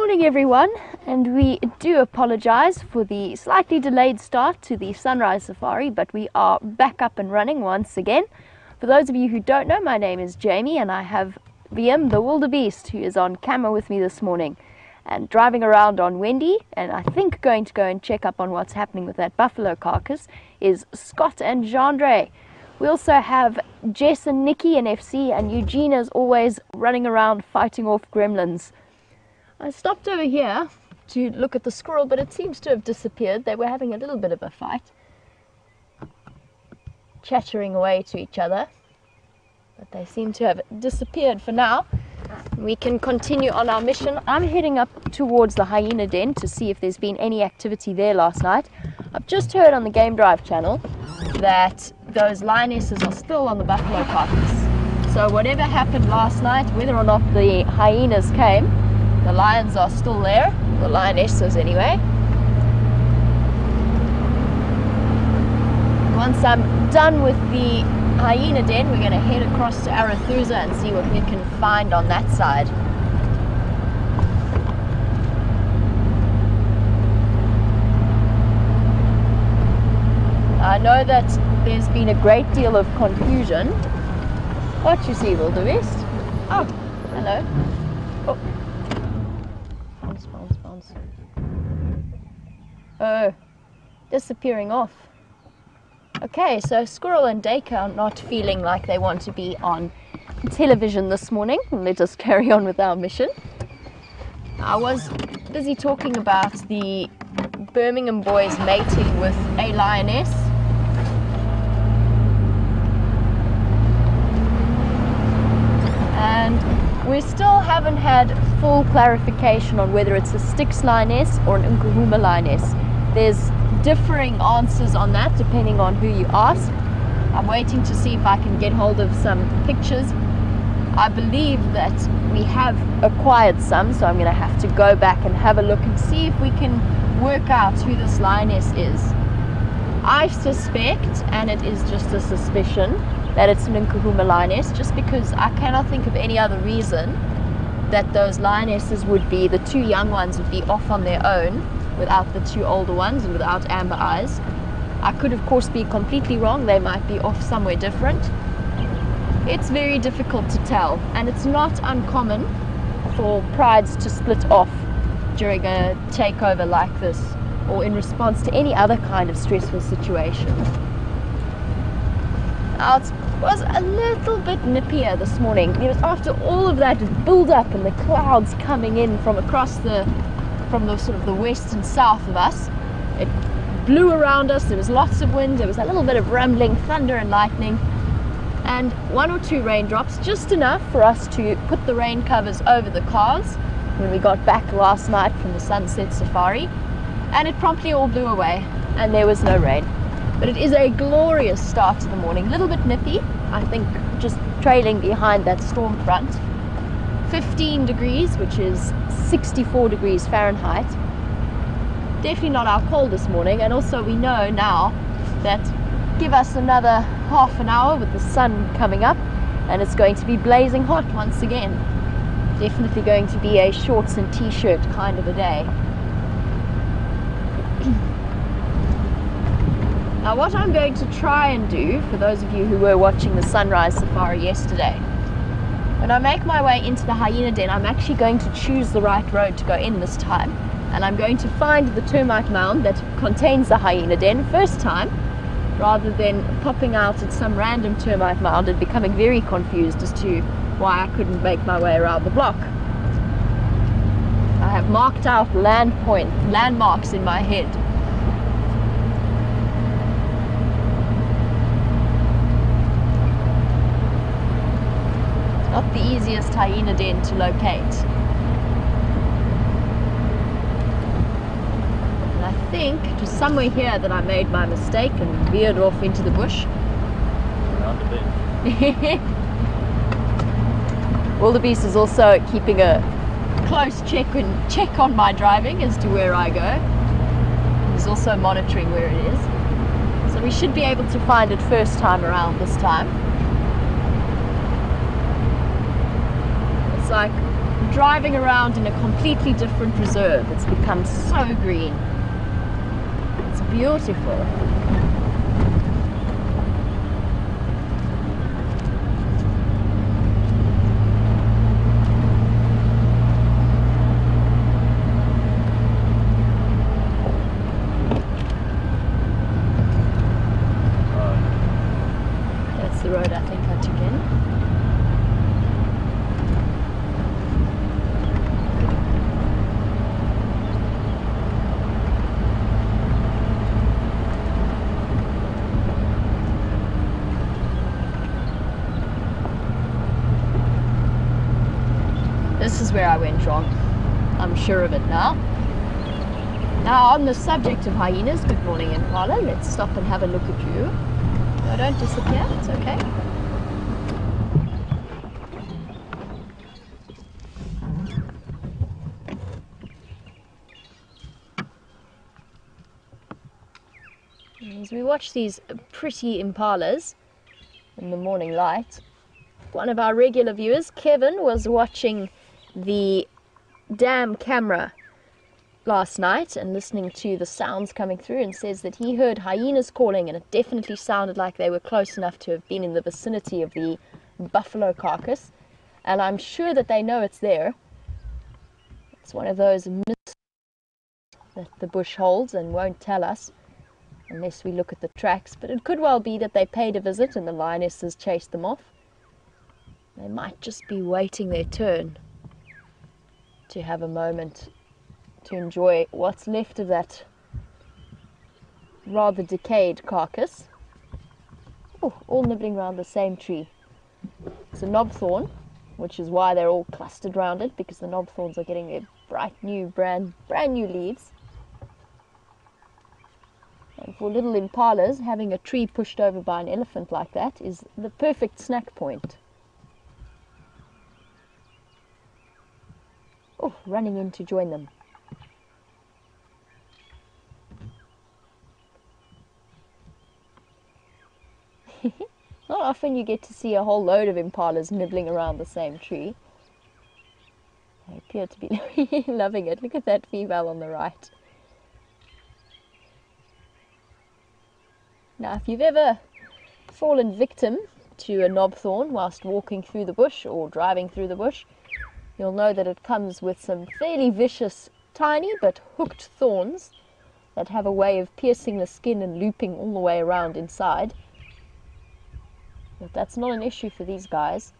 morning everyone, and we do apologize for the slightly delayed start to the sunrise safari, but we are back up and running once again. For those of you who don't know, my name is Jamie and I have VM the wildebeest who is on camera with me this morning and driving around on Wendy, and I think going to go and check up on what's happening with that buffalo carcass is Scott and Jandre. We also have Jess and Nikki in FC, and Eugene is always running around fighting off gremlins. I stopped over here to look at the squirrel, but it seems to have disappeared. They were having a little bit of a fight, chattering away to each other, but they seem to have disappeared for now. We can continue on our mission. I'm heading up towards the hyena den to see if there's been any activity there last night. I've just heard on the Game Drive channel that those lionesses are still on the buffalo carcass. So whatever happened last night, whether or not the hyenas came, the lions are still there, the lionesses anyway. Once I'm done with the hyena den, we're going to head across to Arathusa and see what we can find on that side. I know that there's been a great deal of confusion. What you see, wildebeest? Oh, hello. Oh. Bounce. Oh, disappearing off. Okay, so Squirrel and Dacre are not feeling like they want to be on television this morning. Let us carry on with our mission. I was busy talking about the Birmingham boys mating with a lioness. And we still haven't had full clarification on whether it's a Styx lioness or an Nkuhuma lioness. There's differing answers on that depending on who you ask. I'm waiting to see if I can get hold of some pictures. I believe that we have acquired some, so I'm going to have to go back and have a look and see if we can work out who this lioness is. I suspect, and it is just a suspicion, that it's an Nkuhuma lioness, just because I cannot think of any other reason that those lionesses would be, the two young ones would be off on their own without the two older ones and without amber eyes. I could of course be completely wrong. They might be off somewhere different. It's very difficult to tell, and it's not uncommon for prides to split off during a takeover like this or in response to any other kind of stressful situation. Now, it was a little bit nippier this morning. It was after all of that build up and the clouds coming in from across from the sort of the west and south of us. It blew around us, there was lots of wind, there was a little bit of rumbling, thunder and lightning, and one or two raindrops, just enough for us to put the rain covers over the cars when we got back last night from the sunset safari, and it promptly all blew away and there was no rain. But it is a glorious start to the morning. A little bit nippy, I think, just trailing behind that storm front. 15 degrees, which is 64 degrees Fahrenheit. Definitely not our coldest morning, and also we know now that give us another half an hour with the sun coming up and it's going to be blazing hot once again. Definitely going to be a shorts and t-shirt kind of a day. Now what I'm going to try and do, for those of you who were watching the sunrise safari yesterday, when I make my way into the hyena den, I'm actually going to choose the right road to go in this time, and I'm going to find the termite mound that contains the hyena den first time, rather than popping out at some random termite mound and becoming very confused as to why I couldn't make my way around the block. I have marked out landmarks in my head. Not the easiest hyena den to locate. And I think it was somewhere here that I made my mistake and veered off into the bush. Around the bend. Wildebeest is also keeping a close check on my driving as to where I go. He's also monitoring where it is. So we should be able to find it first time around this time. It's like driving around in a completely different reserve. It's become so green. It's beautiful. That's the road I think I took in. This is where I went wrong. I'm sure of it now. Now, on the subject of hyenas, good morning Impala, let's stop and have a look at you. No, don't disappear, it's okay. As we watch these pretty impalas in the morning light, one of our regular viewers, Kevin, was watching the dam camera last night and listening to the sounds coming through, and says that he heard hyenas calling, and it definitely sounded like they were close enough to have been in the vicinity of the buffalo carcass, and I'm sure that they know it's there. It's one of those myths that the bush holds and won't tell us unless we look at the tracks, but it could well be that they paid a visit and the lionesses chased them off. They might just be waiting their turn to have a moment to enjoy what's left of that rather decayed carcass. Oh, all nibbling around the same tree. It's a knobthorn, which is why they're all clustered around it, because the knobthorns are getting their bright new, brand new leaves. And for little impalas, having a tree pushed over by an elephant like that is the perfect snack point. Oh, running in to join them. Not often you get to see a whole load of impalas nibbling around the same tree. They appear to be loving it. Look at that female on the right. Now, if you've ever fallen victim to a knobthorn whilst walking through the bush or driving through the bush, you'll know that it comes with some fairly vicious, tiny but hooked thorns that have a way of piercing the skin and looping all the way around inside. But that's not an issue for these guys.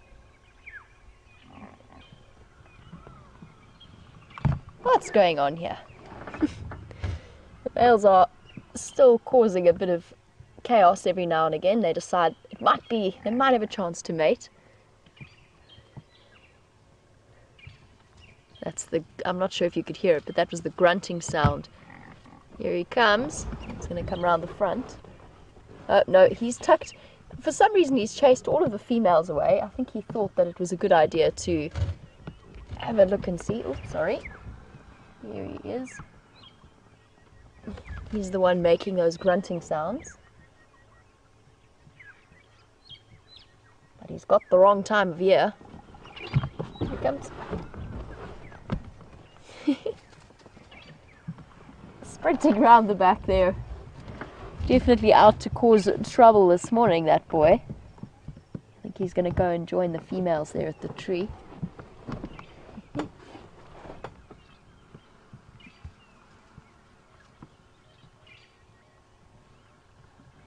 What's going on here? The males are still causing a bit of chaos every now and again. They decide they might have a chance to mate. I'm not sure if you could hear it, but that was the grunting sound. Here he comes. He's going to come around the front. Oh, no, he's tucked. For some reason, he's chased all of the females away. I think he thought that it was a good idea to have a look and see. Oh, sorry. Here he is. He's the one making those grunting sounds. But he's got the wrong time of year. Here he comes. Sprinting around the back there. Definitely out to cause trouble this morning, that boy. I think he's going to go and join the females there at the tree.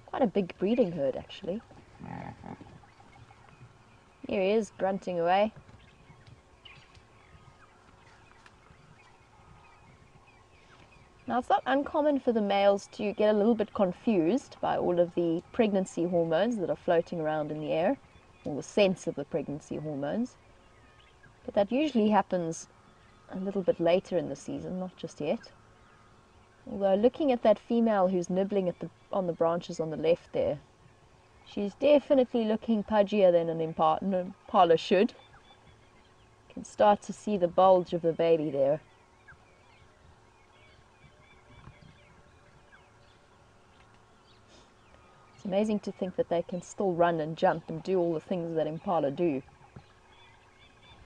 Quite a big breeding herd, actually. Here he is, grunting away. Now, it's not uncommon for the males to get a little bit confused by all of the pregnancy hormones that are floating around in the air, or the sense of the pregnancy hormones. But that usually happens a little bit later in the season, not just yet. Although looking at that female who's nibbling on the branches on the left there, she's definitely looking pudgier than an impala should. You can start to see the bulge of the baby there. It's amazing to think that they can still run and jump and do all the things that impala do.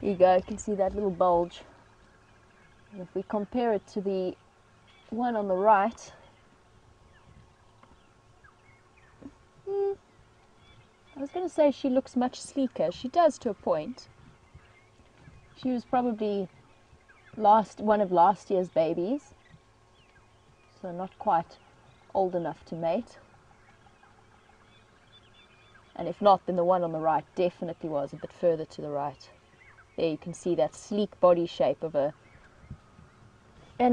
There you go, you can see that little bulge. And if we compare it to the one on the right, I was going to say she looks much sleeker. She does to a point. She was probably one of last year's babies, so not quite old enough to mate. And if not, then the one on the right definitely was a bit further to the right. There you can see that sleek body shape of an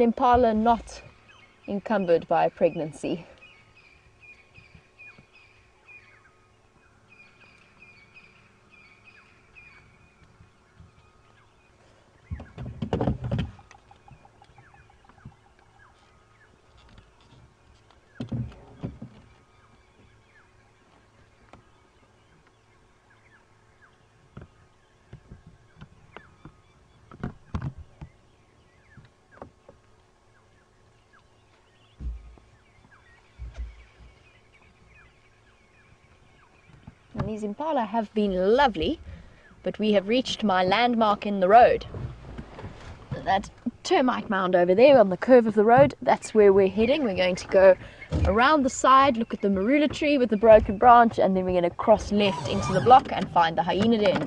impala not encumbered by a pregnancy. And these impala have been lovely, but we have reached my landmark in the road. That termite mound over there on the curve of the road, that's where we're heading. We're going to go around the side, look at the marula tree with the broken branch, and then we're going to cross left into the block and find the hyena den.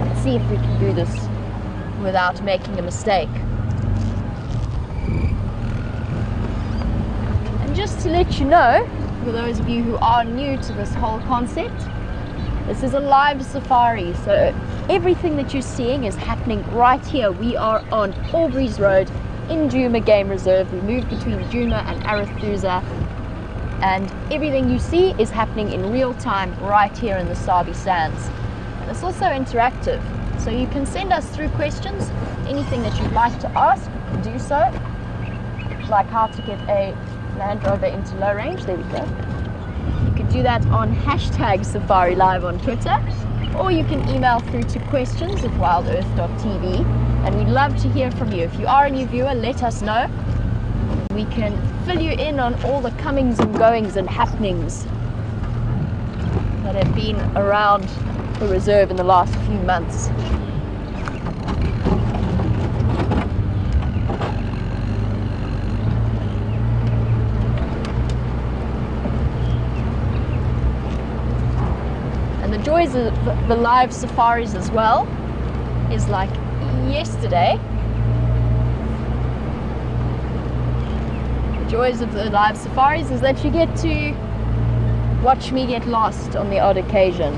Let's see if we can do this without making a mistake. And just to let you know, for those of you who are new to this whole concept, this is a live safari, so everything that you're seeing is happening right here. We are on Aubrey's Road in Djuma Game Reserve. We moved between Djuma and Arathusa, and everything you see is happening in real time right here in the Sabi Sands. And it's also interactive, so you can send us through questions, anything that you'd like to ask, you can do so, like how to get a Land Rover into low range. There we go. You can do that on #SafariLive on Twitter, or you can email through to questions@wildearth.tv, and we'd love to hear from you. If you are a new viewer, let us know. We can fill you in on all the comings and goings and happenings that have been around the reserve in the last few months. The joys of the live safaris as well is, like yesterday, the joys of the live safaris is that you get to watch me get lost on the odd occasion,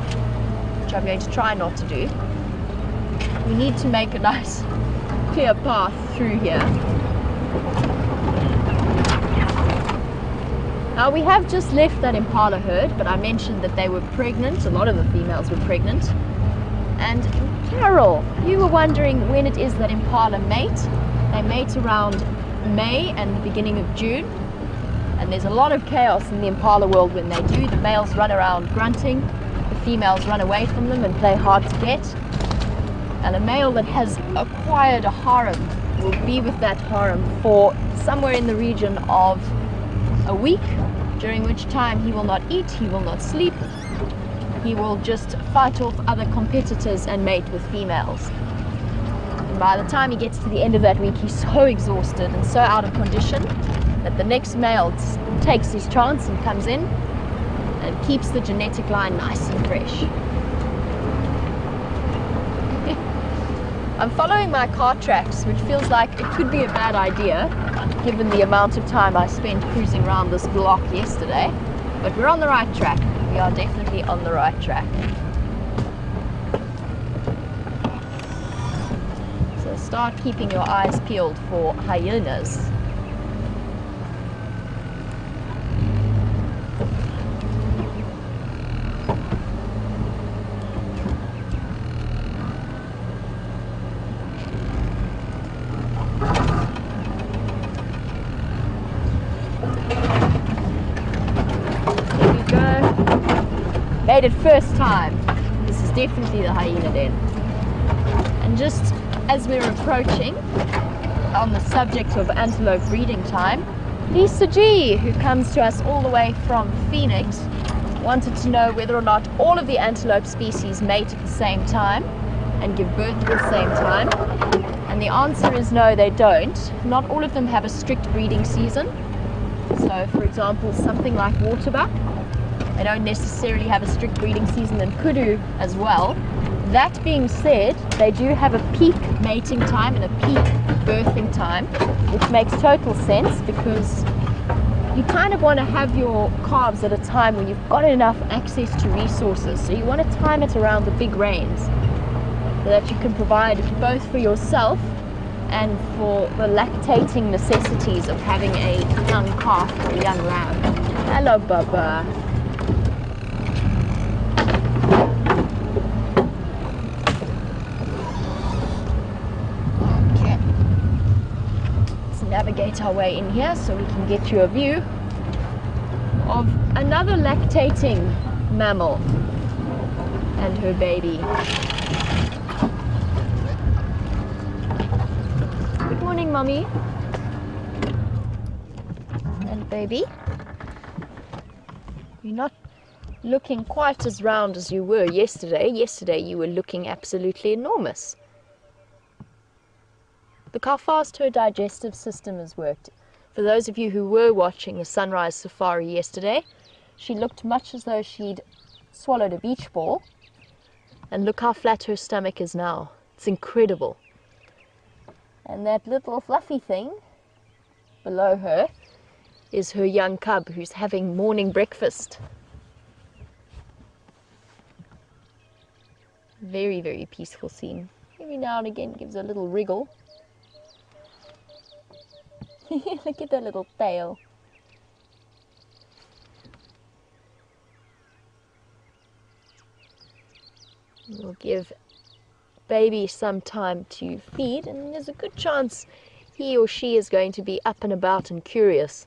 which I'm going to try not to do. We need to make a nice clear path through here. Now we have just left that impala herd, but I mentioned that they were pregnant. A lot of the females were pregnant. And Carol, you were wondering when it is that impala mate. They mate around May and the beginning of June. And there's a lot of chaos in the impala world when they do. The males run around grunting, the females run away from them and play hard to get. And a male that has acquired a harem will be with that harem for somewhere in the region of a week, during which time he will not eat, he will not sleep, he will just fight off other competitors and mate with females. And by the time he gets to the end of that week, he's so exhausted and so out of condition that the next male takes his chance and comes in and keeps the genetic line nice and fresh. I'm following my car tracks, which feels like it could be a bad idea given the amount of time I spent cruising around this block yesterday, but we're on the right track. We are definitely on the right track. So start keeping your eyes peeled for hyenas. Made it first time. This is definitely the hyena den. And just as we're approaching on the subject of antelope breeding time, Lisa G, who comes to us all the way from Phoenix, wanted to know whether or not all of the antelope species mate at the same time and give birth at the same time. And the answer is no, they don't. Not all of them have a strict breeding season. So, for example, something like waterbuck, they don't necessarily have a strict breeding season, and kudu as well. That being said, they do have a peak mating time and a peak birthing time, which makes total sense because you kind of want to have your calves at a time when you've got enough access to resources. So you want to time it around the big rains so that you can provide both for yourself and for the lactating necessities of having a young calf or a young lamb. Hello, Bubba. Okay. Let's navigate our way in here so we can get you a view of another lactating mammal and her baby. Good morning, Mommy. And baby. You're not looking quite as round as you were yesterday. Yesterday you were looking absolutely enormous. Look how fast her digestive system has worked. For those of you who were watching the sunrise safari yesterday, she looked much as though she'd swallowed a beach ball. And look how flat her stomach is now. It's incredible. And that little fluffy thing below her is her young cub who's having morning breakfast. Very, very peaceful scene. Every now and again gives a little wriggle. Look at that little tail. We'll give baby some time to feed, and there's a good chance he or she is going to be up and about and curious.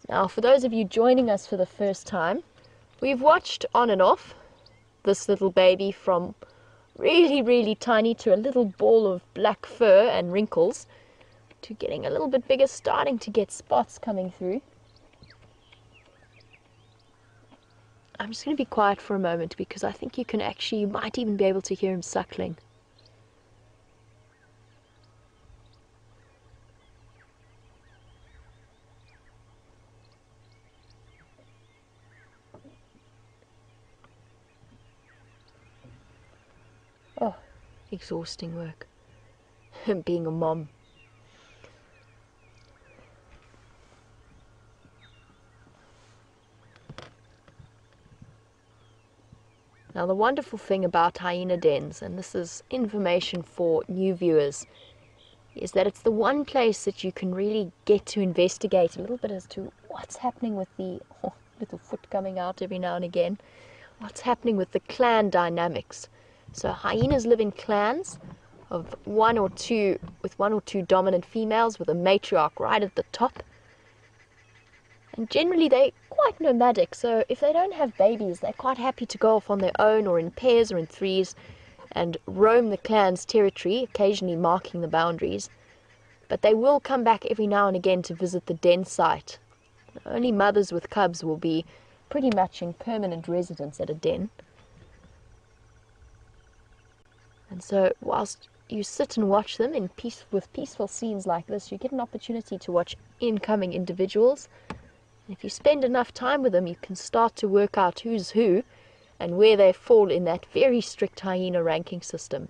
Now, for those of you joining us for the first time, we've watched on and off this little baby from really, really tiny to a little ball of black fur and wrinkles to getting a little bit bigger, starting to get spots coming through. I'm just going to be quiet for a moment because I think you might even be able to hear him suckling. Oh, exhausting work. Being a mom. Now, the wonderful thing about hyena dens, and this is information for new viewers, is that it's the one place that you can really get to investigate a little bit as to what's happening with the little foot coming out every now and again, what's happening with the clan dynamics. So hyenas live in clans of one or two dominant females with a matriarch right at the top. And generally they're quite nomadic, so if they don't have babies, they're quite happy to go off on their own or in pairs or in threes and roam the clan's territory, occasionally marking the boundaries. But they will come back every now and again to visit the den site. Only mothers with cubs will be pretty much in permanent residence at a den. And so whilst you sit and watch them with peaceful scenes like this, you get an opportunity to watch incoming individuals. And if you spend enough time with them, you can start to work out who's who and where they fall in that very strict hyena ranking system.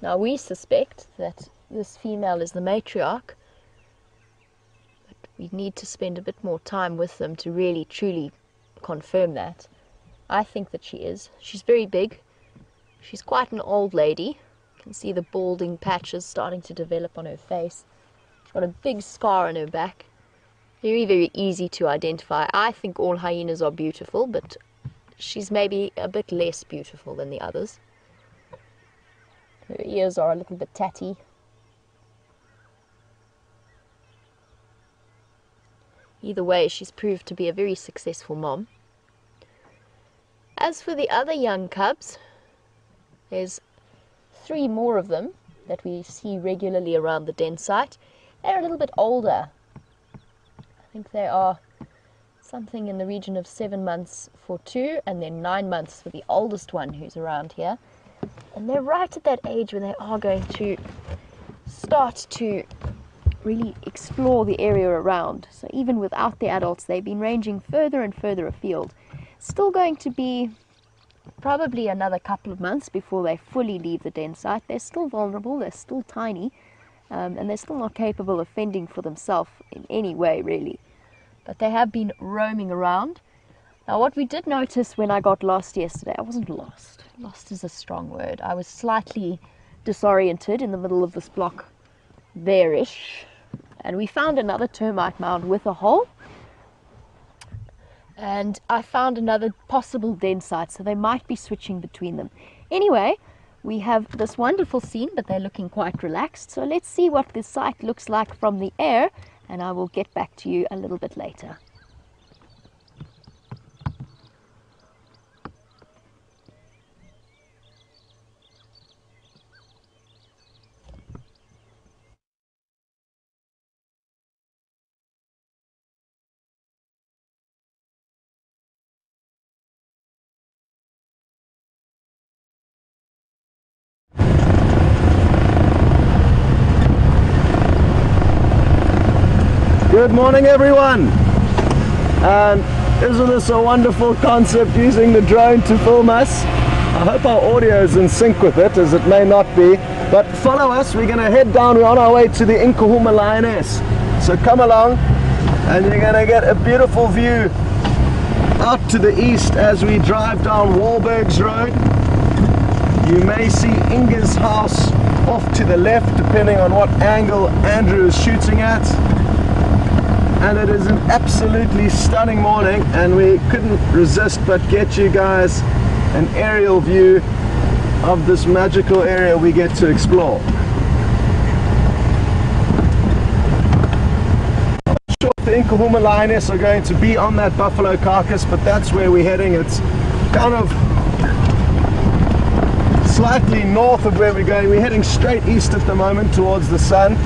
Now, we suspect that this female is the matriarch, but we need to spend a bit more time with them to really truly confirm that. I think that she is. She's very big. She's quite an old lady. You can see the balding patches starting to develop on her face. She's got a big scar on her back. Very, very easy to identify. I think all hyenas are beautiful, but she's maybe a bit less beautiful than the others. Her ears are a little bit tatty. Either way, she's proved to be a very successful mom. As for the other young cubs, there's 3 more of them that we see regularly around the den site. They're a little bit older. I think they are something in the region of 7 months for 2, and then 9 months for the oldest one who's around here. And they're right at that age when they are going to start to really explore the area around. So even without the adults, they've been ranging further and further afield. Still going to be probably another couple of months before they fully leave the den site. They're still vulnerable, they're still tiny, and they're still not capable of fending for themselves in any way, really. But they have been roaming around. Now, what we did notice when I got lost yesterday, I wasn't lost. Lost is a strong word. I was slightly disoriented in the middle of this block there-ish. And we found another termite mound with a hole. And I found another possible den site, so they might be switching between them. Anyway, we have this wonderful scene, but they're looking quite relaxed. So let's see what this site looks like from the air, and I will get back to you a little bit later. Good morning, everyone, and isn't this a wonderful concept, using the drone to film us? I hope our audio is in sync with it, as it may not be, but follow us. We're going to head down. We're on our way to the Inkuhuma lioness, so come along and you're going to get a beautiful view out to the east as we drive down Wahlberg's Road. You may see Inge's house off to the left, depending on what angle Andrew is shooting at. And it is an absolutely stunning morning, and we couldn't resist but get you guys an aerial view of this magical area we get to explore. I'm not sure if the Inkuhuma lioness are going to be on that buffalo carcass, but that's where we're heading. It's kind of slightly north of where we're going. We're heading straight east at the moment towards the sun.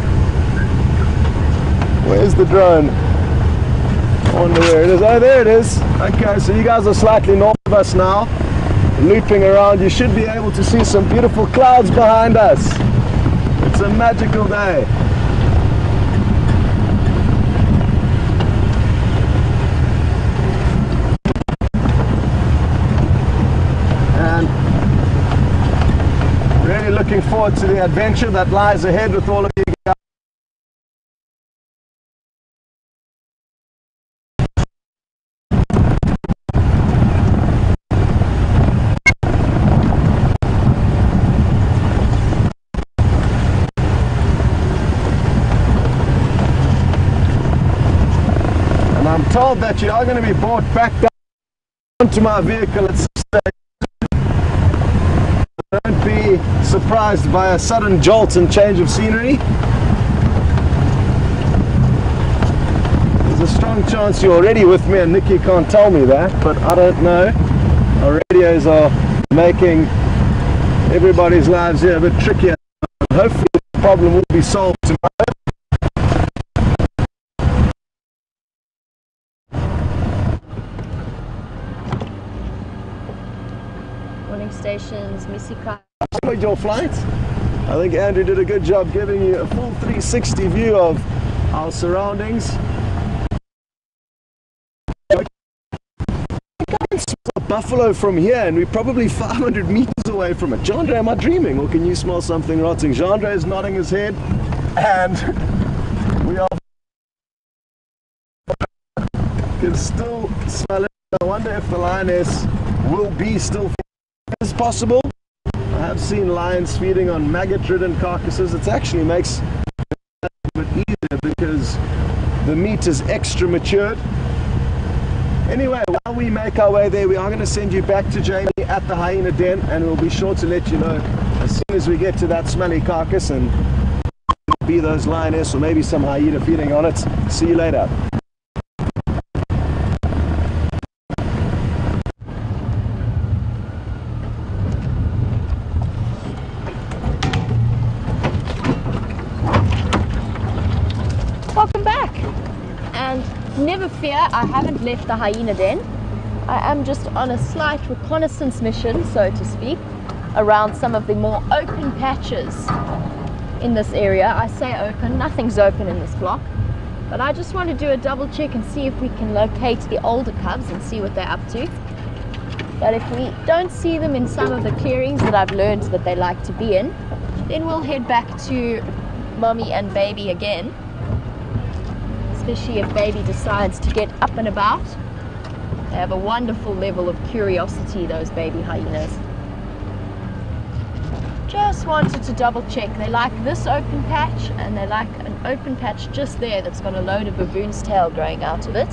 Where's the drone? I wonder where it is. Oh, there it is. Okay, so you guys are slightly north of us now, looping around. You should be able to see some beautiful clouds behind us. It's a magical day. And really looking forward to the adventure that lies ahead with all of you guys. Told that you are going to be brought back down to my vehicle at some stage. Don't be surprised by a sudden jolt and change of scenery. There's a strong chance you're already with me and Nikki can't tell me that, but I don't know. Our radios are making everybody's lives here a bit trickier. Hopefully the problem will be solved tomorrow. Stations, Misika. Enjoyed your flight. I think Andrew did a good job giving you a full 360 view of our surroundings. I can smell buffalo from here, and we're probably 500 meters away from it. Jandre, am I dreaming, or can you smell something rotting? Jandre is nodding his head, and we are can still smell it. I wonder if the lioness will be still. As possible. I have seen lions feeding on maggot-ridden carcasses. It actually makes it a bit easier because the meat is extra matured. Anyway, while we make our way there, we are going to send you back to Jamie at the hyena den, and we'll be sure to let you know as soon as we get to that smelly carcass, and be those lioness or maybe some hyena feeding on it. See you later. Never fear, I haven't left the hyena den. I am just on a slight reconnaissance mission, so to speak, around some of the more open patches in this area. I say open, nothing's open in this block, but I just want to do a double check and see if we can locate the older cubs and see what they're up to. But if we don't see them in some of the clearings that I've learned that they like to be in, then we'll head back to mommy and baby again, especially if baby decides to get up and about. They have a wonderful level of curiosity, those baby hyenas. Just wanted to double check. They like this open patch, and they like an open patch just there that's got a load of baboon's tail growing out of it.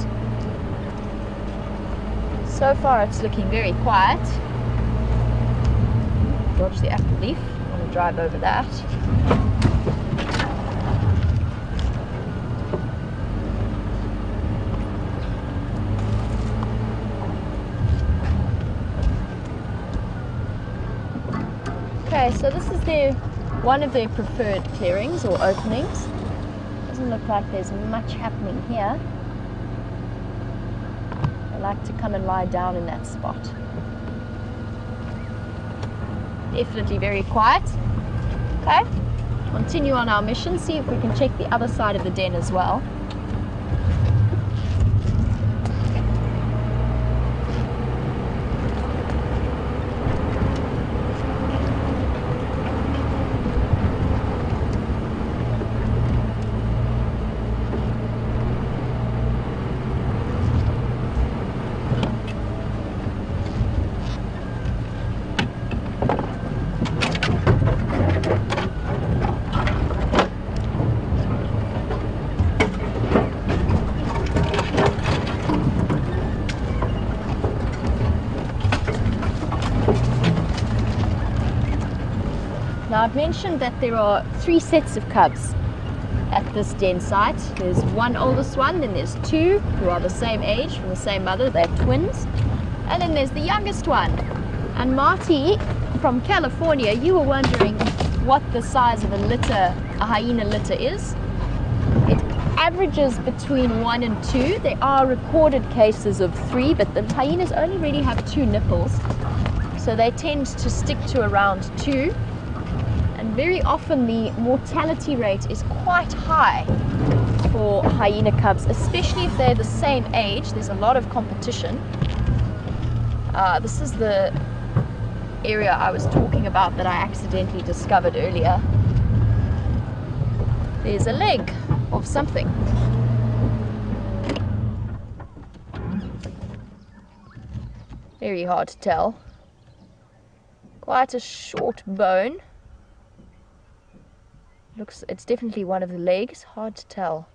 So far it's looking very quiet. Dodge the apple leaf. I want to drive over that. Okay, so this is one of their preferred clearings or openings. Doesn't look like there's much happening here. They like to come and lie down in that spot. Definitely very quiet. Okay, continue on our mission, see if we can check the other side of the den as well. Now I've mentioned that there are 3 sets of cubs at this den site. There's one oldest one, then there's 2 who are the same age from the same mother, they're twins, and then there's the youngest one. And Marty from California, you were wondering what the size of a hyena litter is. It averages between 1 and 2. There are recorded cases of 3, but the hyenas only really have 2 nipples, so they tend to stick to around 2. And very often the mortality rate is quite high for hyena cubs, especially if they're the same age. There's a lot of competition. This is the area I was talking about that I accidentally discovered earlier. There's a leg of something. Very hard to tell. Quite a short bone. It's definitely one of the legs, hard to tell.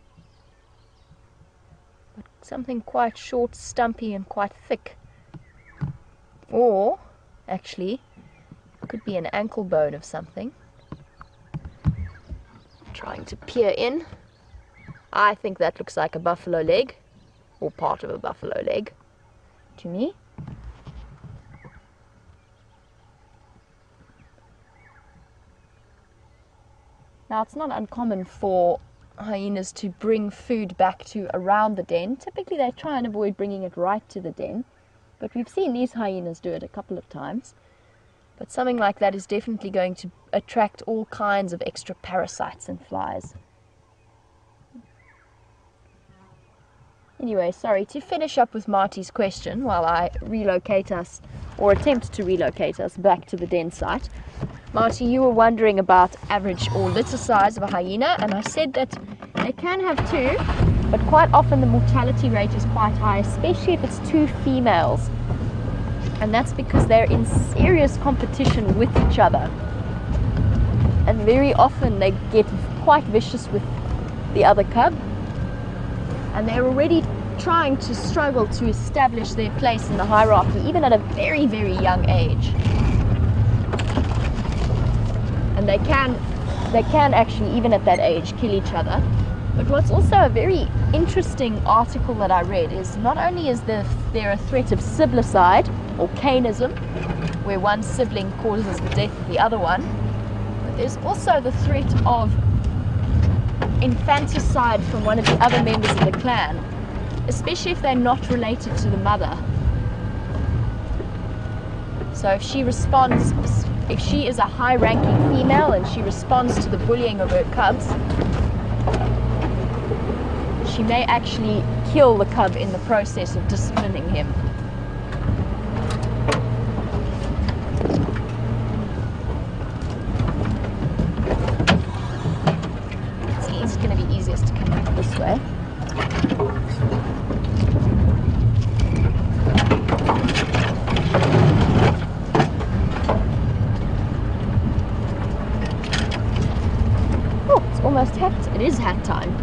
But something quite short, stumpy and quite thick. Or, actually, it could be an ankle bone of something. Trying to peer in. I think that looks like a buffalo leg, or part of a buffalo leg, to me. Now, it's not uncommon for hyenas to bring food back to around the den. Typically, they try and avoid bringing it right to the den, but we've seen these hyenas do it a couple of times. But something like that is definitely going to attract all kinds of extra parasites and flies. Anyway, sorry, to finish up with Marty's question while I relocate us, or attempt to relocate us back to the den site. Marty, you were wondering about average or litter size of a hyena, and I said that they can have 2, but quite often the mortality rate is quite high, especially if it's 2 females. And that's because they're in serious competition with each other. And very often they get quite vicious with the other cub, and they're already trying to struggle to establish their place in the hierarchy, even at a very, very young age. And they can actually, even at that age, kill each other. But what's also a very interesting article that I read is not only is there a threat of siblicide or canism, where one sibling causes the death of the other one, but there's also the threat of infanticide from one of the other members of the clan. especially if they're not related to the mother. So if she responds, if she is a high-ranking female and she responds to the bullying of her cubs, she may actually kill the cub in the process of disciplining him. It's going to be easiest to come back this way. Oh, it's almost hat. It is hat time.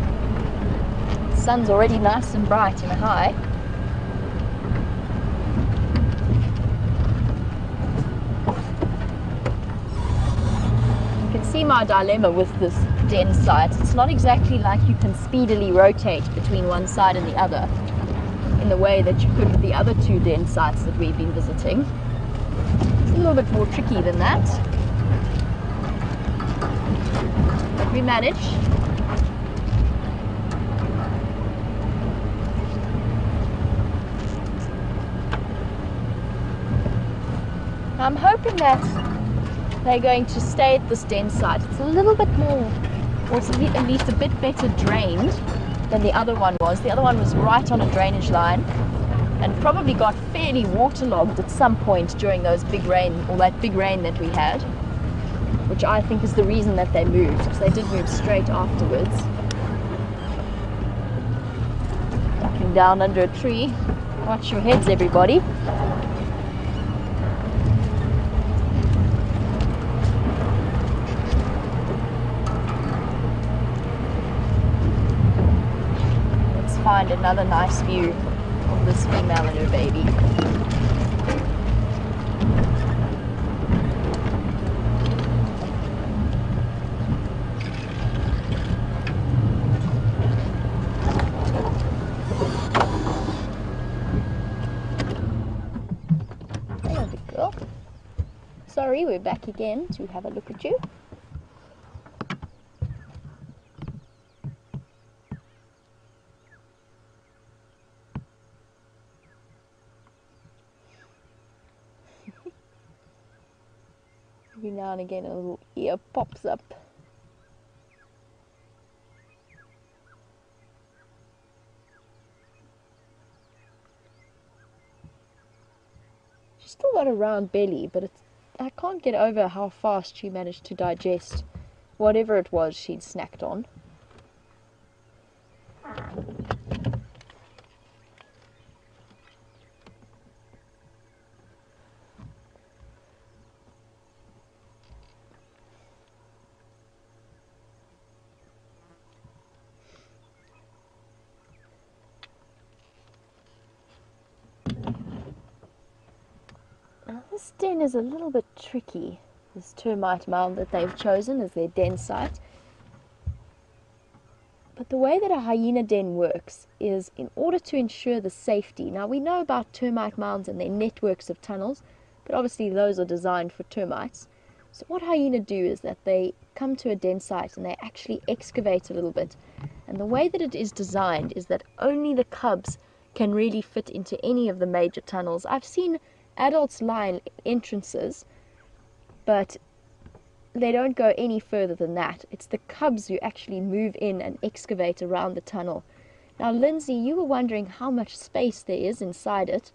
Sun's already nice and bright and high. You can see my dilemma with this den site. It's not exactly like you can speedily rotate between one side and the other in the way that you could with the other two den sites that we've been visiting. It's a little bit more tricky than that, but we manage. I'm hoping that they're going to stay at this den site. It's a little bit more, or it's at least a bit better drained than the other one was. The other one was right on a drainage line and probably got fairly waterlogged at some point during those big rain, or that big rain that we had, which I think is the reason that they moved, because they did move straight afterwards. Ducking down under a tree. Watch your heads, everybody. Find another nice view of this female and her baby. Hello, big girl. Sorry, we're back again to have a look at you. Every now and again a little ear pops up. She's still got a round belly, but I can't get over how fast she managed to digest whatever it was she'd snacked on. This den is a little bit tricky, this termite mound that they've chosen as their den site. But the way that a hyena den works is in order to ensure the safety. Now we know about termite mounds and their networks of tunnels, but obviously those are designed for termites. So what hyena do is that they come to a den site and they actually excavate a little bit. And the way that it is designed is that only the cubs can really fit into any of the major tunnels. I've seen adults line entrances, but they don't go any further than that. It's the cubs who actually move in and excavate around the tunnel. Now, Lindsay, you were wondering how much space there is inside it.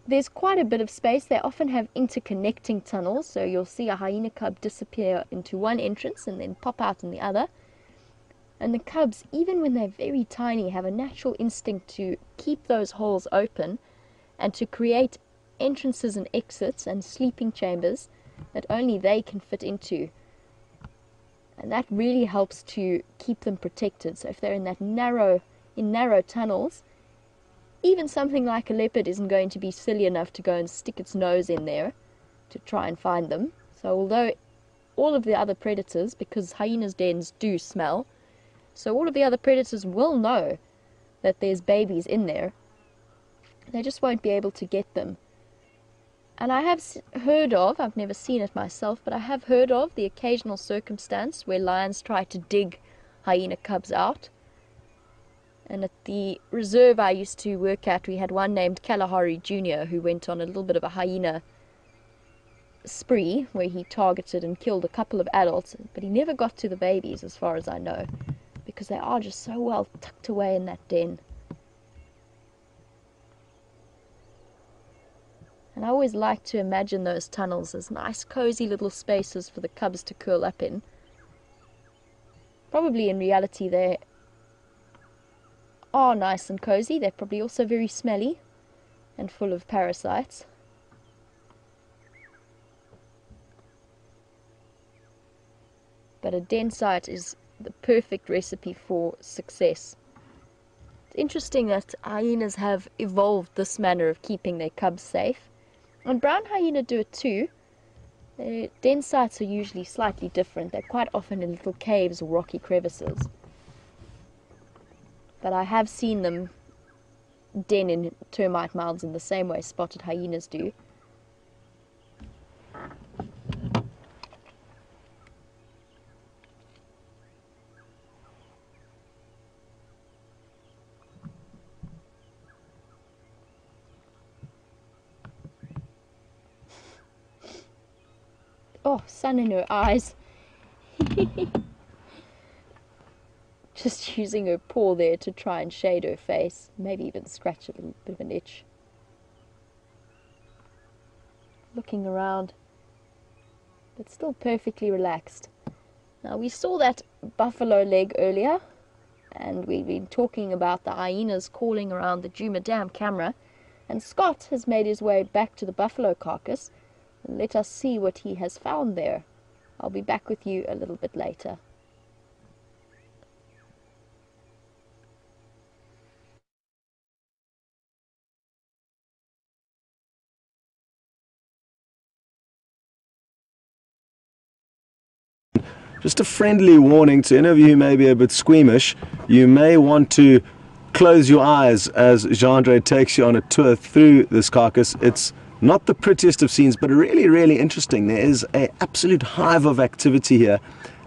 There's quite a bit of space. They often have interconnecting tunnels, so you'll see a hyena cub disappear into one entrance and then pop out in the other. And the cubs, even when they're very tiny, have a natural instinct to keep those holes open and to create entrances and exits and sleeping chambers that only they can fit into. And that really helps to keep them protected. So if they're in that narrow tunnels, even something like a leopard isn't going to be silly enough to go and stick its nose in there to try and find them. So although all of the other predators, because hyenas' dens do smell, so all of the other predators will know that there's babies in there, they just won't be able to get them. And I have heard of, I've never seen it myself, but I have heard of the occasional circumstance where lions try to dig hyena cubs out. And at the reserve I used to work at, we had one named Kalahari Jr. who went on a little bit of a hyena spree where he targeted and killed a couple of adults, but he never got to the babies as far as I know, because they are just so well tucked away in that den. And I always like to imagine those tunnels as nice cozy little spaces for the cubs to curl up in. Probably in reality they are nice and cozy. They're probably also very smelly and full of parasites. But a den site is the perfect recipe for success. It's interesting that hyenas have evolved this manner of keeping their cubs safe. And brown hyena do it too. Their den sites are usually slightly different. They're quite often in little caves or rocky crevices. But I have seen them den in termite mounds in the same way spotted hyenas do. Oh, sun in her eyes. Just using her paw there to try and shade her face. Maybe even scratch a little bit of an itch. Looking around, but still perfectly relaxed. Now, we saw that buffalo leg earlier, and we've been talking about the hyenas calling around the Djuma Dam camera, and Scott has made his way back to the buffalo carcass. Let us see what he has found there. I'll be back with you a little bit later. Just a friendly warning to any of you who may be a bit squeamish. You may want to close your eyes as Jean-Andre takes you on a tour through this carcass. It's not the prettiest of scenes, but really, really interesting. There is an absolute hive of activity here,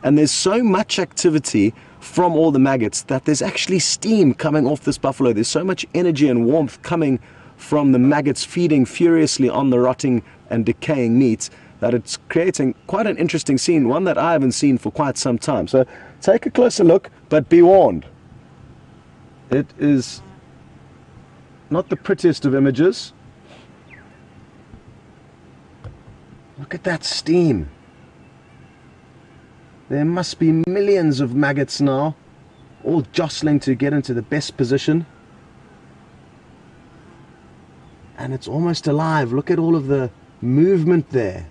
and there's so much activity from all the maggots that there's actually steam coming off this buffalo. There's so much energy and warmth coming from the maggots feeding furiously on the rotting and decaying meat that it's creating quite an interesting scene, one that I haven't seen for quite some time. So take a closer look, but be warned. It is not the prettiest of images. Look at that steam. There must be millions of maggots now, all jostling to get into the best position. And it's almost alive. Look at all of the movement there.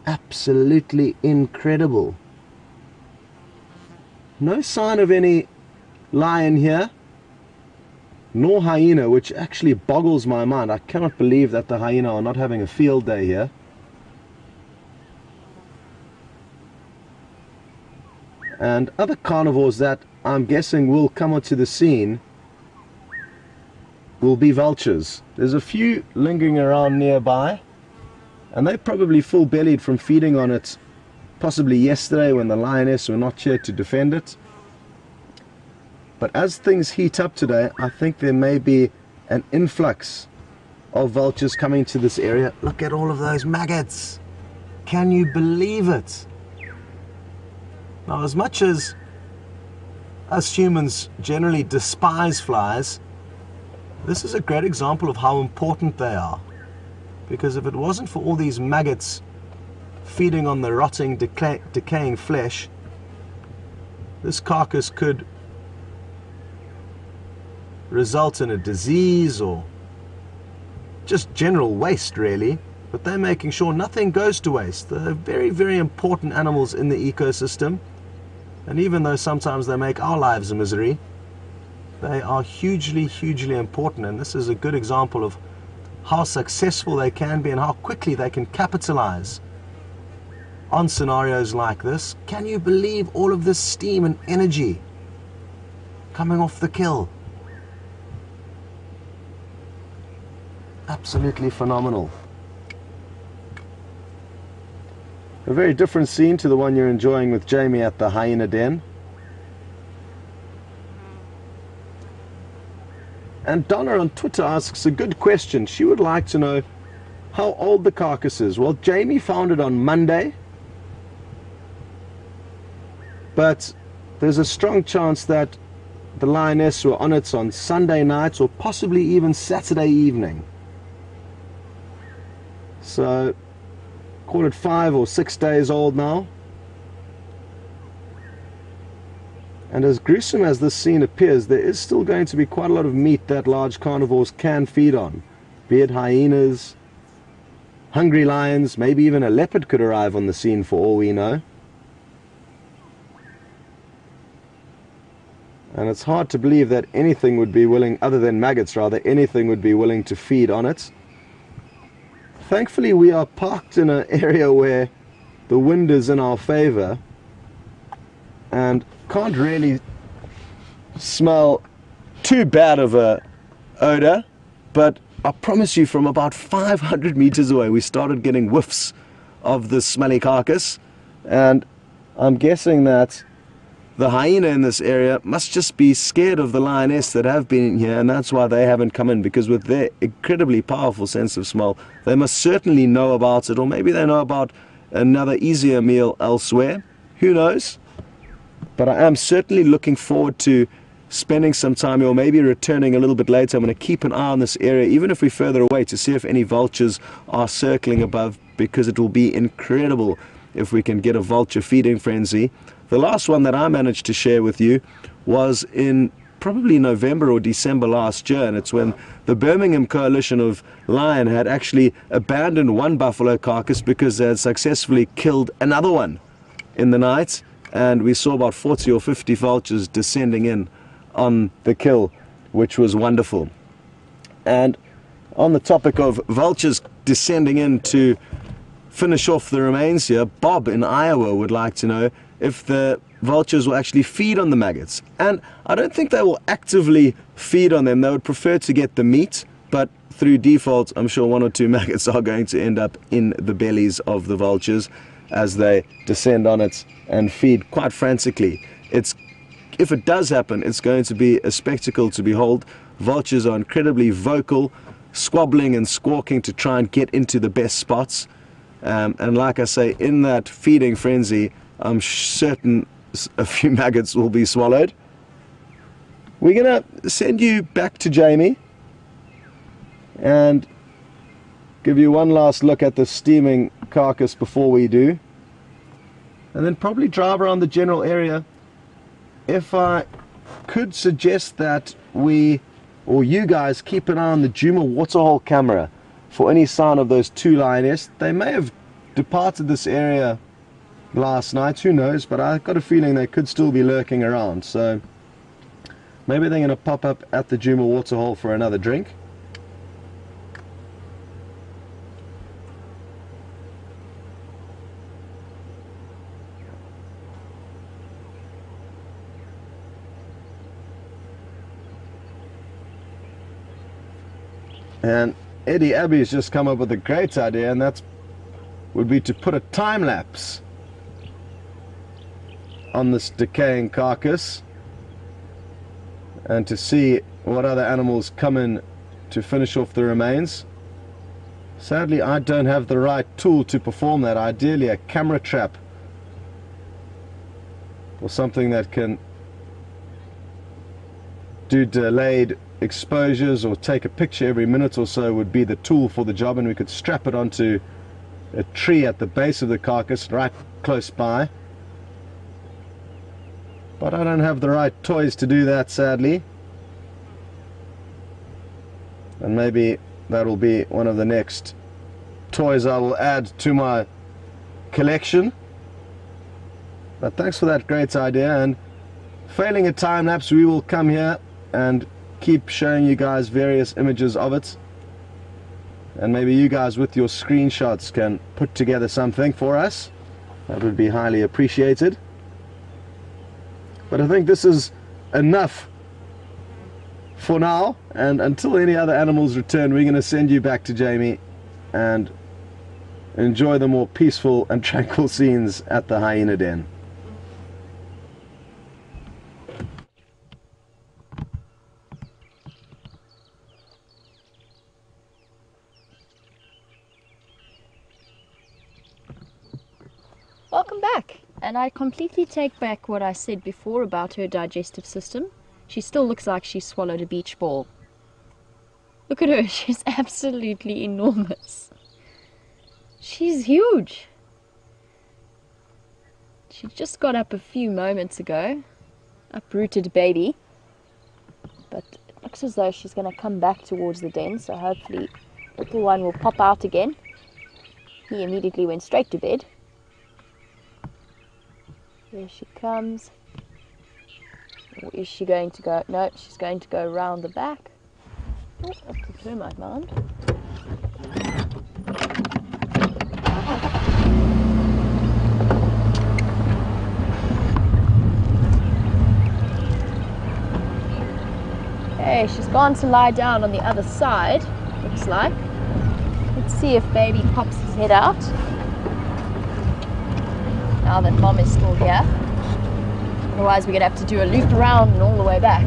Absolutely incredible. No sign of any lion here, nor hyena, which actually boggles my mind. I cannot believe that the hyena are not having a field day here. And other carnivores that I'm guessing will come onto the scene will be vultures. There's a few lingering around nearby, and they're probably full-bellied from feeding on it possibly yesterday when the lioness were not here to defend it. But as things heat up today, I think there may be an influx of vultures coming to this area. Look at all of those maggots. Can you believe it? Now, as much as us humans generally despise flies, this is a great example of how important they are. Because if it wasn't for all these maggots feeding on the rotting, decaying flesh, this carcass could result in a disease or just general waste, really. But they're making sure nothing goes to waste. They're very, very important animals in the ecosystem. And even though sometimes they make our lives a misery, they are hugely, hugely important. And this is a good example of how successful they can be and how quickly they can capitalize on scenarios like this. Can you believe all of this steam and energy coming off the kill? Absolutely phenomenal. A very different scene to the one you're enjoying with Jamie at the hyena den. And Donna on Twitter asks a good question. She would like to know how old the carcass is. Well, Jamie found it on Monday, but there's a strong chance that the lioness were on it on Sunday night or possibly even Saturday evening. So call it 5 or 6 days old now. And as gruesome as this scene appears, there is still going to be quite a lot of meat that large carnivores can feed on. Be it hyenas, hungry lions, maybe even a leopard could arrive on the scene for all we know. And it's hard to believe that anything would be willing, other than maggots rather, anything would be willing to feed on it. Thankfully we are parked in an area where the wind is in our favor and can't really smell too bad of a odor, but I promise you from about 500 meters away we started getting whiffs of this smelly carcass, and I'm guessing that the hyena in this area must just be scared of the lioness that have been in here, and that's why they haven't come in, because with their incredibly powerful sense of smell they must certainly know about it, or maybe they know about another easier meal elsewhere, who knows. But I am certainly looking forward to spending some time here, or maybe returning a little bit later. I'm going to keep an eye on this area, even if we're further away, to see if any vultures are circling above, because it will be incredible if we can get a vulture feeding frenzy. The last one that I managed to share with you was in probably November or December last year, and it's when the Birmingham Coalition of Lion had actually abandoned one buffalo carcass because they had successfully killed another one in the night. And we saw about 40 or 50 vultures descending in on the kill, which was wonderful. And on the topic of vultures descending in to finish off the remains here, Bob in Iowa would like to know if the vultures will actually feed on the maggots. And I don't think they will actively feed on them. They would prefer to get the meat, but through default, I'm sure 1 or 2 maggots are going to end up in the bellies of the vultures as they descend on it and feed quite frantically. If it does happen, it's going to be a spectacle to behold. Vultures are incredibly vocal, squabbling and squawking to try and get into the best spots. And like I say, in that feeding frenzy, I'm certain a few maggots will be swallowed. We're going to send you back to Jamie and give you one last look at the steaming carcass before we do, and then probably drive around the general area. If I could suggest that we, or you guys, keep an eye on the Djuma waterhole camera for any sign of those 2 lionesses. They may have departed this area last night, who knows, but I've got a feeling they could still be lurking around, so maybe they're going to pop up at the Djuma waterhole for another drink. And Eddie Abbey's just come up with a great idea, and that would be to put a time lapse on this decaying carcass and to see what other animals come in to finish off the remains. Sadly, I don't have the right tool to perform that. Ideally a camera trap or something that can do delayed exposures or take a picture every minute or so would be the tool for the job, and we could strap it onto a tree at the base of the carcass right close by. But I don't have the right toys to do that, sadly, and maybe that'll be one of the next toys I will add to my collection. But thanks for that great idea, and failing a time lapse we will come here and keep showing you guys various images of it, and maybe you guys with your screenshots can put together something for us. That would be highly appreciated. But I think this is enough for now, and until any other animals return, we're going to send you back to Jamie and enjoy the more peaceful and tranquil scenes at the hyena den. back. And I completely take back what I said before about her digestive system. She still looks like she swallowed a beach ball. Look at her, she's absolutely enormous. She's huge. She just got up a few moments ago. Uprooted baby. But it looks as though she's going to come back towards the den, so hopefully little one will pop out again. He immediately went straight to bed. There she comes. Or is she going to go? No, she's going to go around the back. Oh, that's a termite mound. Okay, she's gone to lie down on the other side, looks like. Let's see if baby pops his head out. Now that mom is still here. Otherwise we're going to have to do a loop around and all the way back.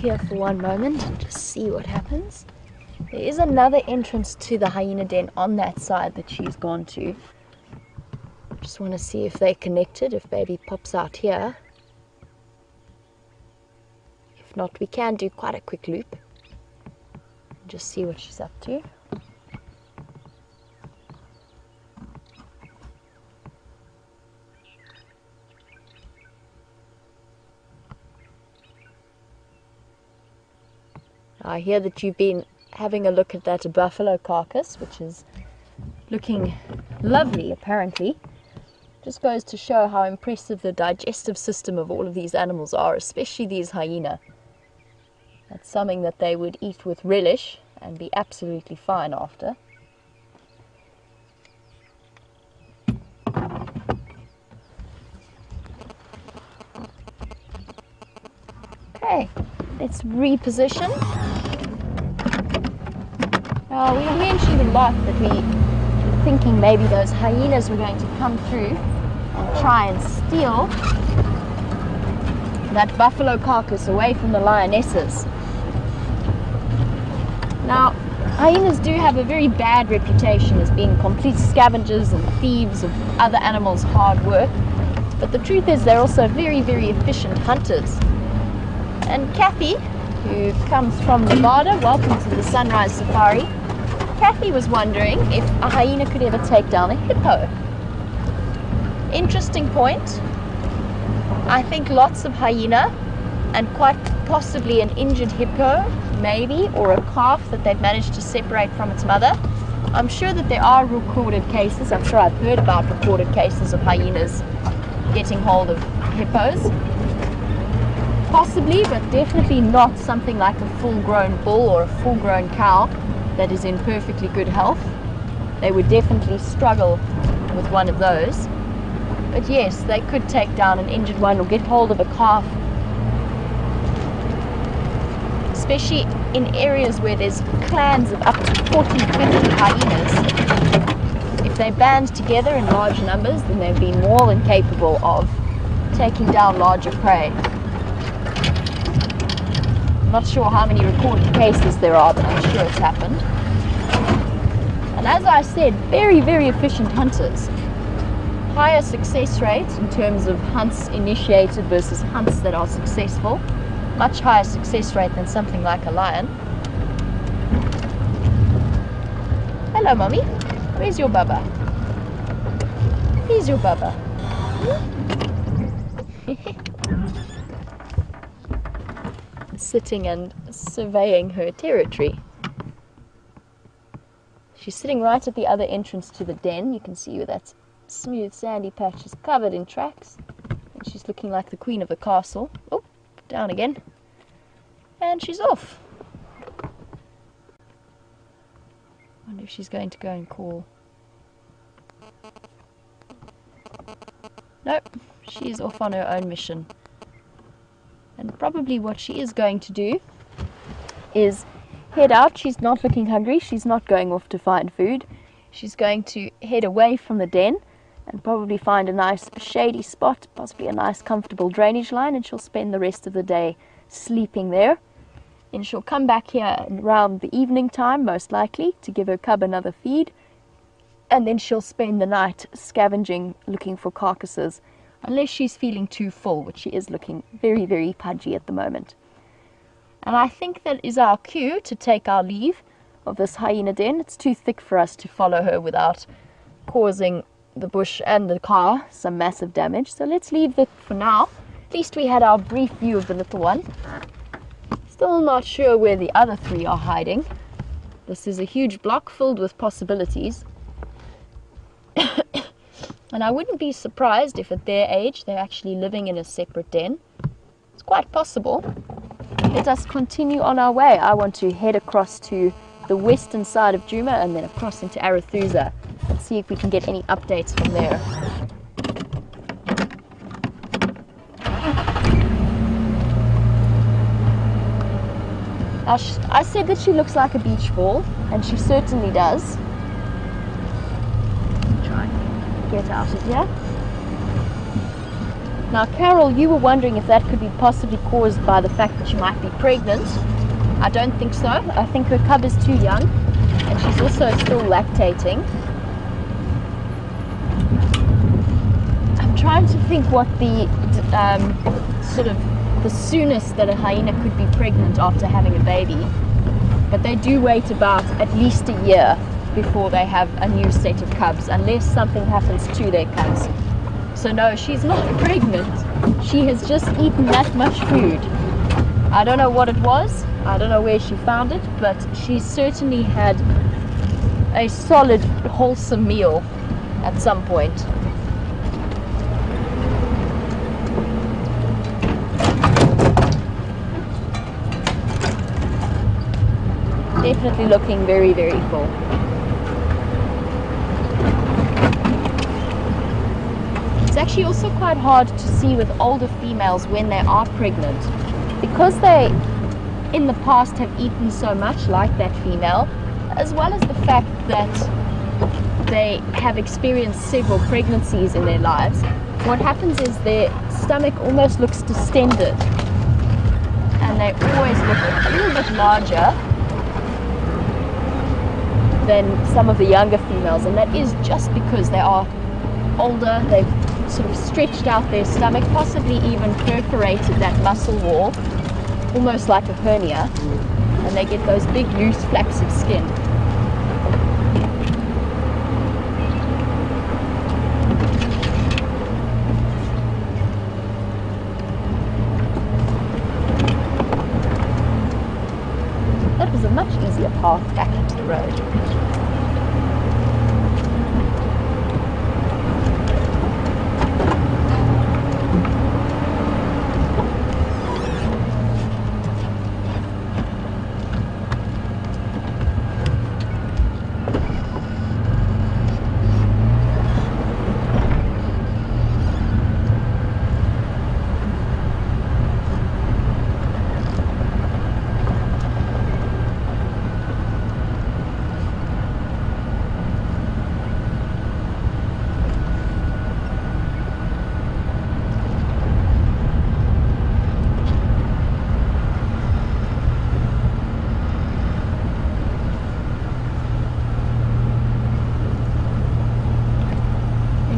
Here for one moment and just see what happens. There is another entrance to the hyena den on that side that she's gone to. Just want to see if they're connected, if baby pops out here. If not, we can do quite a quick loop and just see what she's up to. I hear that you've been having a look at that buffalo carcass, which is looking lovely apparently. Just goes to show how impressive the digestive system of all of these animals are, especially these hyena. That's something that they would eat with relish and be absolutely fine after. Okay, let's reposition. Now, we mentioned a lot that we were thinking maybe those hyenas were going to come through and try and steal that buffalo carcass away from the lionesses. Now, hyenas do have a very bad reputation as being complete scavengers and thieves of other animals' hard work, but the truth is they're also very, very efficient hunters. And Kathy, who comes from Nevada, welcome to the Sunrise Safari. Kathy was wondering if a hyena could ever take down a hippo. Interesting point. I think lots of hyena and quite possibly an injured hippo, maybe, or a calf that they've managed to separate from its mother. I'm sure that there are recorded cases. I'm sure I've heard about recorded cases of hyenas getting hold of hippos. Possibly, but definitely not something like a full-grown bull or a full-grown cow that is in perfectly good health. They would definitely struggle with one of those. But yes, they could take down an injured one or get hold of a calf. Especially in areas where there's clans of up to 40, 50 hyenas. If they band together in large numbers, then they'd be more than capable of taking down larger prey. Not sure how many recorded cases there are, but I'm sure it's happened. And as I said, very, very efficient hunters. Higher success rate in terms of hunts initiated versus hunts that are successful. Much higher success rate than something like a lion. Hello, Mommy. Where's your bubba? Here's your bubba. Sitting and surveying her territory. She's sitting right at the other entrance to the den. You can see where that smooth sandy patch is covered in tracks. And she's looking like the queen of the castle. Oh, down again. And she's off. Wonder if she's going to go and call. Nope, she's off on her own mission. probably what she is going to do is head out. She's not looking hungry. She's not going off to find food. She's going to head away from the den and probably find a nice shady spot, possibly a nice comfortable drainage line, and she'll spend the rest of the day sleeping there. And she'll come back here around the evening time, most likely, to give her cub another feed. And then she'll spend the night scavenging, looking for carcasses, unless she's feeling too full, which she is looking very, very pudgy at the moment. And I think that is our cue to take our leave of this hyena den. It's too thick for us to follow her without causing the bush and the car some massive damage. So let's leave it for now. At least we had our brief view of the little one. Still not sure where the other three are hiding. This is a huge block filled with possibilities. And I wouldn't be surprised if at their age they're actually living in a separate den. It's quite possible. Let us continue on our way. I want to head across to the western side of Djuma and then across into Arathusa and see if we can get any updates from there. Now, I said that she looks like a beach ball, and she certainly does. Try and get out of here. Now, Carol, you were wondering if that could be possibly caused by the fact that she might be pregnant. I don't think so. I think her cub is too young, and she's also still lactating. I'm trying to think what the sort of the soonest that a hyena could be pregnant after having a baby, but they do wait about at least a year before they have a new set of cubs, unless something happens to their cubs. So no, she's not pregnant. She has just eaten that much food. I don't know what it was, I don't know where she found it, but she certainly had a solid, wholesome meal at some point. Definitely looking very, very full. It's actually also quite hard to see with older females when they are pregnant, because they in the past have eaten so much like that female, as well as the fact that they have experienced several pregnancies in their lives. What happens is their stomach almost looks distended, and they always look a little bit larger than some of the younger females, and that is just because they are older. They've sort of stretched out their stomach, possibly even perforated that muscle wall, almost like a hernia, and they get those big loose flaps of skin. That was a much easier path back into the road.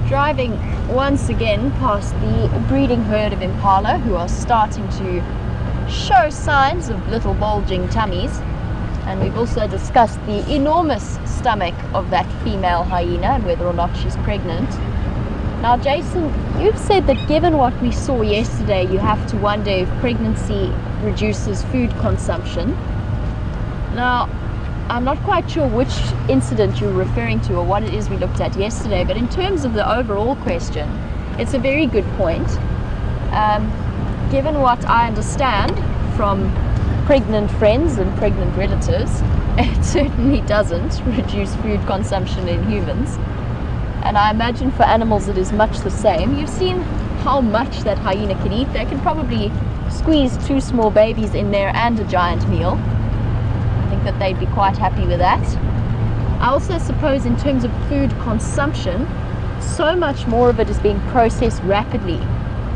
Driving once again past the breeding herd of impala, who are starting to show signs of little bulging tummies, and we've also discussed the enormous stomach of that female hyena and whether or not she's pregnant. Now, Jason, you've said that given what we saw yesterday, you have to wonder if pregnancy reduces food consumption. Now, I'm not quite sure which incident you're referring to or what it is we looked at yesterday, but in terms of the overall question, it's a very good point. Given what I understand from pregnant friends and pregnant relatives, it certainly doesn't reduce food consumption in humans. And I imagine for animals it is much the same. You've seen how much that hyena can eat. They can probably squeeze 2 small babies in there and a giant meal. I think that they'd be quite happy with that. I also suppose in terms of food consumption, so much more of it is being processed rapidly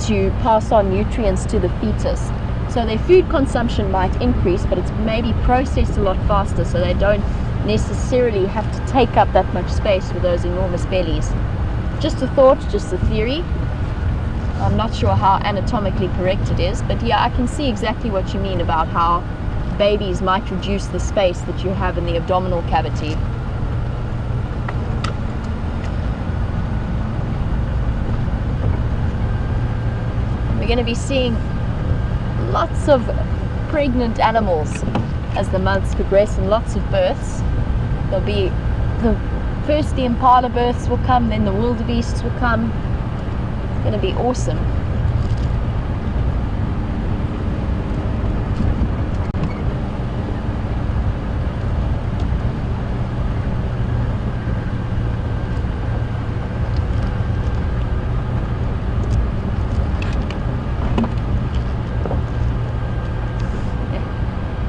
to pass on nutrients to the fetus. So their food consumption might increase, but it's maybe processed a lot faster, so they don't necessarily have to take up that much space with those enormous bellies. Just a thought, just a theory. I'm not sure how anatomically correct it is, but yeah, I can see exactly what you mean about how babies might reduce the space that you have in the abdominal cavity. We're going to be seeing lots of pregnant animals as the months progress, and lots of births. There'll be first the impala births will come, then the wildebeests will come. It's going to be awesome.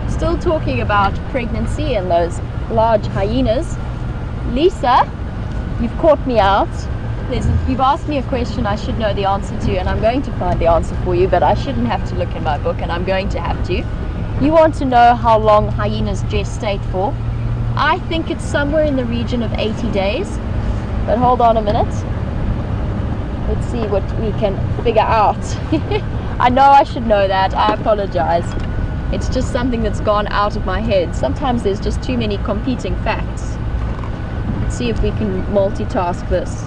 Still talking about pregnancy and those large hyenas. Lisa, you've caught me out. You've asked me a question I should know the answer to, and I'm going to find the answer for you, but I shouldn't have to look in my book, and I'm going to have to. You want to know how long hyenas gestate for? I think it's somewhere in the region of 80 days, but hold on a minute. Let's see what we can figure out. I know I should know that. I apologize. It's just something that's gone out of my head. Sometimes there's just too many competing facts. Let's see if we can multitask this.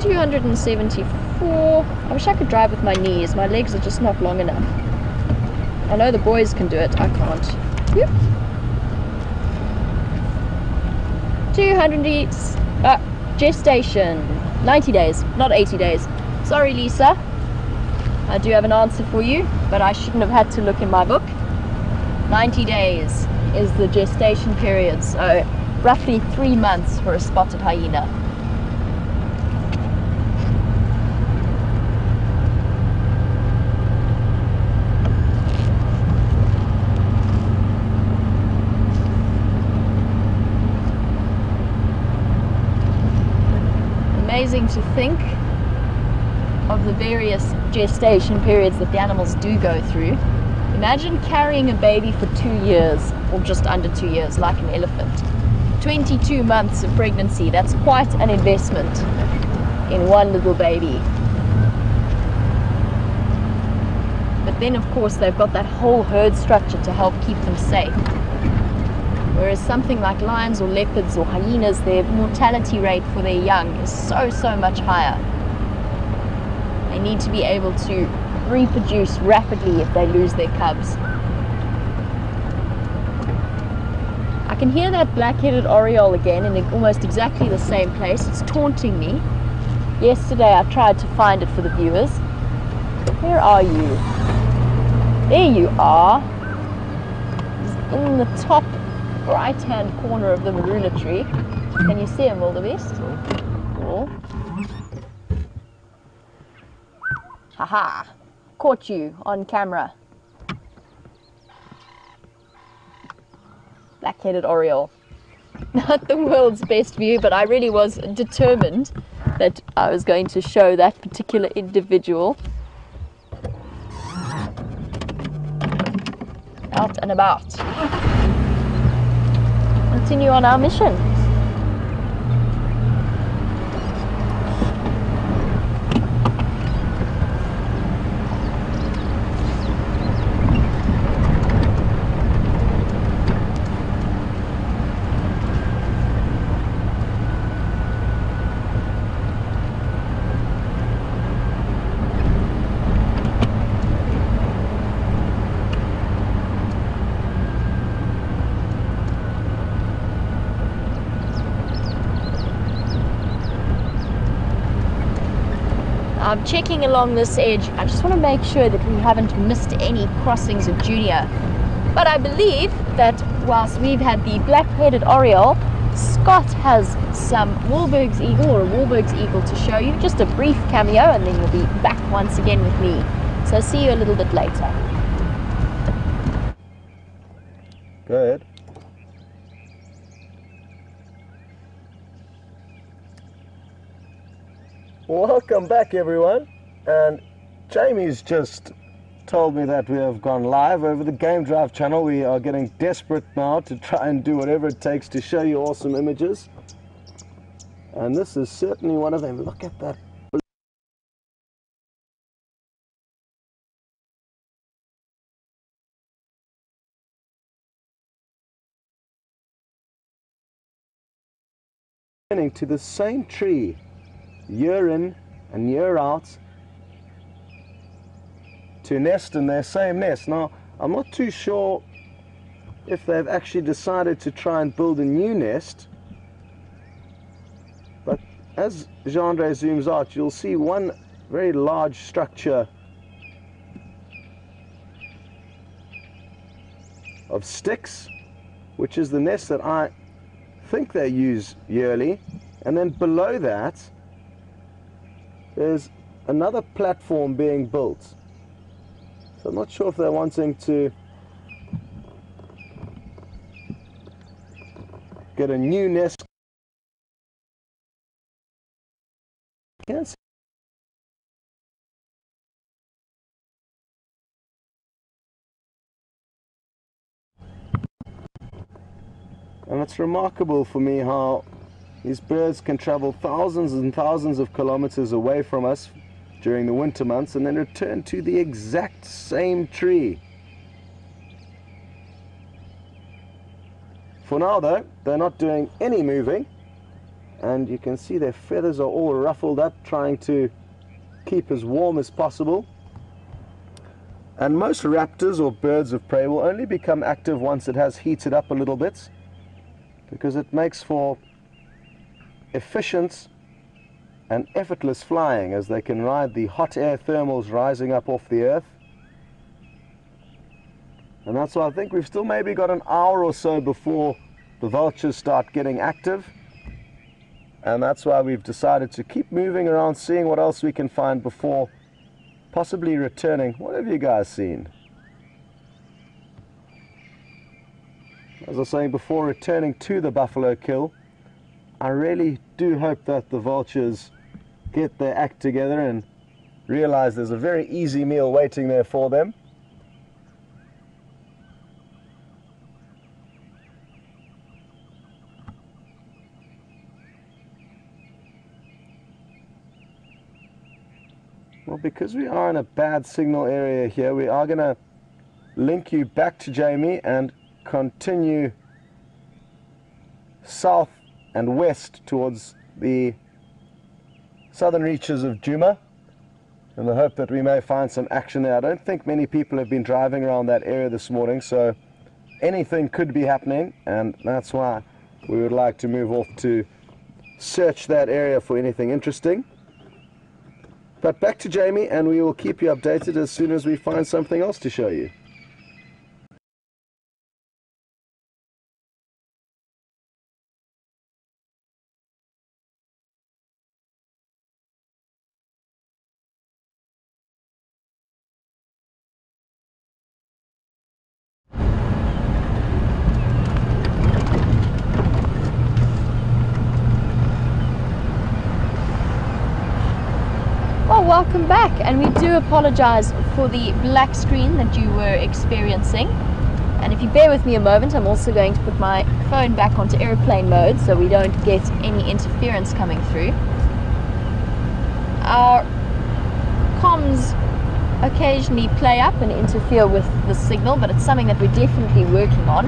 274. I wish I could drive with my knees. My legs are just not long enough. I know the boys can do it. I can't. Whoop. 200 gestation. 90 days, not 80 days. Sorry, Lisa. I do have an answer for you, but I shouldn't have had to look in my book. 90 days is the gestation period, so roughly 3 months for a spotted hyena. Amazing to think of the various gestation periods that the animals do go through. Imagine carrying a baby for 2 years, or just under 2 years, like an elephant. 22 months of pregnancy, that's quite an investment in one little baby. But then of course they've got that whole herd structure to help keep them safe. Whereas something like lions or leopards or hyenas, their mortality rate for their young is so much higher. They need to be able to reproduce rapidly if they lose their cubs. I can hear that black-headed oriole again in almost exactly the same place. It's taunting me. Yesterday I tried to find it for the viewers. Where are you? There you are. It's in the top right-hand corner of the marula tree. Can you see him, wildebeest? Cool. Haha, caught you on camera. Black-headed oriole. Not the world's best view, but I really was determined that I was going to show that particular individual. Out and about. Continue on our mission. I'm checking along this edge. I just want to make sure that we haven't missed any crossings of junior. But I believe that whilst we've had the black-headed oriole, Scott has some Wahlberg's eagle or a Wahlberg's eagle to show you. Just a brief cameo, and then you'll be back once again with me. So see you a little bit later. Go ahead. Welcome back, everyone. And Jamie's just told me that we have gone live over the Game Drive channel. We are getting desperate now to try and do whatever it takes to show you awesome images. And this is certainly one of them. Look at that. To the same tree year in and year out to nest in their same nest. Now, I'm not too sure if they've actually decided to try and build a new nest, but as Jean-Andre zooms out, you'll see one very large structure of sticks, which is the nest that I think they use yearly. And then below that there's another platform being built. So I'm not sure if they're wanting to get a new nest. Yes. And it's remarkable for me how these birds can travel thousands and thousands of kilometers away from us during the winter months and then return to the exact same tree. For now though, they're not doing any moving, and you can see their feathers are all ruffled up, trying to keep as warm as possible. And most raptors or birds of prey will only become active once it has heated up a little bit, because it makes for efficient and effortless flying, as they can ride the hot air thermals rising up off the earth. And that's why I think we've still maybe got an hour or so before the vultures start getting active, and that's why we've decided to keep moving around, seeing what else we can find before possibly returning. What have you guys seen? As I was saying before, returning to the buffalo kill, I really do hope that the vultures get their act together and realize there's a very easy meal waiting there for them. Well, because we are in a bad signal area here, we are going to link you back to Jamie and continue south and west towards the southern reaches of Djuma, in the hope that we may find some action there. I don't think many people have been driving around that area this morning, so anything could be happening, and that's why we would like to move off to search that area for anything interesting. But back to Jamie, and we will keep you updated as soon as we find something else to show you. Welcome back, and we do apologize for the black screen that you were experiencing. And if you bear with me a moment, I'm also going to put my phone back onto airplane mode so we don't get any interference coming through. Our comms occasionally play up and interfere with the signal, but it's something that we're definitely working on.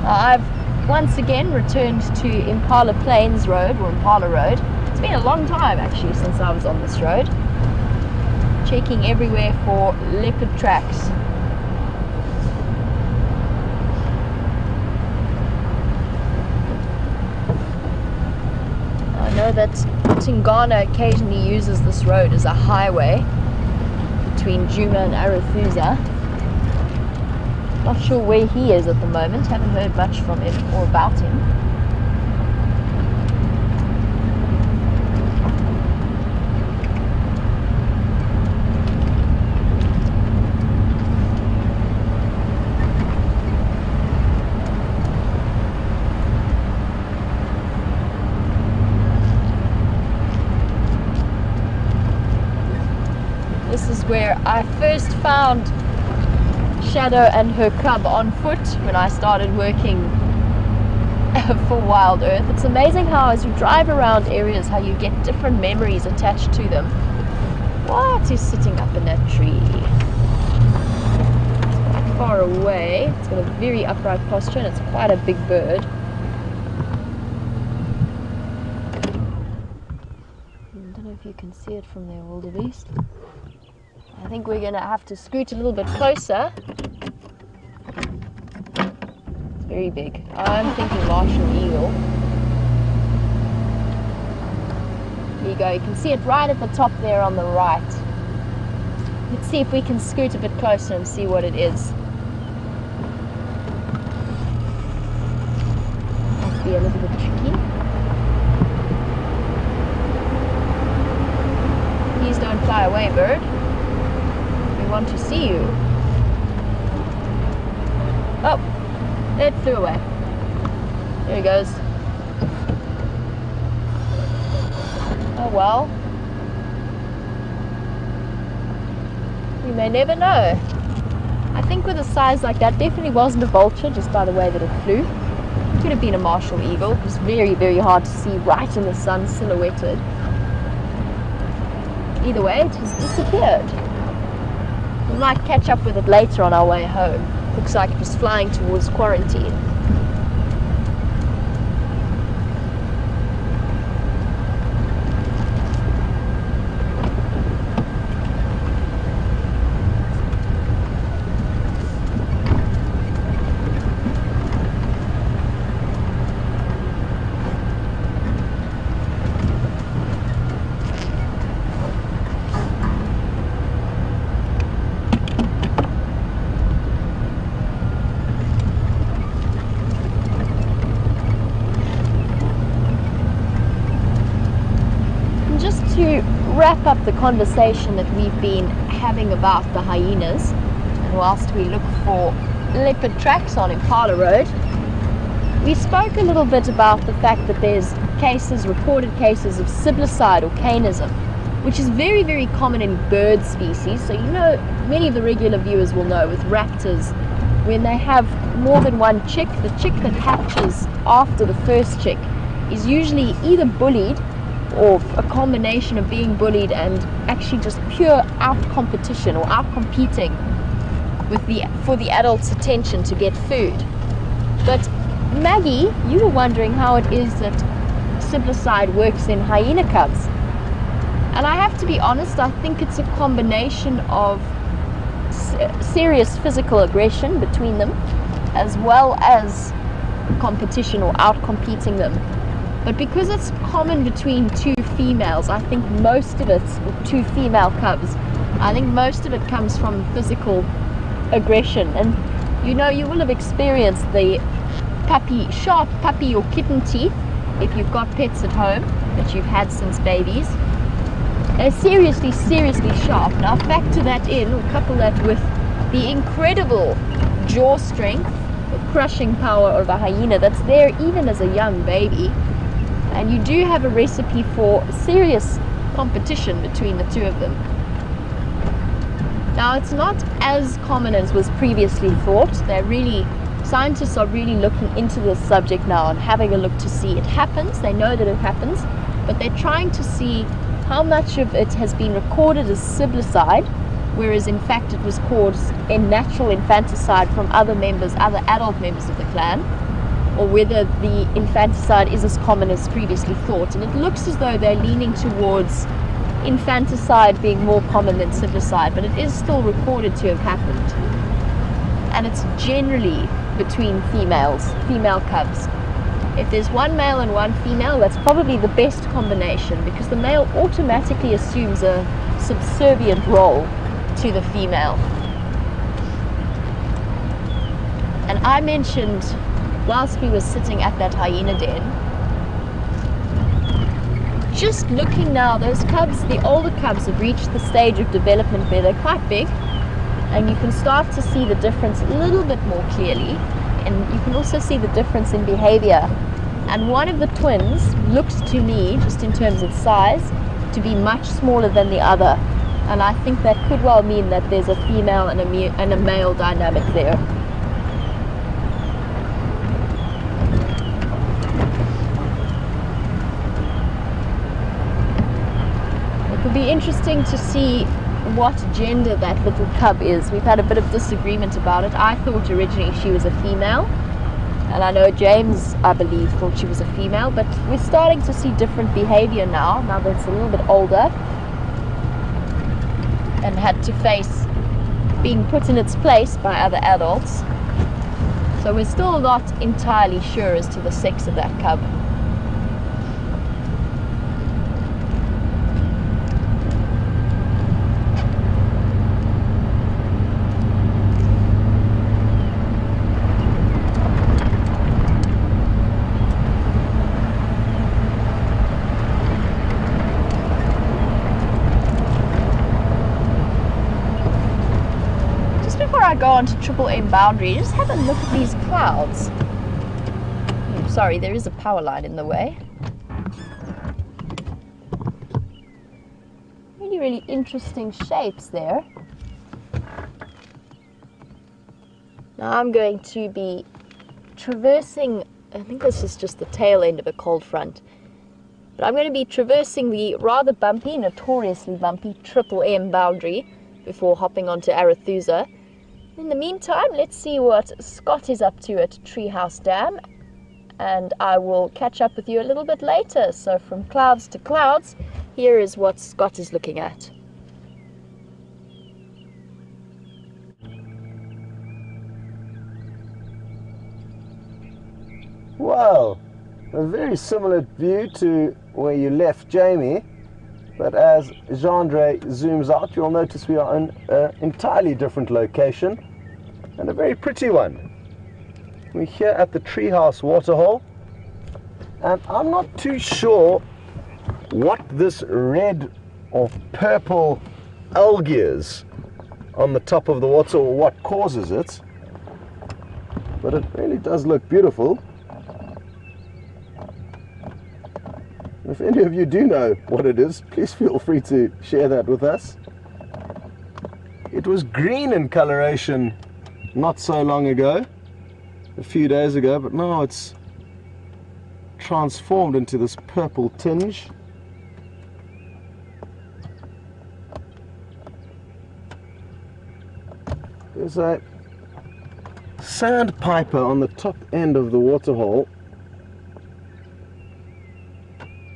I've once again returned to Impala Plains Road, or Impala Road. It's been a long time actually since I was on this road, checking everywhere for leopard tracks. I know that Tingana occasionally uses this road as a highway between Djuma and Arathusa. Not sure where he is at the moment, haven't heard much from him or about him. this is where I first found Shadow and her cub on foot when I started working for WildEarth. It's amazing how as you drive around areas, how you get different memories attached to them. What is sitting up in that tree? It's quite far away. It's got a very upright posture and it's quite a big bird. I don't know if you can see it from there, wildebeest. I think we're going to have to scoot a little bit closer. It's very big. I'm thinking Martial eagle. There you go. You can see it right at the top there on the right. Let's see if we can scoot a bit closer and see what it is. Must be a little bit tricky. Please don't fly away, bird. We want to see you. Oh, it flew away. There he goes. Oh well. You may never know. I think with a size like that, definitely wasn't a vulture just by the way that it flew. It could have been a martial eagle. It was very, very hard to see right in the sun, silhouetted. Either way, it has disappeared. We might catch up with it later on our way home. Looks like it was flying towards quarantine. To wrap up the conversation that we've been having about the hyenas, and whilst we look for leopard tracks on Impala Road, we spoke a little bit about the fact that there's recorded cases of siblicide or canism, which is very, very common in bird species. So you know, many of the regular viewers will know with raptors, when they have more than one chick, the chick that hatches after the first chick is usually either bullied or a combination of being bullied and actually just pure out competition or out competing with for the adult's attention to get food. But Maggie, you were wondering how it is that siblicide works in hyena cubs, and I have to be honest, I think it's a combination of serious physical aggression between them as well as competition or out competing them. But because it's common between two females, I think most of it, or two female cubs, I think most of it comes from physical aggression. And you know, you will have experienced the sharp puppy or kitten teeth if you've got pets at home that you've had since babies. They're seriously, seriously sharp. Now factor that in, or couple that with the incredible jaw strength, the crushing power of a hyena that's there even as a young baby. And you do have a recipe for serious competition between the two of them. Now, it's not as common as was previously thought. Scientists are really looking into this subject now and having a look to see it happens. They know that it happens, but they're trying to see how much of it has been recorded as siblicide, whereas in fact it was caused in natural infanticide from other adult members of the clan, or whether the infanticide is as common as previously thought. And it looks as though they're leaning towards infanticide being more common than siblicide, but it is still recorded to have happened. And it's generally between female cubs. If there's one male and one female, that's probably the best combination, because the male automatically assumes a subservient role to the female. And I mentioned, whilst we were sitting at that hyena den, just looking now, those cubs, the older cubs, have reached the stage of development where they're quite big, and you can start to see the difference a little bit more clearly, and you can also see the difference in behavior. And one of the twins looks to me, just in terms of size, to be much smaller than the other. And I think that could well mean that there's a female and a male dynamic there. It would be interesting to see what gender that little cub is. We've had a bit of disagreement about it. I thought originally she was a female, and I know James, I believe, thought she was a female, but we're starting to see different behavior now that it's a little bit older and had to face being put in its place by other adults. So we're still not entirely sure as to the sex of that cub. Go on to Triple M boundary, just have a look at these clouds. Sorry, there is a power line in the way. Really interesting shapes there. Now I'm going to be traversing, I think this is just the tail end of a cold front, but I'm going to be traversing the rather bumpy, notoriously bumpy Triple M boundary before hopping onto Arethusa. In the meantime, let's see what Scott is up to at Treehouse Dam, and I will catch up with you a little bit later. So from clouds to clouds, here is what Scott is looking at. Well, a very similar view to where you left Jamie, but as Gendre zooms out, you'll notice we are in an entirely different location, and a very pretty one. We're here at the Treehouse Waterhole, and I'm not too sure what this red or purple algae is on the top of the water, or what causes it, but it really does look beautiful. If any of you do know what it is, please feel free to share that with us. It was green in coloration not so long ago, a few days ago, but now it's transformed into this purple tinge. There's a sandpiper on the top end of the waterhole.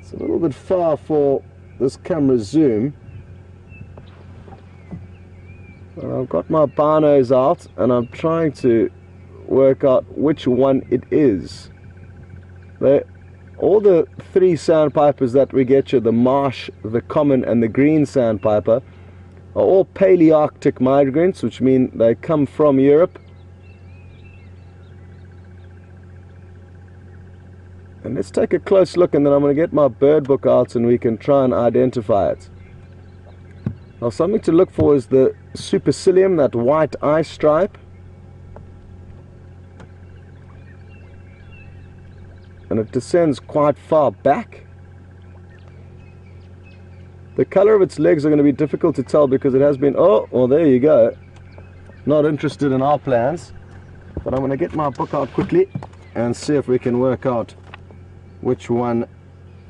It's a little bit far for this camera zoom. And I've got my binos out and I'm trying to work out which one it is. All the three sandpipers that we get you, the marsh, the common and the green sandpiper, are all Palearctic migrants, which mean they come from Europe. And let's take a close look, and then I'm going to get my bird book out and we can try and identify it. Now, something to look for is the supercilium, that white eye stripe. And it descends quite far back. The color of its legs are going to be difficult to tell because it has been, oh, well, there you go. Not interested in our plans. But I'm going to get my book out quickly and see if we can work out which one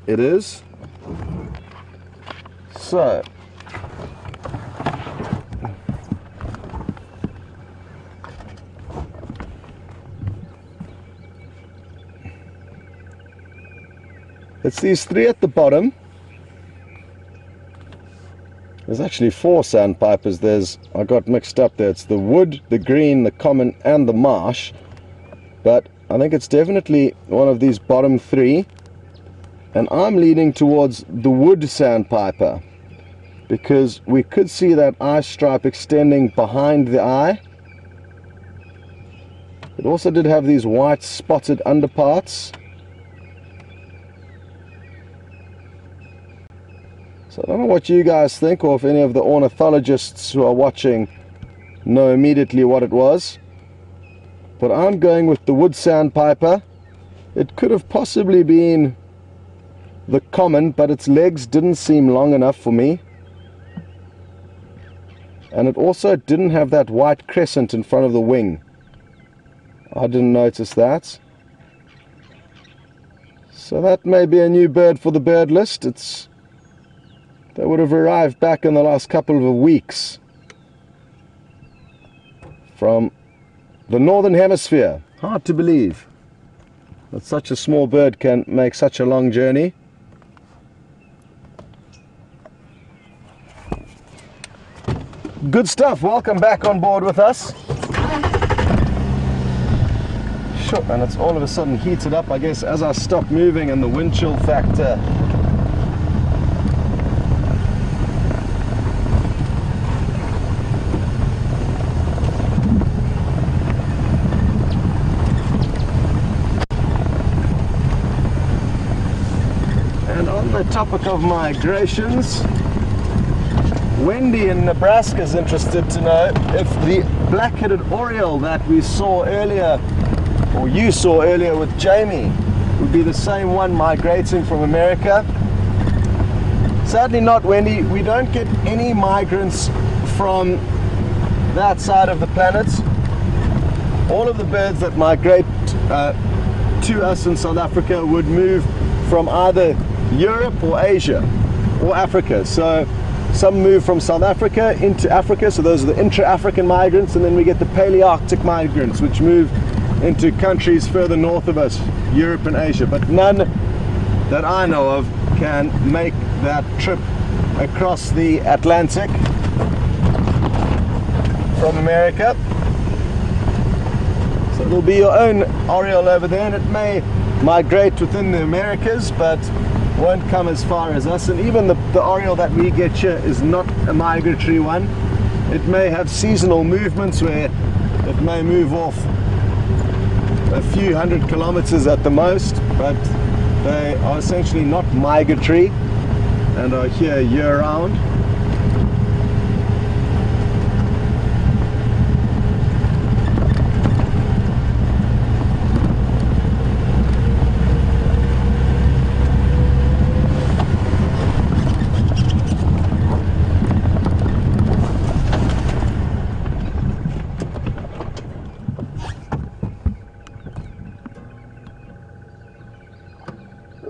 it is. So, it's these three at the bottom. There's actually four sandpipers. I got mixed up there. It's the wood, the green, the common and the marsh, but I think it's definitely one of these bottom three, and I'm leaning towards the wood sandpiper because we could see that eye stripe extending behind the eye. It also did have these white spotted underparts. So I don't know what you guys think, or if any of the ornithologists who are watching know immediately what it was. But I'm going with the wood sandpiper. It could have possibly been the common, but its legs didn't seem long enough for me. And it also didn't have that white crescent in front of the wing. I didn't notice that. So that may be a new bird for the bird list. They would have arrived back in the last couple of weeks from the northern hemisphere. Hard to believe that such a small bird can make such a long journey. Good stuff. Welcome back on board with us. Sure, and it's all of a sudden heated up, I guess, as I stop moving and the wind chill factor. And on the topic of migrations, Wendy in Nebraska is interested to know if the black-headed oriole that we saw earlier, or you saw earlier with Jamie, would be the same one migrating from America. Sadly not, Wendy. We don't get any migrants from that side of the planet. All of the birds that migrate to us in South Africa would move from either Europe or Asia or Africa. So some move from South Africa into Africa, so those are the intra-African migrants, and then we get the Palearctic migrants, which move into countries further north of us, Europe and Asia. But none that I know of can make that trip across the Atlantic from America. So it'll be your own oriole over there, and it may migrate within the Americas, but won't come as far as us. And even the oriole that we get here is not a migratory one. It may have seasonal movements where it may move off a few hundred kilometers at the most, but they are essentially not migratory and are here year-round.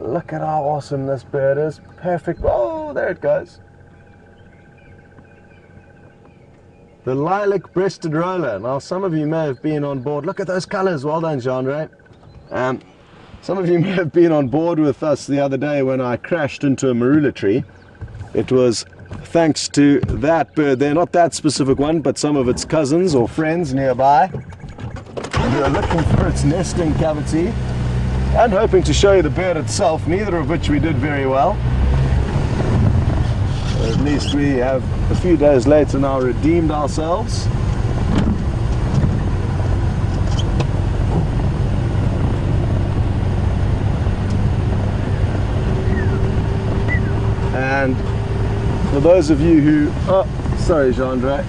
Look at how awesome this bird is. Perfect. Oh, there it goes. The lilac-breasted roller. Now, some of you may have been on board. Look at those colors. Well done, Jean-Ray. Some of you may have been on board with us the other day when I crashed into a marula tree. It was thanks to that bird there, not that specific one, but some of its cousins or friends nearby. We are looking for its nesting cavity and hoping to show you the bird itself, neither of which we did very well. Or at least we have a few days later now redeemed ourselves. And for those of you who, oh, sorry Jean-Ray,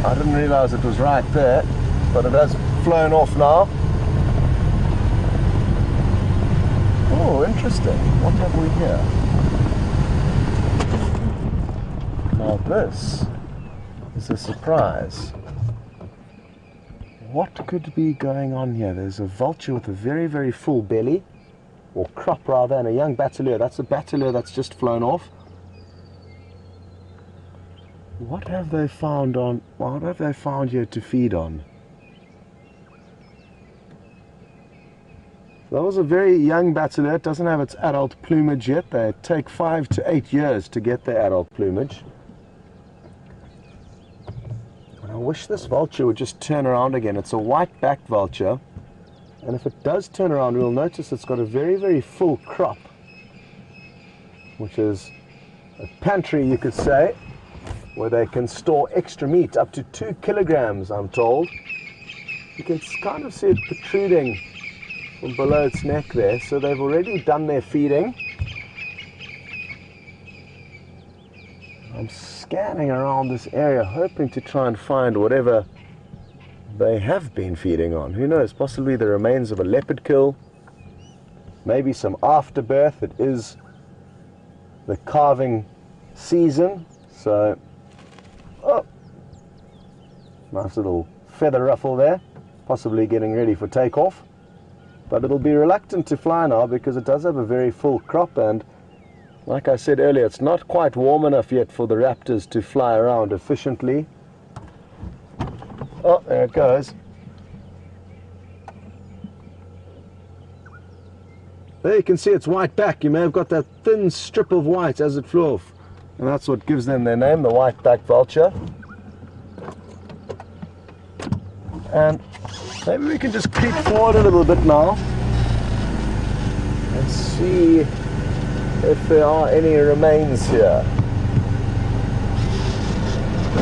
I didn't realize it was right there, but it has flown off now. Oh, interesting. What have we here? Now this is a surprise. What could be going on here? There's a vulture with a very, very full belly, or crop rather, and a young bateleur. That's a bateleur that's just flown off. What have they found on? What have they found here to feed on? That was a very young bateleur. It doesn't have its adult plumage yet. They take 5 to 8 years to get their adult plumage. And I wish this vulture would just turn around again. It's a white-backed vulture, and if it does turn around, we'll notice it's got a very, very full crop, which is a pantry, you could say, where they can store extra meat, up to 2 kilograms, I'm told. You can kind of see it protruding from below its neck there, so they've already done their feeding. I'm scanning around this area, hoping to try and find whatever they have been feeding on. Who knows, possibly the remains of a leopard kill, maybe some afterbirth. It is the calving season, so Nice little feather ruffle there, possibly getting ready for takeoff. But it'll be reluctant to fly now because it does have a very full crop, and like I said earlier, it's not quite warm enough yet for the raptors to fly around efficiently. Oh, there it goes. There you can see its white back. You may have got that thin strip of white as it flew off. And that's what gives them their name, the white-backed vulture. And maybe we can just creep forward a little bit now and see if there are any remains here.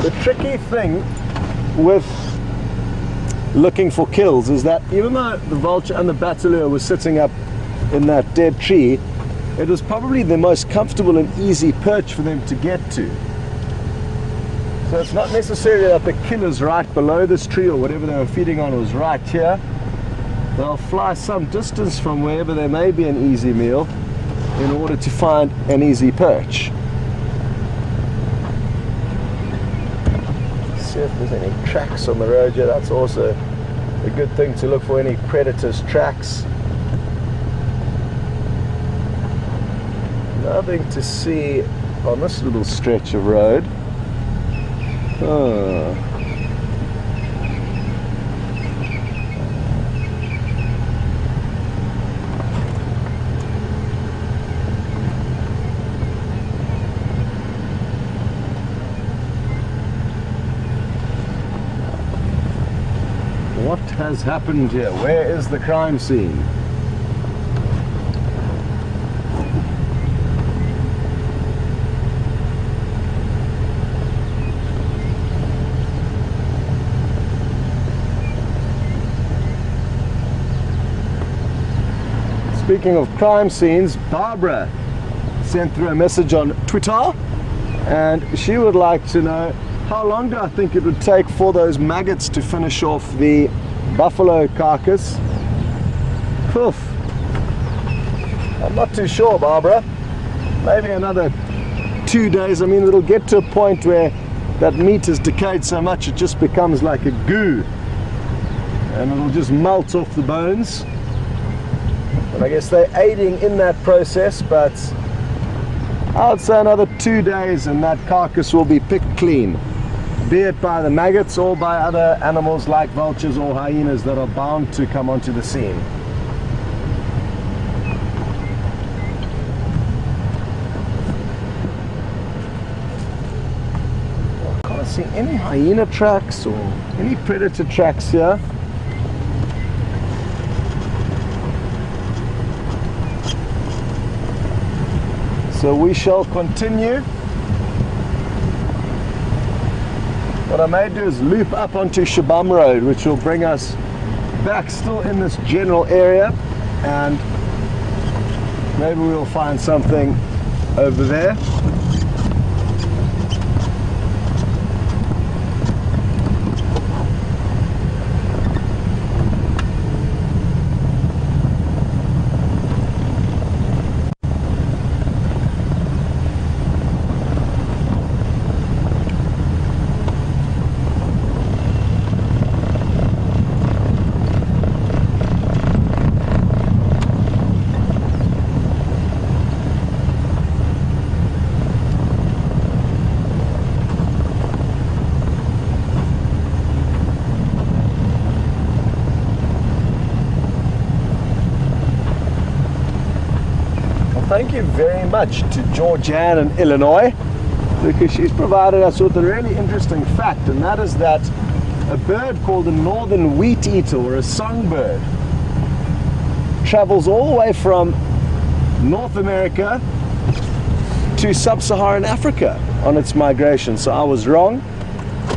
The tricky thing with looking for kills is that even though the vulture and the bataleur were sitting up in that dead tree, it was probably the most comfortable and easy perch for them to get to. So it's not necessarily that the kill is right below this tree or whatever they were feeding on was right here. They'll fly some distance from wherever there may be an easy meal in order to find an easy perch. Let's see if there's any tracks on the road here. That's also a good thing to look for, any predators' tracks. Nothing to see on this little stretch of road. What has happened here? Where is the crime scene? Speaking of crime scenes, Barbara sent through a message on Twitter, and she would like to know, how long do I think it would take for those maggots to finish off the buffalo carcass? Poof. I'm not too sure, Barbara. Maybe another 2 days. I mean, it'll get to a point where that meat has decayed so much it just becomes like a goo, and it'll just melt off the bones. And I guess they're aiding in that process, but I would say another 2 days and that carcass will be picked clean, be it by the maggots or by other animals like vultures or hyenas that are bound to come onto the scene. I can't see any hyena tracks or any predator tracks here. So we shall continue. What I may do is loop up onto Shabam Road, which will bring us back still in this general area, and maybe we'll find something over there. Thank you very much to Georgianne in Illinois, because she's provided us with a really interesting fact, and that is that a bird called the northern wheat eater, or a songbird, travels all the way from North America to sub-Saharan Africa on its migration. So I was wrong,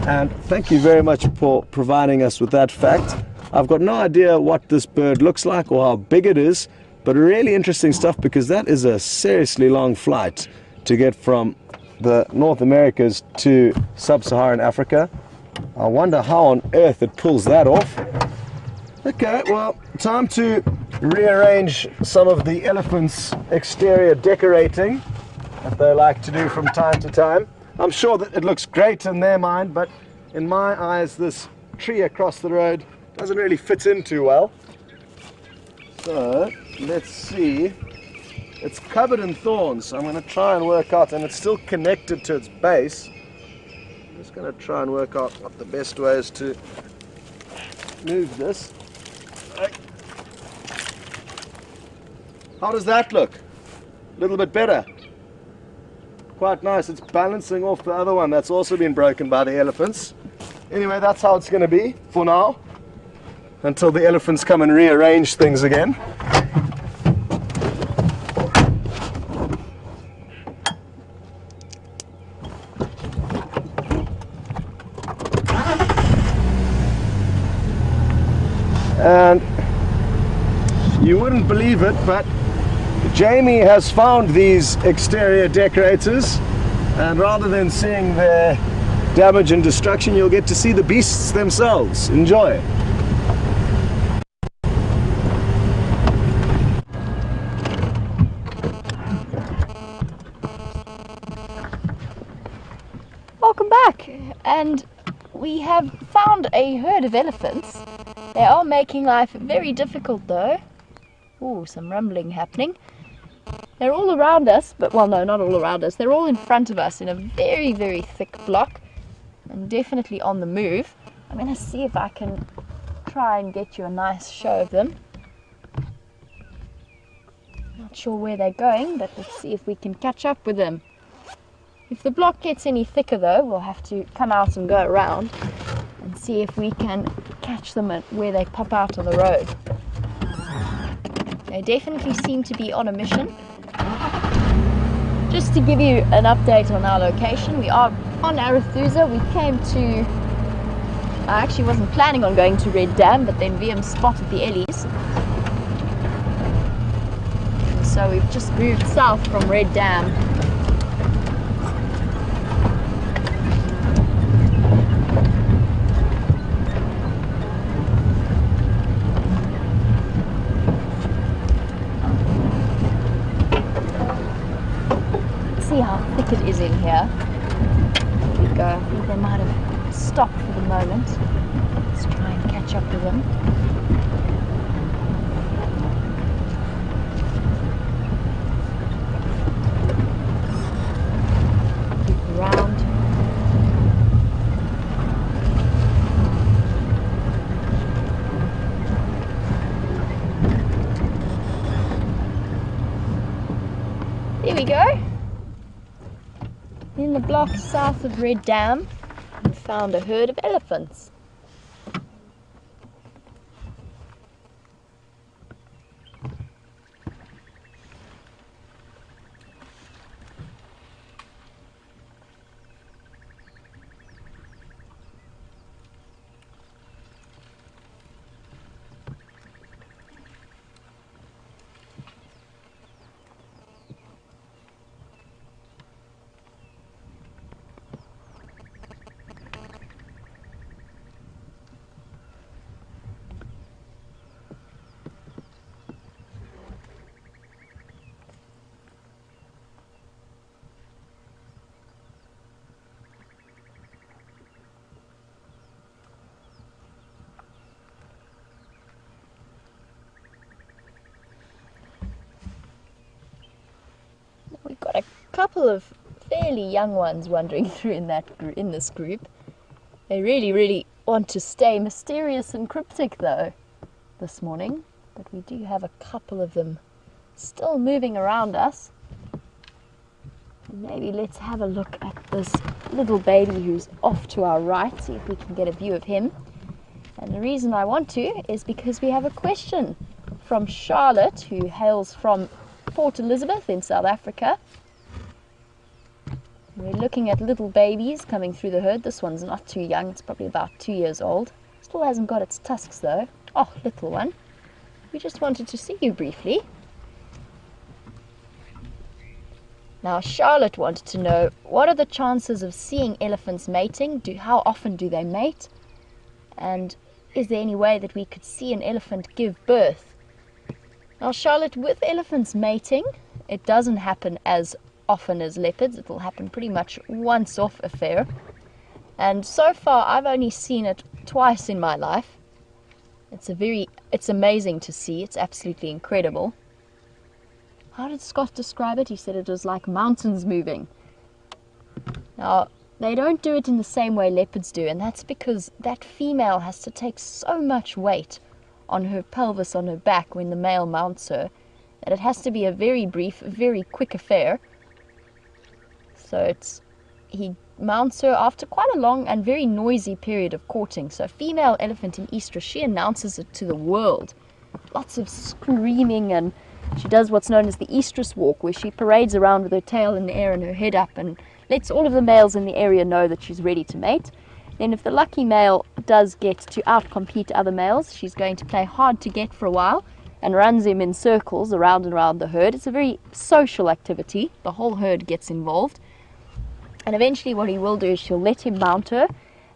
and thank you very much for providing us with that fact. I've got no idea what this bird looks like or how big it is, but really interesting stuff, because that is a seriously long flight to get from the North Americas to sub-Saharan Africa. I wonder how on earth it pulls that off. Okay, well, time to rearrange some of the elephant's exterior decorating that they like to do from time to time. I'm sure that it looks great in their mind, but in my eyes, this tree across the road doesn't really fit in too well. So let's see. It's covered in thorns, so I'm going to try and work out, and it's still connected to its base. I'm just going to try and work out what the best way is to move this. How does that look? A little bit better. Quite nice. It's balancing off the other one that's also been broken by the elephants. Anyway, that's how it's going to be for now, until the elephants come and rearrange things again. And you wouldn't believe it, but Jamie has found these exterior decorators, and rather than seeing their damage and destruction, you'll get to see the beasts themselves. Enjoy. Welcome back, and we have found a herd of elephants. They are making life very difficult though. Ooh, some rumbling happening. They're all around us, but well, no, not all around us. They're all in front of us in a very, very thick block, and definitely on the move. I'm going to see if I can try and get you a nice show of them. Not sure where they're going, but let's see if we can catch up with them. If the block gets any thicker though, we'll have to come out and go around and see if we can catch them at where they pop out on the road. They definitely seem to be on a mission. Just to give you an update on our location, we are on Arathusa. We came to, I actually wasn't planning on going to Red Dam, but then VM spotted the Ellies. So we've just moved south from Red Dam. See how thick it is in here. There we go. I think they might have stopped for the moment. Let's try and catch up with them. Loop around. There we go. In the block south of Red Dam, we found a herd of elephants. We've got a couple of fairly young ones wandering through in this group. They really want to stay mysterious and cryptic though this morning, but we do have a couple of them still moving around us. Maybe let's have a look at this little baby who's off to our right, see if we can get a view of him. And the reason I want to is because we have a question from Charlotte, who hails from Port Elizabeth in South Africa. We're looking at little babies coming through the herd. This one's not too young, it's probably about 2 years old. Still hasn't got its tusks though. Oh, little one. We just wanted to see you briefly. Now Charlotte wanted to know, what are the chances of seeing elephants mating? How often do they mate? And is there any way that we could see an elephant give birth? Now Charlotte, with elephants mating, it doesn't happen as often as leopards. It will happen pretty much once off affair. And so far I've only seen it twice in my life. It's amazing to see. It's absolutely incredible. How did Scott describe it? He said it was like mountains moving. Now, they don't do it in the same way leopards do, and that's because that female has to take so much weight on her pelvis, on her back, when the male mounts her, that it has to be a very brief, very quick affair. So he mounts her after quite a long and very noisy period of courting. So a female elephant in estrus, she announces it to the world. Lots of screaming, and she does what's known as the estrus walk, where she parades around with her tail in the air and her head up and lets all of the males in the area know that she's ready to mate. Then if the lucky male does get to outcompete other males, she's going to play hard to get for a while and runs him in circles around and around the herd. It's a very social activity. The whole herd gets involved. And eventually what he will do is she'll let him mount her,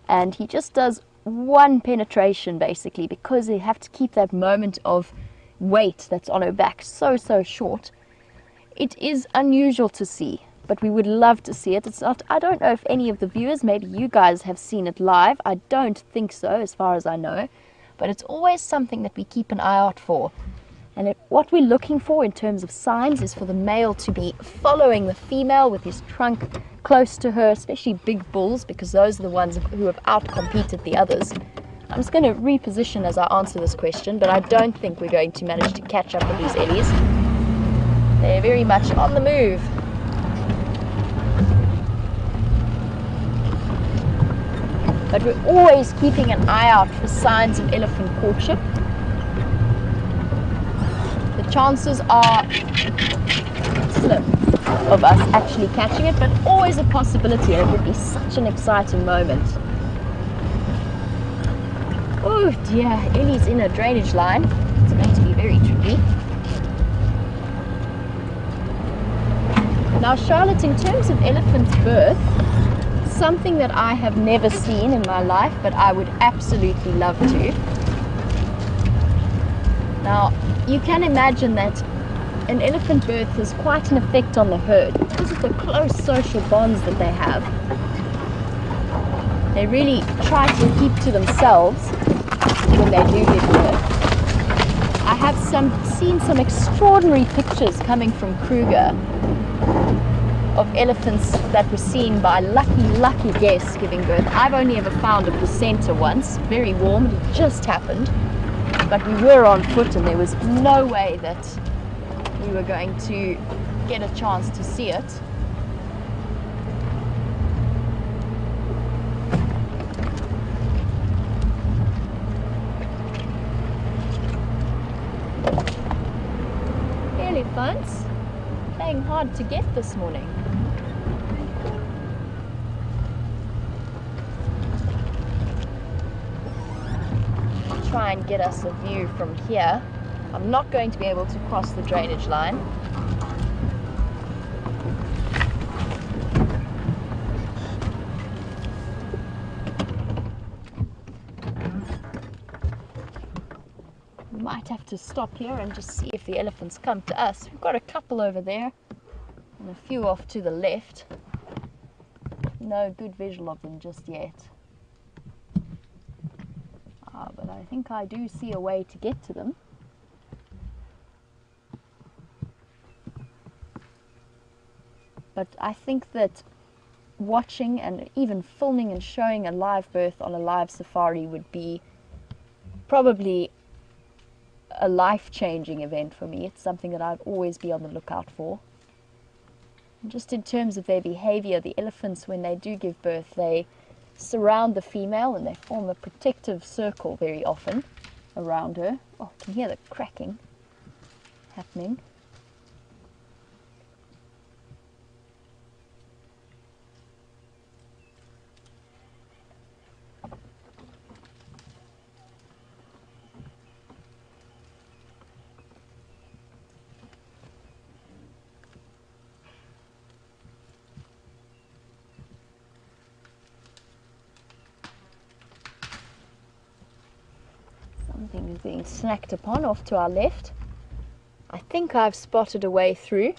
and he just does one penetration basically, because they have to keep that moment of weight that's on her back so short. It is unusual to see, but we would love to see it. It's not, I don't know if any of the viewers, maybe you guys have seen it live. I don't think so, as far as I know, but it's always something that we keep an eye out for. And what we're looking for in terms of signs is for the male to be following the female with his trunk close to her, especially big bulls, because those are the ones who have outcompeted the others. I'm just going to reposition as I answer this question, but I don't think we're going to manage to catch up with these ellies. They're very much on the move. But we're always keeping an eye out for signs of elephant courtship. The chances are slim of us actually catching it, but always a possibility, and it would be such an exciting moment. Oh dear, Ellie's in a drainage line. It's going to be very tricky. Now Charlotte, in terms of elephant birth, something that I have never seen in my life, but I would absolutely love to. Now, you can imagine that an elephant birth has quite an effect on the herd because of the close social bonds that they have. They really try to keep to themselves when they do give birth. I have seen some extraordinary pictures coming from Kruger of elephants that were seen by lucky guests giving birth. I've only ever found a placenta once, very warm, it just happened. But we were on foot and there was no way that we were going to get a chance to see it. Elephants playing hard to get this morning. Try and get us a view from here. I'm not going to be able to cross the drainage line. We might have to stop here and just see if the elephants come to us. We've got a couple over there and a few off to the left. No good visual of them just yet. But I think I do see a way to get to them. But I think that watching and even filming and showing a live birth on a live safari would be probably a life-changing event for me. It's something that I'd always be on the lookout for. And just in terms of their behavior, the elephants, when they do give birth, they surround the female and they form a protective circle very often around her. Oh, I can hear the cracking happening. Something is being snacked upon off to our left. I think I've spotted a way through.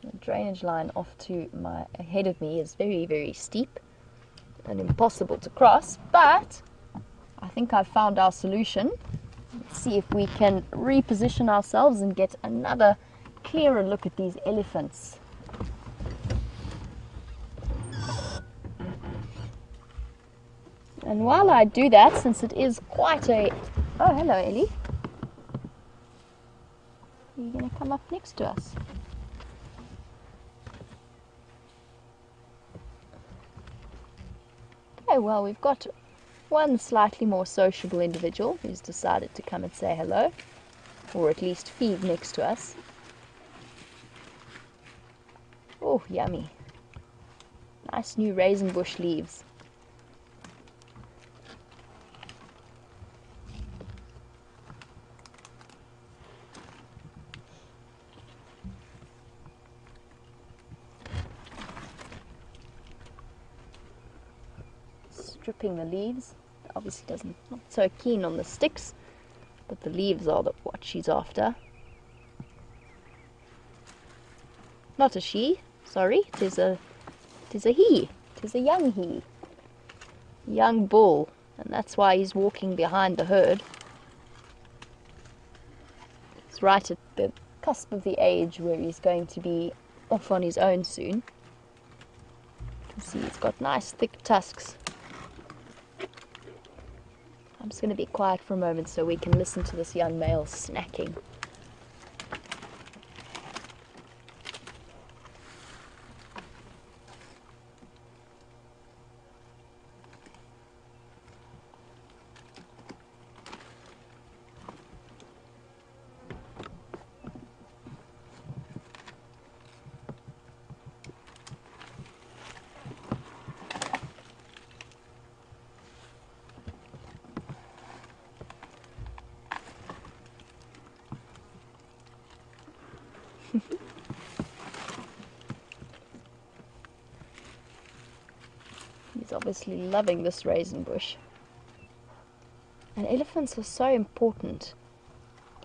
The drainage line off to my ahead of me is very, very steep. and impossible to cross, but I think I've found our solution. Let's see if we can reposition ourselves and get another clearer look at these elephants. And while I do that, since it is quite a... Oh, hello, Ellie. Are you going to come up next to us? Okay, well, we've got one slightly more sociable individual who's decided to come and say hello, or at least feed next to us. Oh, yummy. Nice new raisin bush leaves. Stripping the leaves. Obviously not so keen on the sticks, but the leaves are what she's after. Not a she, sorry, it is a he. It is a young he. Young bull, and that's why he's walking behind the herd. He's right at the cusp of the age where he's going to be off on his own soon. You can see he's got nice thick tusks. I'm just going to be quiet for a moment so we can listen to this young male snacking. He's obviously loving this raisin bush. And elephants are so important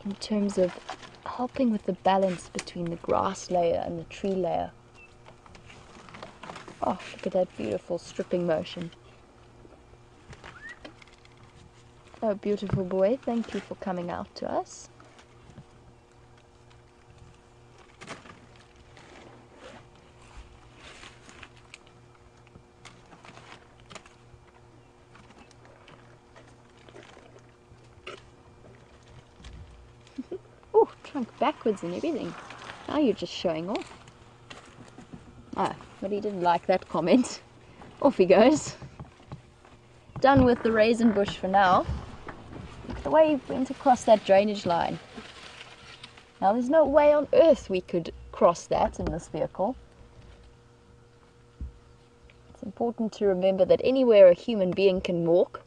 in terms of helping with the balance between the grass layer and the tree layer. Oh, look at that beautiful stripping motion. Oh, beautiful boy, thank you for coming out to us. Oh, trunk backwards and everything. Now you're just showing off. Ah, but he didn't like that comment. Off he goes. Done with the raisin bush for now. The way he went across that drainage line. Now there's no way on earth we could cross that in this vehicle. It's important to remember that anywhere a human being can walk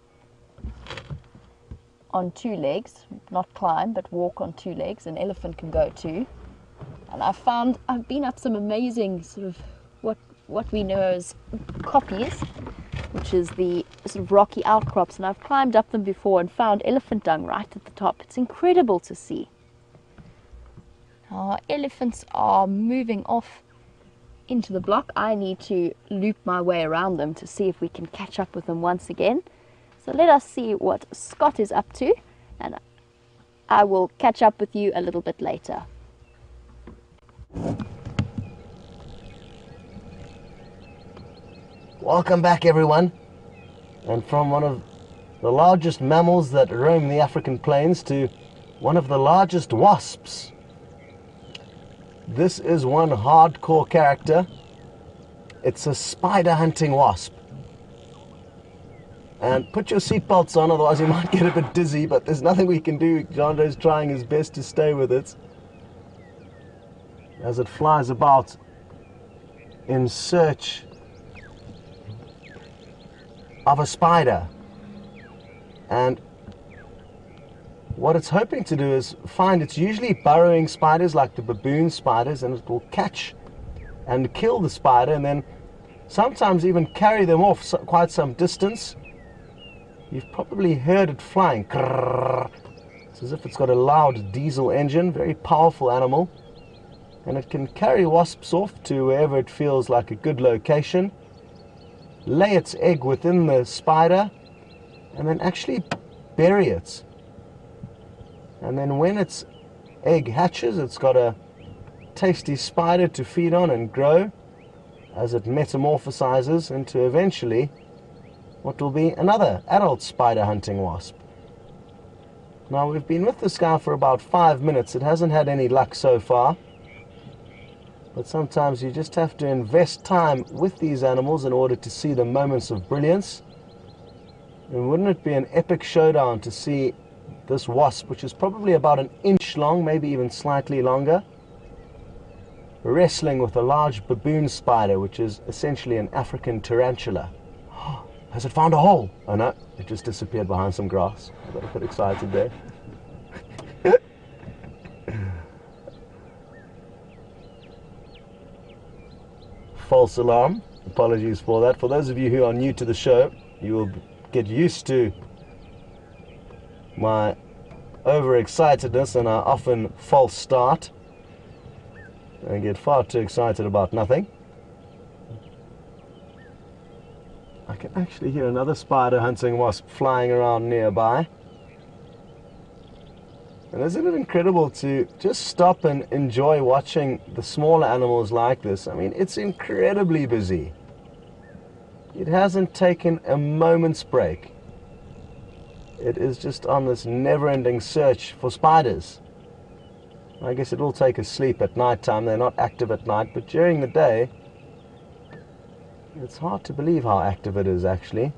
on two legs, not climb, but walk on two legs, an elephant can go too. And I've been up some amazing sort of what we know as koppies, which is the sort of rocky outcrops, and I've climbed up them before and found elephant dung right at the top. It's incredible to see. Our elephants are moving off into the block. I need to loop my way around them to see if we can catch up with them once again. So let us see what Scott is up to, and I will catch up with you a little bit later. Welcome back, everyone. And from one of the largest mammals that roam the African plains to one of the largest wasps. This is one hardcore character. It's a spider hunting wasp. And put your seatbelts on, otherwise you might get a bit dizzy, but there's nothing we can do. Jondo's trying his best to stay with it as it flies about in search of a spider. And what it's hoping to do is find, it's usually burrowing spiders like the baboon spiders, and it will catch and kill the spider and then sometimes even carry them off quite some distance. You've probably heard it flying. It's as if it's got a loud diesel engine, very powerful animal. And it can carry wasps off to wherever it feels like a good location. lay its egg within the spider and then actually bury it. And then when its egg hatches, it's got a tasty spider to feed on and grow as it metamorphosizes into eventually what will be another adult spider hunting wasp. Now, we've been with this guy for about 5 minutes. It hasn't had any luck so far, but sometimes you just have to invest time with these animals in order to see the moments of brilliance. And wouldn't it be an epic showdown to see this wasp, which is probably about an inch long, maybe even slightly longer, wrestling with a large baboon spider, which is essentially an African tarantula. Has it found a hole? Oh no, it just disappeared behind some grass. I got a bit excited there. False alarm. Apologies for that. For those of you who are new to the show, you will get used to my overexcitedness and our often false start. I get far too excited about nothing. I can actually hear another spider hunting wasp flying around nearby. And isn't it incredible to just stop and enjoy watching the smaller animals like this? I mean, it's incredibly busy. It hasn't taken a moment's break. It is just on this never-ending search for spiders. I guess it will take a sleep at night time. They're not active at night, but during the day, it's hard to believe how active it is actually.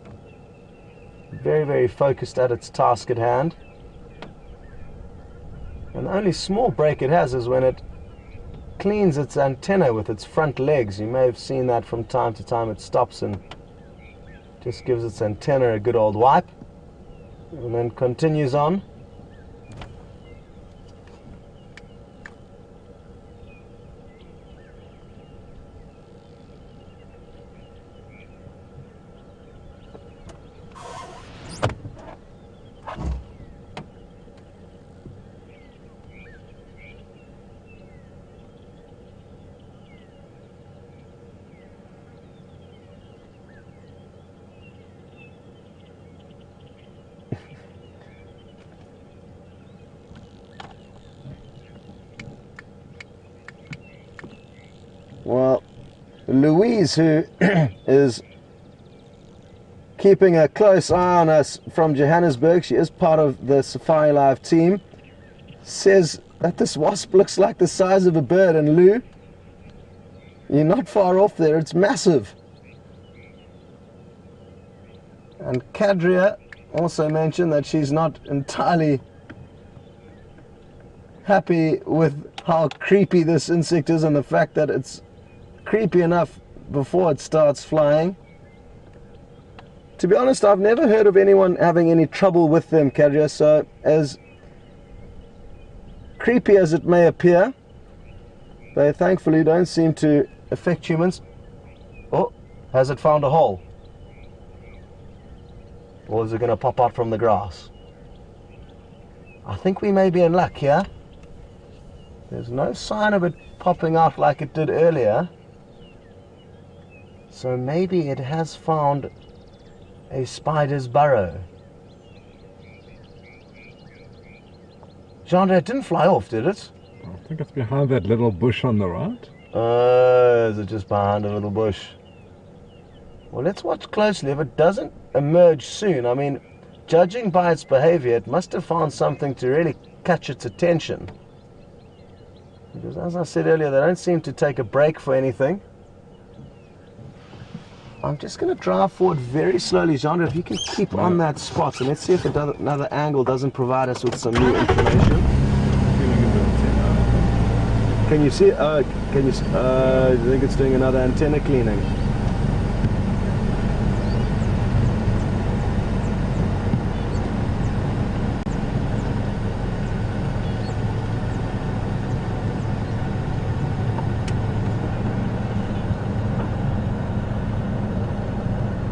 Very, very focused at its task at hand. And the only small break it has is when it cleans its antenna with its front legs. You may have seen that from time to time. It stops and just gives its antenna a good old wipe and then continues on. Well, Louise, who is keeping a close eye on us from Johannesburg, she is part of the Safari Live team, says that this wasp looks like the size of a bird. And Lou, you're not far off there, it's massive. And Kadria also mentioned that she's not entirely happy with how creepy this insect is and the fact that it's creepy enough before it starts flying. To be honest, I've never heard of anyone having any trouble with them, Kadria, so as creepy as it may appear, they thankfully don't seem to affect humans. Oh, has it found a hole? Or is it going to pop out from the grass? I think we may be in luck here. There's no sign of it popping out like it did earlier. So maybe it has found a spider's burrow. Jean, it didn't fly off, did it? I think it's behind that little bush on the right. Is it just behind a little bush? Well, let's watch closely. If it doesn't emerge soon, I mean, judging by its behavior, it must have found something to really catch its attention. Because as I said earlier, they don't seem to take a break for anything. I'm just going to drive forward very slowly, Jean. If you can keep on that spot, and let's see if another angle doesn't provide us with some new information. Can you see? Can you? I think it's doing another antenna cleaning.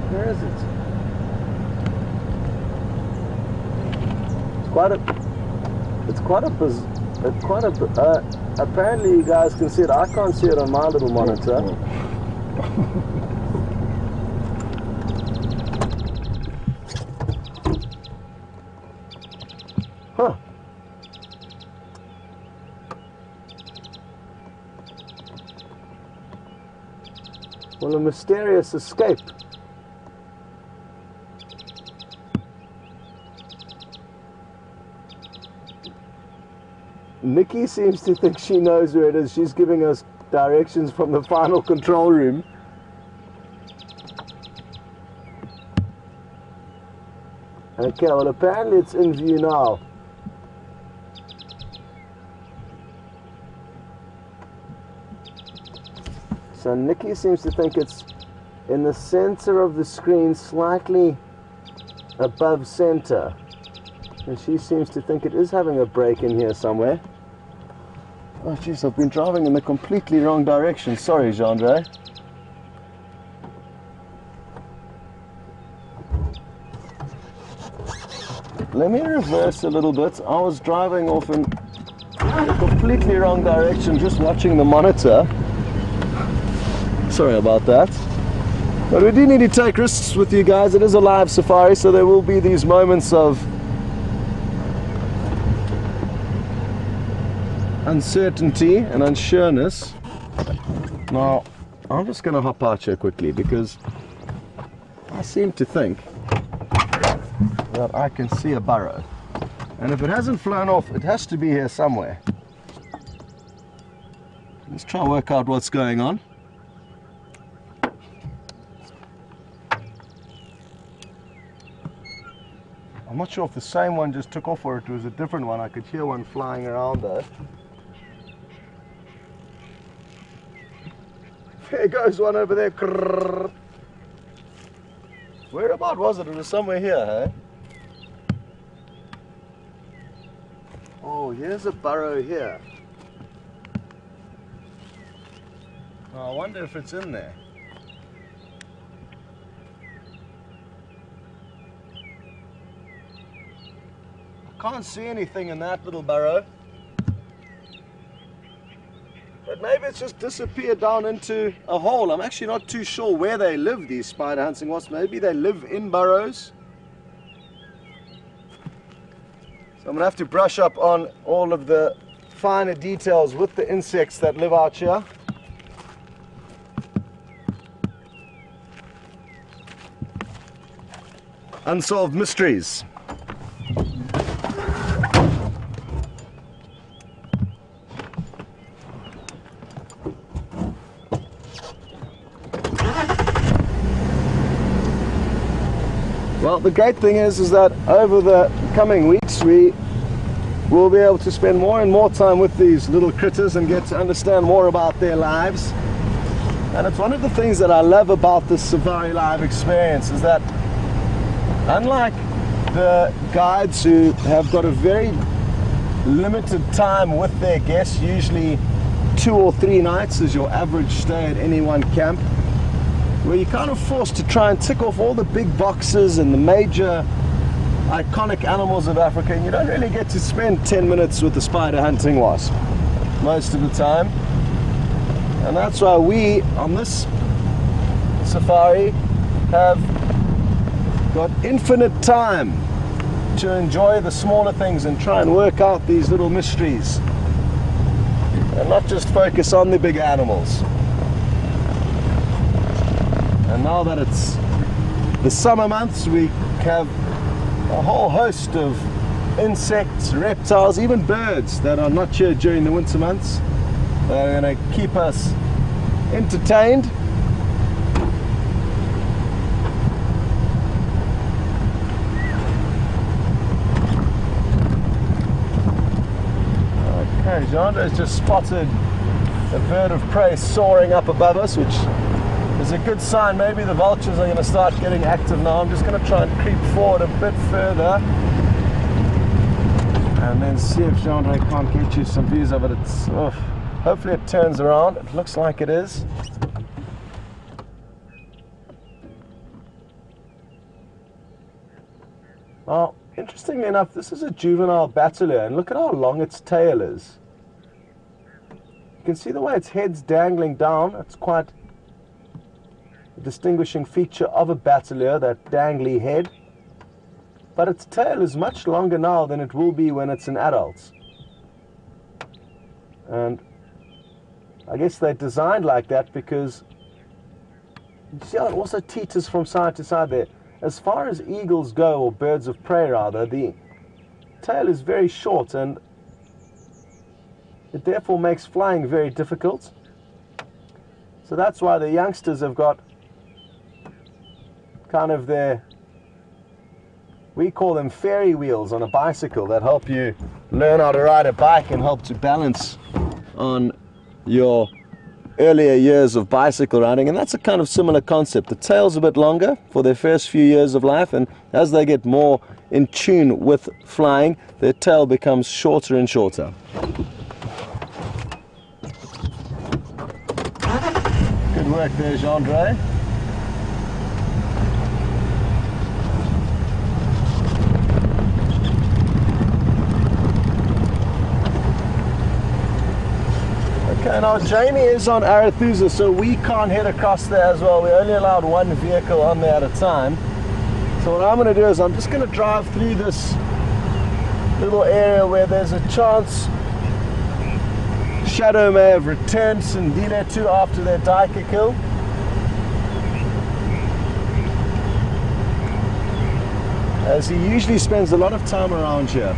Where is it? Apparently you guys can see it. I can't see it on my little monitor. Well, a mysterious escape. Nikki seems to think she knows where it is. She's giving us directions from the final control room. Okay, well apparently it's in view now. So Nikki seems to think it's in the center of the screen, slightly above center. And she seems to think it is having a break in here somewhere. Oh jeez, I've been driving in the completely wrong direction. Sorry, Jean-Andre. Let me reverse a little bit. I was driving off in the completely wrong direction, just watching the monitor. Sorry about that. But we do need to take risks with you guys. It is a live safari, so there will be these moments of uncertainty and unsureness. Now, I'm just going to hop out here quickly because I seem to think that I can see a burrow. And if it hasn't flown off, it has to be here somewhere. Let's try and work out what's going on. I'm not sure if the same one just took off or it was a different one. I could hear one flying around though. There goes one over there. Where about was it? It was somewhere here, hey? Oh, here's a burrow here. Oh, I wonder if it's in there. I can't see anything in that little burrow. But maybe it's just disappeared down into a hole. I'm actually not too sure where they live, these spider hunting wasps. Maybe they live in burrows. So I'm going to have to brush up on all of the finer details with the insects that live out here. Unsolved mysteries. Well, the great thing is that over the coming weeks we will be able to spend more and more time with these little critters and get to understand more about their lives. And it's one of the things that I love about this Safari Live experience is that unlike the guides who have got a very limited time with their guests, usually 2 or 3 nights is your average stay at any one camp, where you're kind of forced to try and tick off all the big boxes and the major iconic animals of Africa, and you don't really get to spend 10 minutes with the spider hunting wasp most of the time. And that's why we on this safari have got infinite time to enjoy the smaller things and try and work out these little mysteries and not just focus on the big animals. And now that it's the summer months, we have a whole host of insects, reptiles, even birds that are not here during the winter months. They're going to keep us entertained. Okay, Jean-Andre's just spotted a bird of prey soaring up above us, which is a good sign. Maybe the vultures are going to start getting active now. I'm just going to try and creep forward a bit further and then see if Jean-Andre can't get you some views of it. It's, hopefully it turns around. It looks like it is. Now, interestingly enough, this is a juvenile bateleur, and look at how long its tail is. You can see the way its head's dangling down. It's quite a distinguishing feature of a bateleur, that dangly head. But its tail is much longer now than it will be when it's an adult. And I guess they're designed like that because You see how it also teeters from side to side there. As far as eagles go, or birds of prey rather, the tail is very short and it therefore makes flying very difficult. So that's why the youngsters have got kind of their, we call them fairy wheels on a bicycle that help you learn how to ride a bike and help to balance on your earlier years of bicycle riding. And that's a kind of similar concept. The tail's a bit longer for their first few years of life, and as they get more in tune with flying, their tail becomes shorter and shorter. Good work there, Jean-Dre. Okay, now Jamie is on Arethusa, so we can't head across there as well. We're only allowed one vehicle on there at a time. So what I'm going to do is I'm just going to drive through this little area where there's a chance Shadow may have returned Sindile too after their Daika kill. As he usually spends a lot of time around here.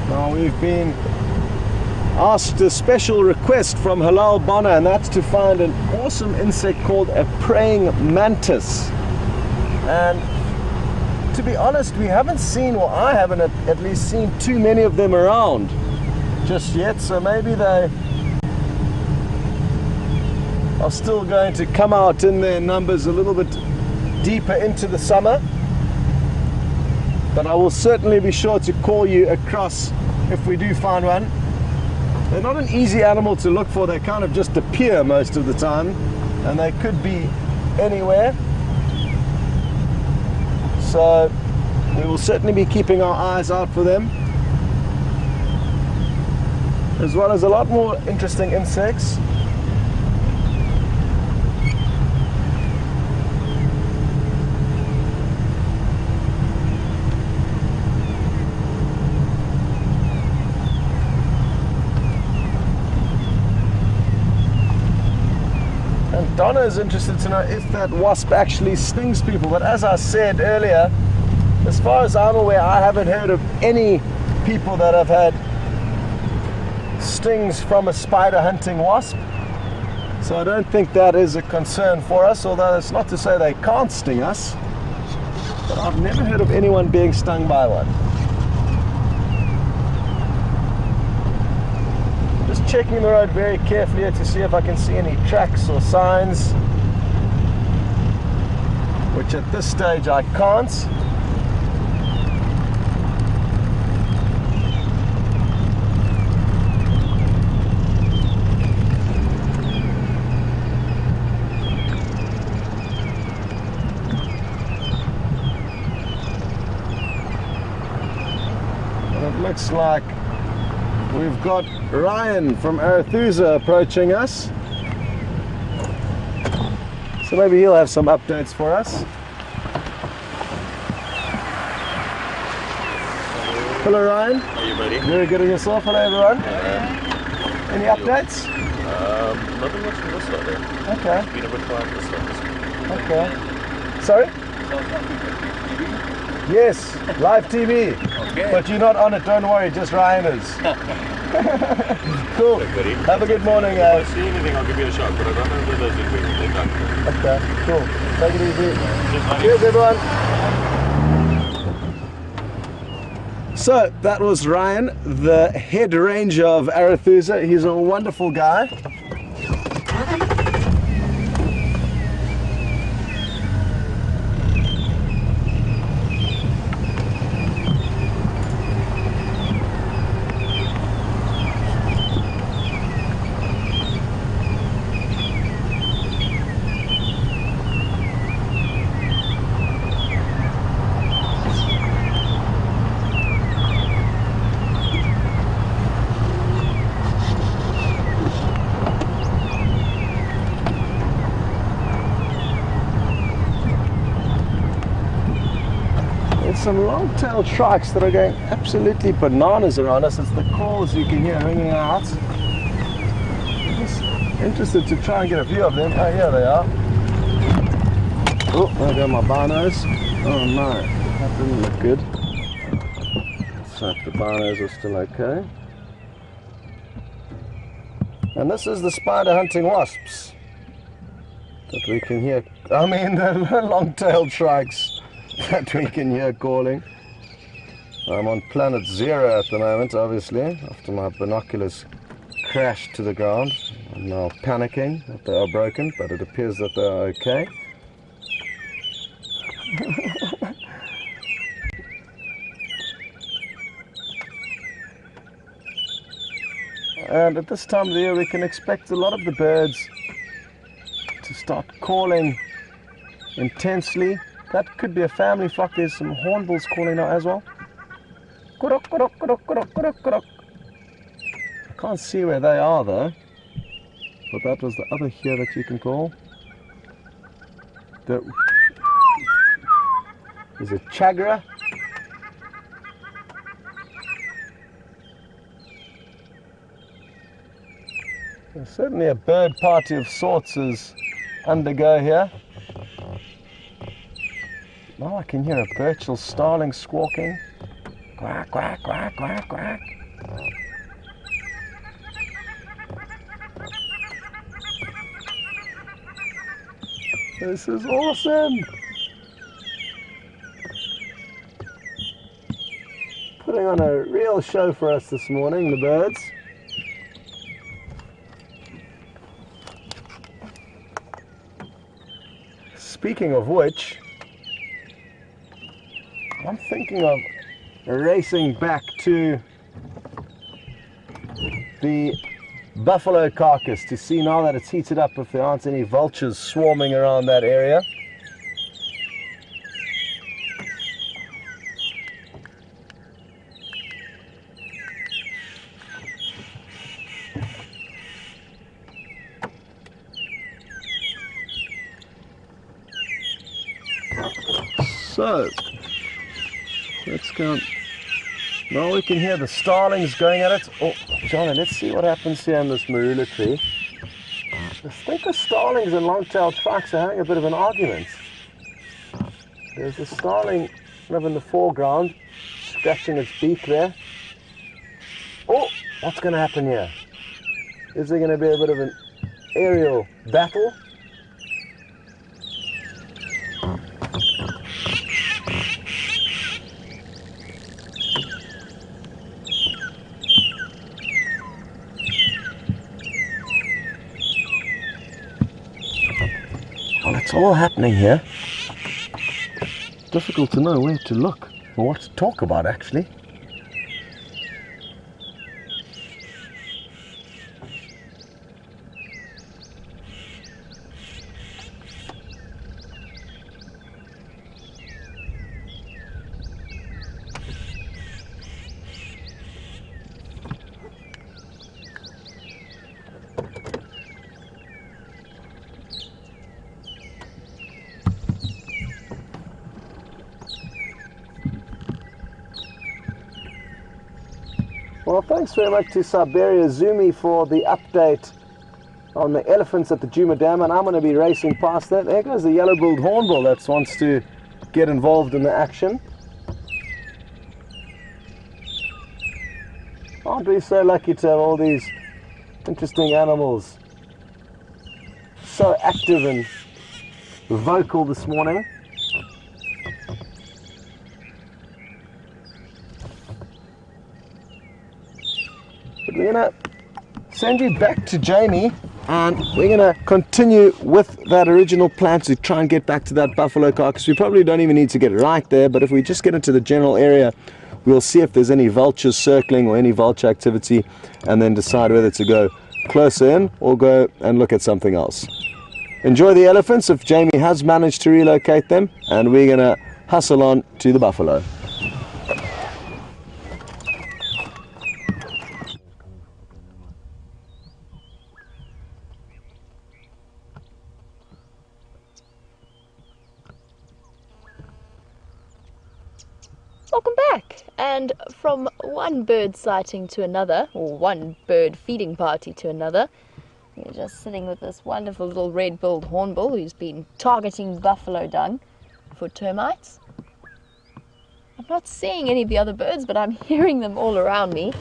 Now we've been asked a special request from Halal Bonner, and that's to find an awesome insect called a praying mantis. And to be honest, we haven't seen, or I haven't at least seen, too many of them around just yet, so maybe they are still going to come out in their numbers a little bit deeper into the summer. But I will certainly be sure to call you across if we do find one. They're not an easy animal to look for. They kind of just appear most of the time, and they could be anywhere. So we will certainly be keeping our eyes out for them, as well as a lot more interesting insects. Donna is interested to know if that wasp actually stings people, but as I said earlier, as far as I'm aware, I haven't heard of any people that have had stings from a spider hunting wasp. So I don't think that is a concern for us, although it's not to say they can't sting us, but I've never heard of anyone being stung by one. Checking the road very carefully here to see if I can see any tracks or signs, which at this stage I can't. And it looks like we've got Ryan from Arethusa approaching us. So maybe he'll have some updates for us. Hello Ryan. How are you, buddy? Very good, on yourself. Hello everyone. Any updates? Nothing much from this side there. Okay. Been a bit quiet this side. Okay. Sorry? Yes, live TV. Okay. But you're not on it, don't worry, just Ryan is. Cool. Good, buddy. Have a good morning. If I see anything, I'll give you a shot, but I don't know where those are going. They're done. Okay, cool. Take it easy. Cheers, Cheers, everyone. So that was Ryan, the head ranger of Arethusa. He's a wonderful guy. some long-tailed shrikes that are going absolutely bananas around us. It's the calls you can hear ringing out. Just interested to try and get a view of them. Oh, here they are. Oh, there go my binos. Oh no, that didn't look good. So the binos are still okay. And this is the spider hunting wasps that we can hear. I mean, the long-tailed shrikes that we can hear calling. I'm on planet 0 at the moment, obviously, after my binoculars crashed to the ground. I'm now panicking that they are broken, but it appears that they are okay. And at this time of the year we can expect a lot of the birds to start calling intensely. That could be a family flock. There's some hornbills calling now as well. I can't see where they are though, but that was the other here that you can call. There's a chagra. There's certainly a bird party of sorts is undergo here. Now I can hear a Birchall starling squawking. Quack, quack, quack, quack, quack. This is awesome! Putting on a real show for us this morning, the birds. Speaking of which, I'm thinking of racing back to the buffalo carcass to see now that it's heated up if there aren't any vultures swarming around that area. So, let's go. Now we can hear the starlings going at it. Oh, Johnny, let's see what happens here in this marula tree. I think the starlings and long-tailed shrikes are having a bit of an argument. There's a starling kind of in the foreground, scratching its beak there. Oh, what's going to happen here? Is there going to be a bit of an aerial battle? Well, it's all happening here. Difficult to know where to look or what to talk about, actually. Well, thanks very much to Siberia Zumi for the update on the elephants at the Djuma Dam, and I'm going to be racing past that. There goes the yellow-billed hornbill that wants to get involved in the action. Aren't we so lucky to have all these interesting animals so active and vocal this morning? But we're going to send you back to Jamie, and we're going to continue with that original plan to try and get back to that buffalo carcass. We probably don't even need to get right there, but if we just get into the general area, we'll see if there's any vultures circling or any vulture activity, and then decide whether to go closer in or go and look at something else. Enjoy the elephants if Jamie has managed to relocate them, and we're going to hustle on to the buffalo. Welcome back! And from one bird sighting to another, or one bird feeding party to another, we're just sitting with this wonderful little red-billed hornbill who's been targeting buffalo dung for termites. I'm not seeing any of the other birds, but I'm hearing them all around me.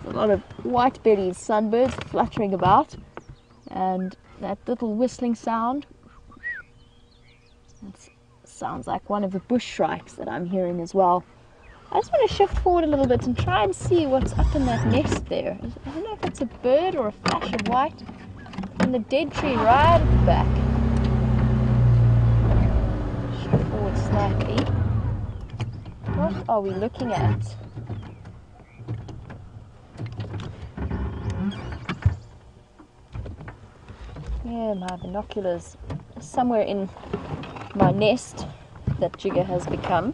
A lot of white-bellied sunbirds fluttering about, and that little whistling sound. It sounds like one of the bush shrikes that I'm hearing as well. I just want to shift forward a little bit and try and see what's up in that nest there. I don't know if it's a bird or a flash of white. And the dead tree right at the back. Shift forward slightly. What are we looking at? Yeah, my binoculars are somewhere in my nest that Jigger has become.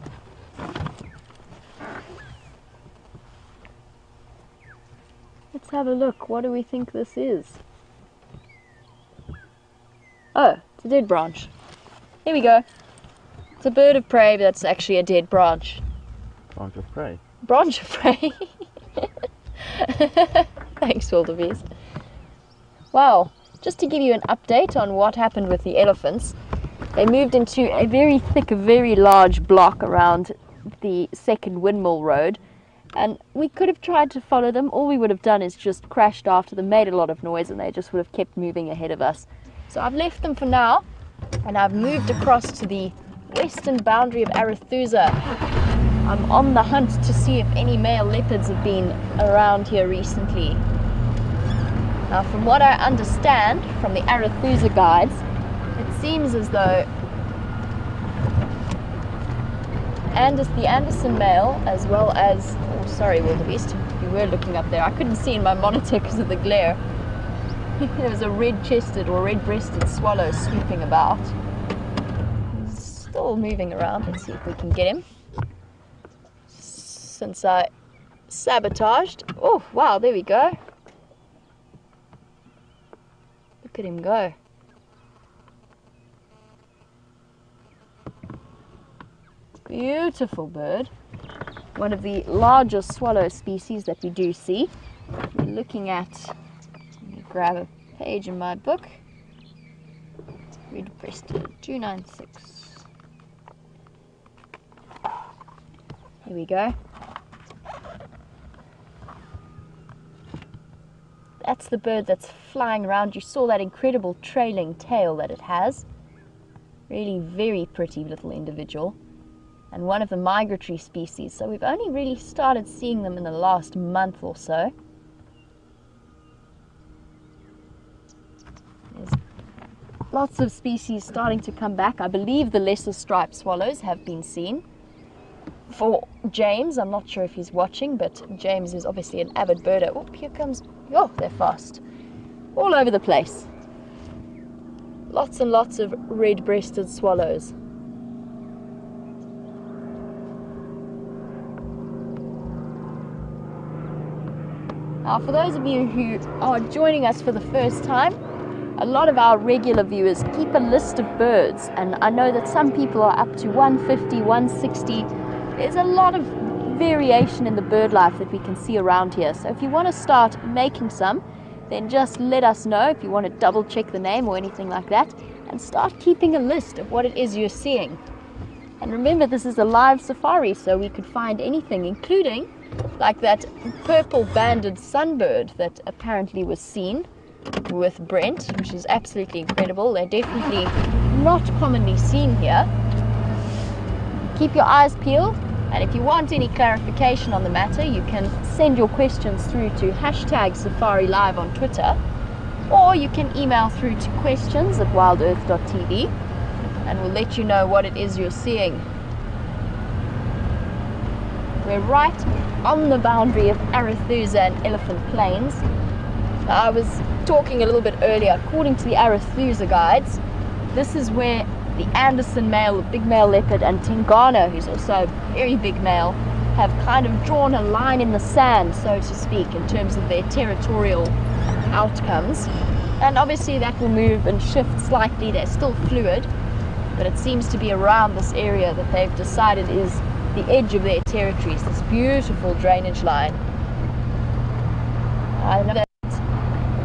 Let's have a look. What do we think this is? Oh, it's a dead branch. Here we go. It's a bird of prey, but that's actually a dead branch. Branch of prey. Branch of prey. Thanks, wildebeest. Wow. Just to give you an update on what happened with the elephants, they moved into a very thick, very large block around the second windmill road. And we could have tried to follow them. All we would have done is just crashed after them, made a lot of noise, and they just would have kept moving ahead of us. So I've left them for now, and I've moved across to the western boundary of Arethusa. I'm on the hunt to see if any male leopards have been around here recently. Now, from what I understand from the Arethusa guides, it seems as though the Anderson male, as well as, oh sorry wildebeest, you were looking up there, I couldn't see in my monitor because of the glare. There was a red-chested or red-breasted swallow swooping about. He's still moving around. Let's see if we can get him. Since I sabotaged. Oh, wow, there we go. Look at him go. Beautiful bird. One of the largest swallow species that we do see. We're looking at, let me grab a page in my book. Red-breasted 296. Here we go. That's the bird that's flying around. You saw that incredible trailing tail that it has. Really very pretty little individual. And one of the migratory species. So we've only really started seeing them in the last month or so. There's lots of species starting to come back. I believe the lesser striped swallows have been seen. For James, I'm not sure if he's watching, but James is obviously an avid birder. Oh, here comes, oh, they're fast. All over the place. Lots and lots of red-breasted swallows. Now, for those of you who are joining us for the first time, a lot of our regular viewers keep a list of birds, and I know that some people are up to 150, 160. There's a lot of variation in the bird life that we can see around here. So if you want to start making some, then just let us know if you want to double check the name or anything like that, and start keeping a list of what it is you're seeing. And remember, this is a live safari, so we could find anything, including like that purple banded sunbird that apparently was seen with Brent, which is absolutely incredible. They're definitely not commonly seen here. Keep your eyes peeled, and if you want any clarification on the matter, you can send your questions through to #SafariLive on Twitter, or you can email through to questions@wildearth.tv, and we'll let you know what it is you're seeing. We're right on the boundary of Arethusa and Elephant Plains. I was talking a little bit earlier, according to the Arethusa guides, this is where the Anderson male, the big male leopard, and Tingana, who's also a very big male, have kind of drawn a line in the sand, so to speak, in terms of their territorial outcomes. And obviously that will move and shift slightly. They're still fluid, but it seems to be around this area that they've decided is the edge of their territories, this beautiful drainage line. I know that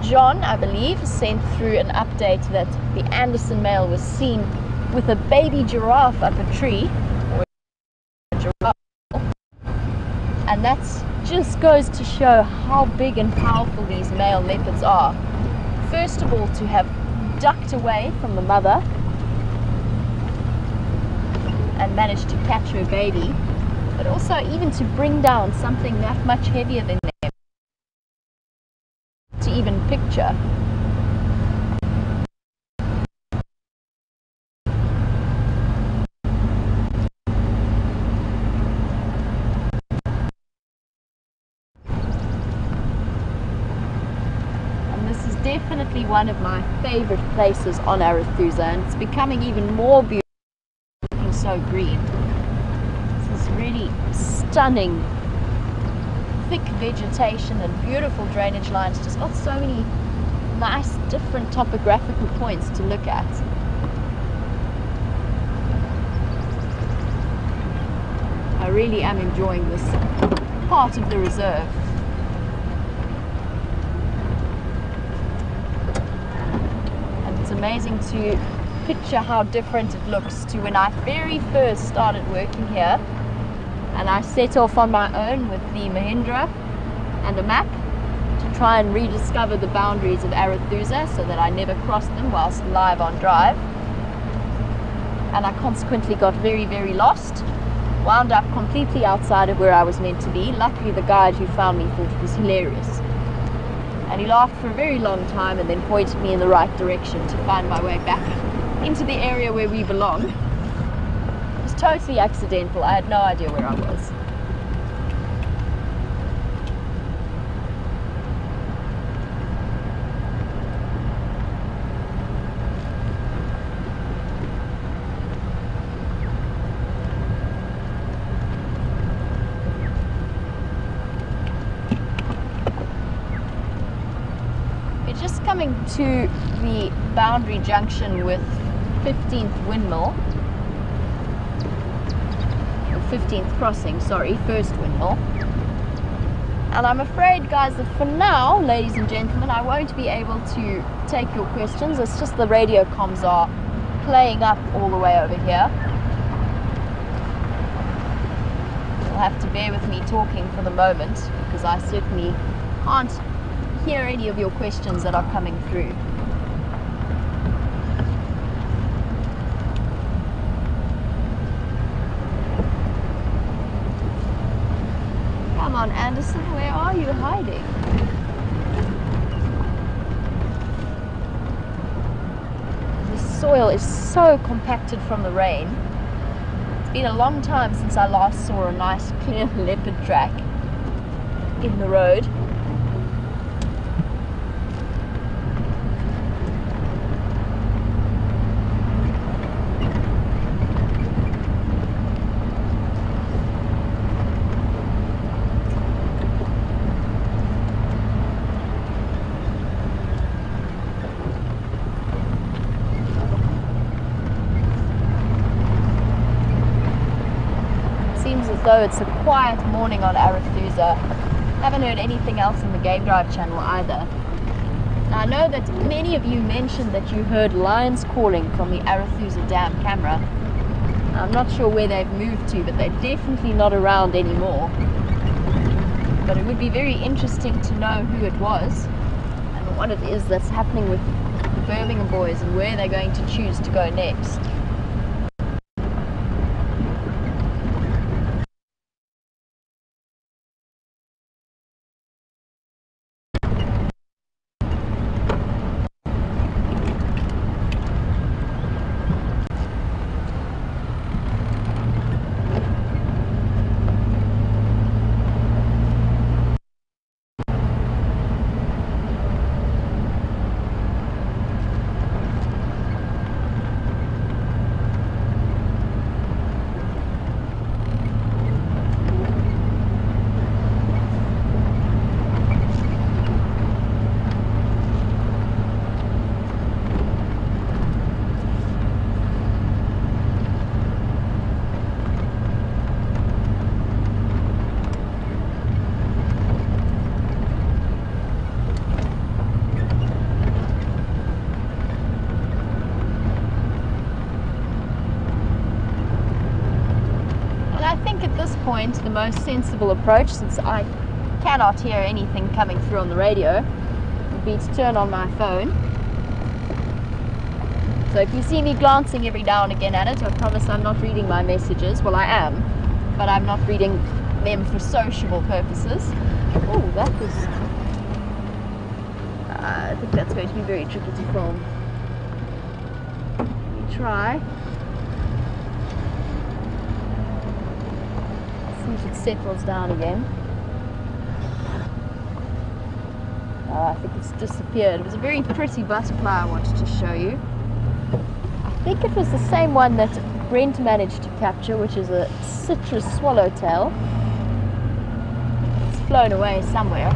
John, I believe, sent through an update that the Anderson male was seen with a baby giraffe up a tree, or a giraffe, and that just goes to show how big and powerful these male leopards are. First of all, to have ducked away from the mother and managed to catch her baby, but also even to bring down something that much heavier than them to even picture. And this is definitely one of my favorite places on Arathusa, and it's becoming even more beautiful, looking so green. This is really stunning, thick vegetation and beautiful drainage lines, just got so many nice different topographical points to look at. I really am enjoying this part of the reserve. And it's amazing to picture how different it looks to when I very first started working here. And I set off on my own with the Mahindra and a map to try and rediscover the boundaries of Arathusa so that I never crossed them whilst live on drive. And I consequently got very, very lost, wound up completely outside of where I was meant to be. Luckily, the guide who found me thought it was hilarious. And he laughed for a very long time and then pointed me in the right direction to find my way back into the area where we belong. Totally accidental. I had no idea where I was. We're just coming to the boundary junction with 15th Windmill. 15th crossing, sorry, first windmill. And I'm afraid, guys, that for now, ladies and gentlemen, I won't be able to take your questions. It's just the radio comms are playing up all the way over here. You'll have to bear with me talking for the moment, because I certainly can't hear any of your questions that are coming through. Come on, Anderson, where are you hiding? The soil is so compacted from the rain. It's been a long time since I last saw a nice clear leopard track in the road. Though it's a quiet morning on Arathusa. Haven't heard anything else in the Game Drive channel either. Now, I know that many of you mentioned that you heard lions calling from the Arathusa Dam camera. I'm not sure where they've moved to, but they're definitely not around anymore. But it would be very interesting to know who it was and what it is that's happening with the Birmingham boys and where they're going to choose to go next. at this point the most sensible approach, since I cannot hear anything coming through on the radio, would be to turn on my phone. So if you see me glancing every now and again at it, I promise I'm not reading my messages. Well, I am, but I'm not reading them for sociable purposes. Oh, that was... I think that's going to be very tricky to film. Let me try. See if it settles down again. Oh, I think it's disappeared. It was a very pretty butterfly I wanted to show you. I think it was the same one that Brent managed to capture, which is a citrus swallowtail. It's flown away somewhere.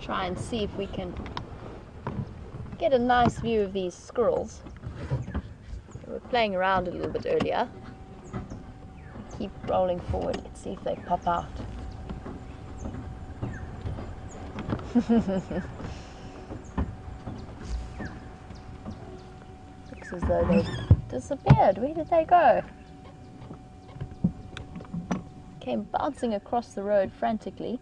Try and see if we can get a nice view of these squirrels. We were playing around a little bit earlier. Keep rolling forward. Let's see if they pop out. Looks as though they disappeared. Where did they go? Came bouncing across the road frantically.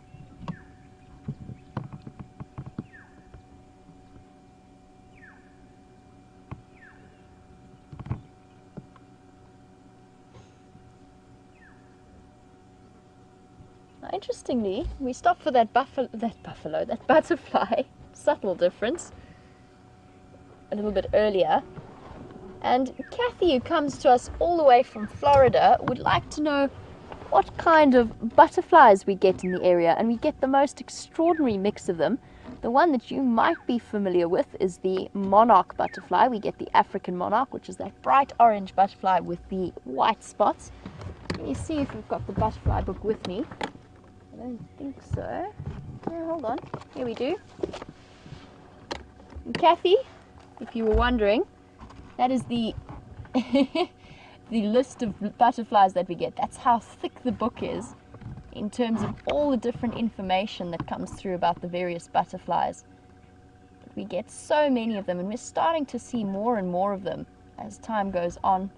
Interestingly, we stopped for that butterfly, subtle difference, a little bit earlier. And Kathy, who comes to us all the way from Florida, would like to know what kind of butterflies we get in the area. And we get the most extraordinary mix of them. The one that you might be familiar with is the monarch butterfly. We get the African monarch, which is that bright orange butterfly with the white spots. Let me see if we've got the butterfly book with me. I don't think so. Yeah, hold on. Here we do. And Kathy, if you were wondering, that is the the list of butterflies that we get. That's how thick the book is in terms of all the different information that comes through about the various butterflies. But we get so many of them, and we're starting to see more and more of them as time goes on.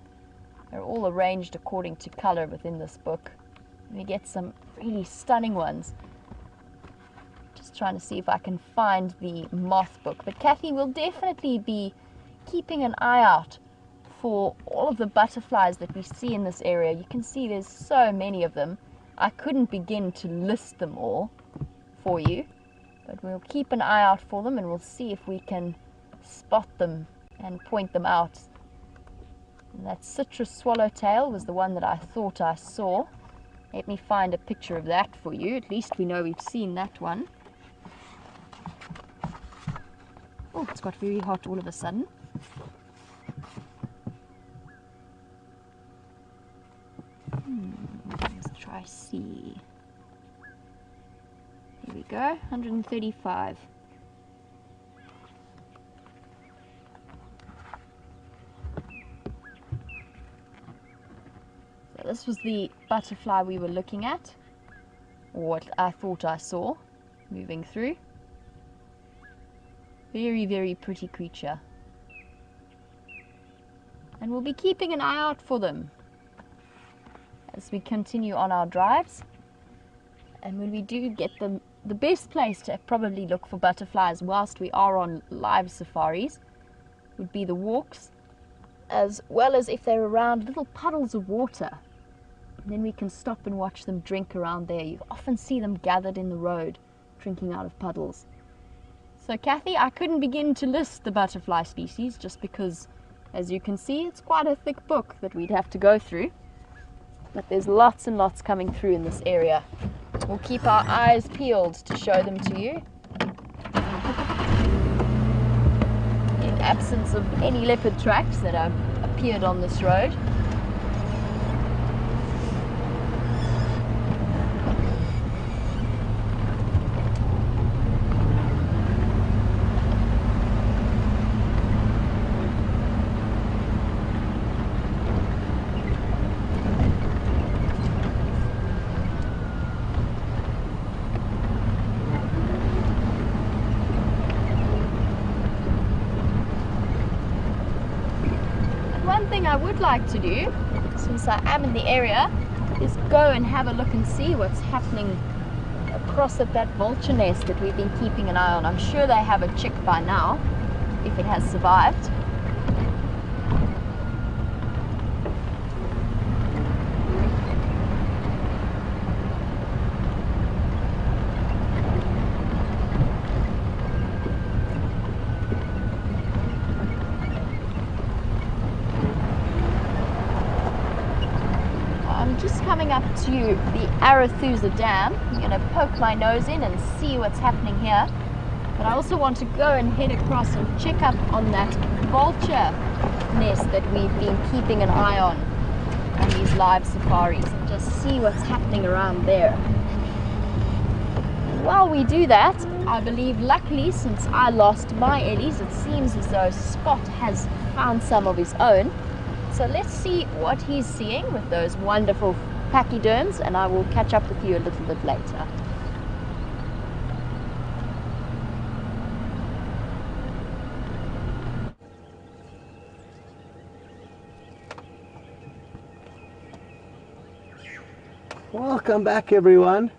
They're all arranged according to color within this book. We get some really stunning ones. Just trying to see if I can find the moth book. But Kathy will definitely be keeping an eye out for all of the butterflies that we see in this area. You can see there's so many of them. I couldn't begin to list them all for you, but we'll keep an eye out for them and we'll see if we can spot them and point them out. And that citrus swallowtail was the one that I thought I saw. Let me find a picture of that for you. At least we know we've seen that one. Oh, it's got very hot all of a sudden. Let's try C. Here we go, 135. So this was the butterfly we were looking at, or what I thought I saw moving through. Very, very pretty creature. And we'll be keeping an eye out for them as we continue on our drives. And when we do get them the best place to probably look for butterflies whilst we are on live safaris would be the walks, as well as if they're around little puddles of water. And then we can stop and watch them drink around there. You often see them gathered in the road, drinking out of puddles. So Kathy, I couldn't begin to list the butterfly species just because, as you can see, it's quite a thick book that we'd have to go through. But there's lots and lots coming through in this area. We'll keep our eyes peeled to show them to you. In absence of any leopard tracks that have appeared on this road. I would like to do, since I am in the area, is go and have a look and see what's happening across at that vulture nest that we've been keeping an eye on. I'm sure they have a chick by now, if it has survived. Coming up to the Arathusa Dam. I'm going to poke my nose in and see what's happening here. But I also want to go and head across and check up on that vulture nest that we've been keeping an eye on these live safaris, and just see what's happening around there. While we do that, I believe luckily, since I lost my Ellies, it seems as though Spot has found some of his own. So let's see what he's seeing with those wonderful pachyderms, and I will catch up with you a little bit later. Welcome back everyone,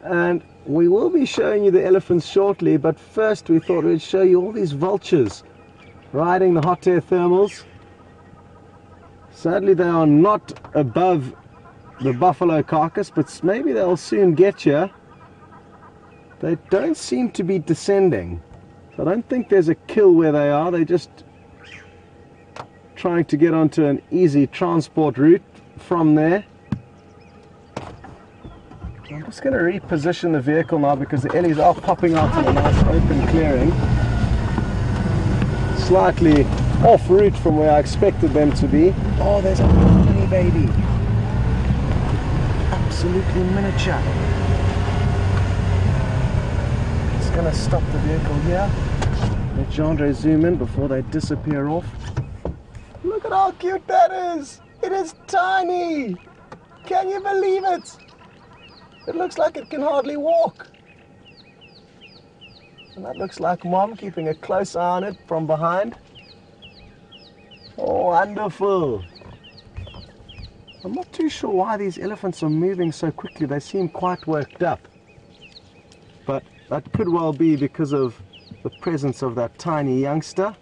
and we will be showing you the elephants shortly, but first we thought we'd show you all these vultures riding the hot air thermals. Sadly they are not above the buffalo carcass, but maybe they'll soon get here. They don't seem to be descending, so I don't think there's a kill where they are. They're just trying to get onto an easy transport route from there. I'm just going to reposition the vehicle now because the Ellies are popping out in a nice open clearing, slightly off route from where I expected them to be. Oh, there's a mini baby, absolutely miniature. Just going to stop the vehicle here. Let Jandre zoom in before they disappear off. Look at how cute that is. It is tiny. Can you believe it? It looks like it can hardly walk. And that looks like Mom keeping a close eye on it from behind. Oh, wonderful. I'm not too sure why these elephants are moving so quickly. They seem quite worked up. But that could well be because of the presence of that tiny youngster.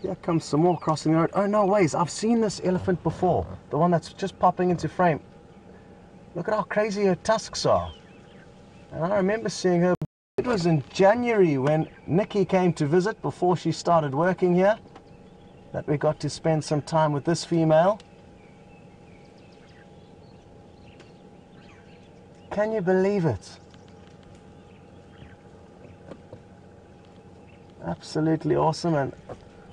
Here comes some more crossing the road. Oh no, wait, I've seen this elephant before. The one that's just popping into frame. Look at how crazy her tusks are. And I remember seeing her. It was in January when Nikki came to visit before she started working here, that we got to spend some time with this female. Can you believe it? Absolutely awesome. And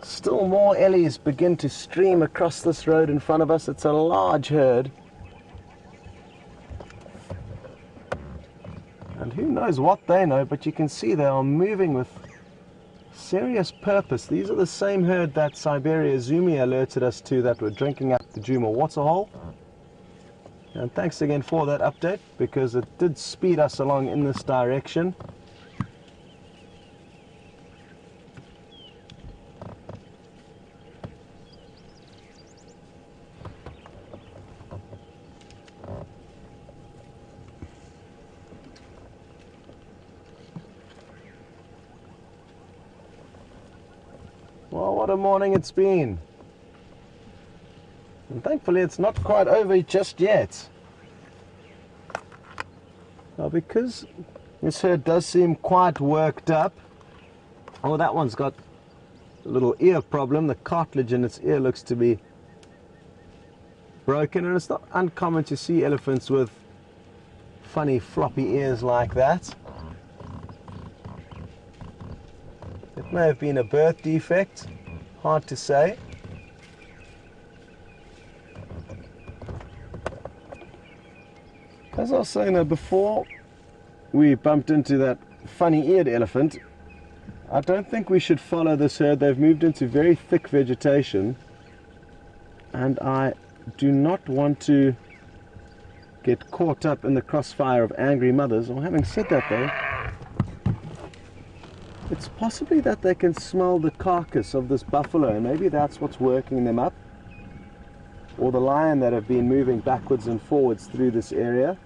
still more Ellies begin to stream across this road in front of us. It's a large herd. And who knows what they know, but you can see they are moving with serious purpose. These are the same herd that Siberia Zumi alerted us to that were drinking up the Djuma waterhole. And thanks again for that update, because it did speed us along in this direction. Well, what a morning it's been. And thankfully it's not quite over just yet. Now, because this herd does seem quite worked up. Oh, that one's got a little ear problem. The cartilage in its ear looks to be broken, and it's not uncommon to see elephants with funny floppy ears like that. It may have been a birth defect, hard to say. As I was saying though, before we bumped into that funny-eared elephant, I don't think we should follow this herd. They've moved into very thick vegetation, and I do not want to get caught up in the crossfire of angry mothers. Or having said that though, it's possibly that they can smell the carcass of this buffalo, and maybe that's what's working them up, or the lion that have been moving backwards and forwards through this area.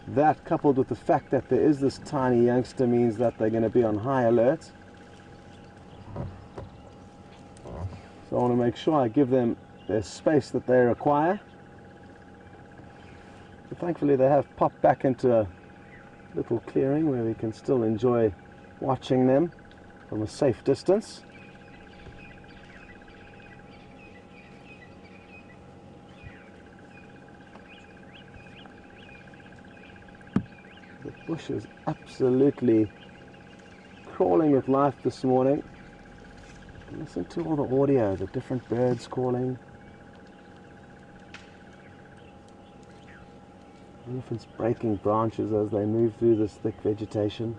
That, coupled with the fact that there is this tiny youngster, means that they're going to be on high alert. So I want to make sure I give them the space that they require. But thankfully they have popped back into a little clearing where we can still enjoy watching them from a safe distance. The bush is absolutely crawling with life this morning. Listen to all the audio, the different birds calling. Elephants breaking branches as they move through this thick vegetation.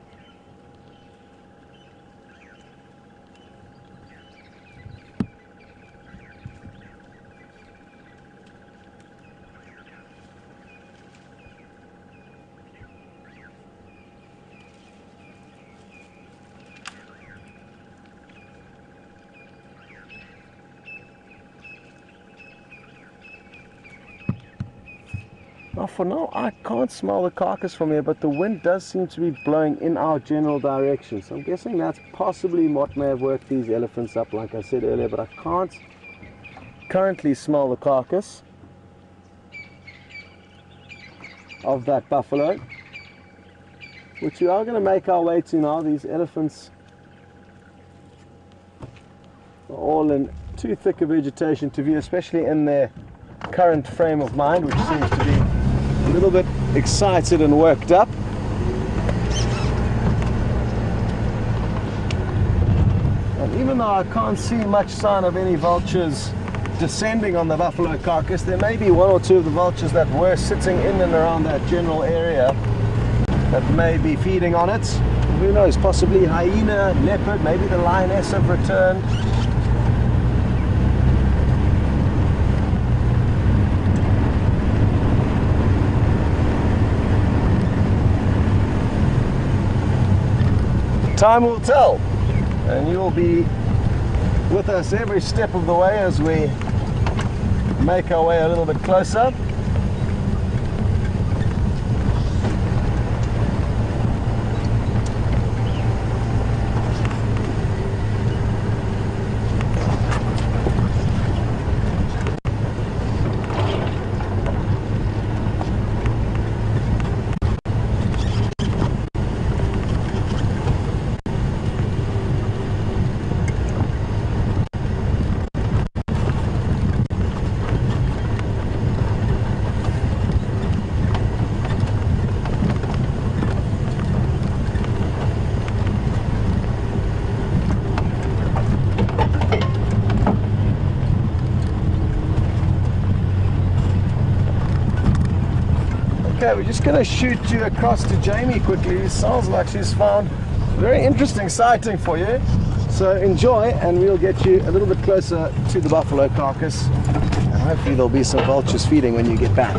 Now for now I can't smell the carcass from here, but the wind does seem to be blowing in our general direction, so I'm guessing that's possibly what may have worked these elephants up, like I said earlier, but I can't currently smell the carcass of that buffalo, which we are going to make our way to now. These elephants are all in too thick a vegetation to view, especially in their current frame of mind, which seems to be a little bit excited and worked up. And even though I can't see much sign of any vultures descending on the buffalo carcass, there may be one or two of the vultures that were sitting in and around that general area that may be feeding on it. Who knows, possibly hyena, leopard, maybe the lioness have returned. Time will tell, and you'll be with us every step of the way as we make our way a little bit closer. Okay, we're just going to shoot you across to Jamie quickly. It sounds like she's found a very interesting sighting for you. So enjoy, and we'll get you a little bit closer to the buffalo carcass. And hopefully there'll be some vultures feeding when you get back.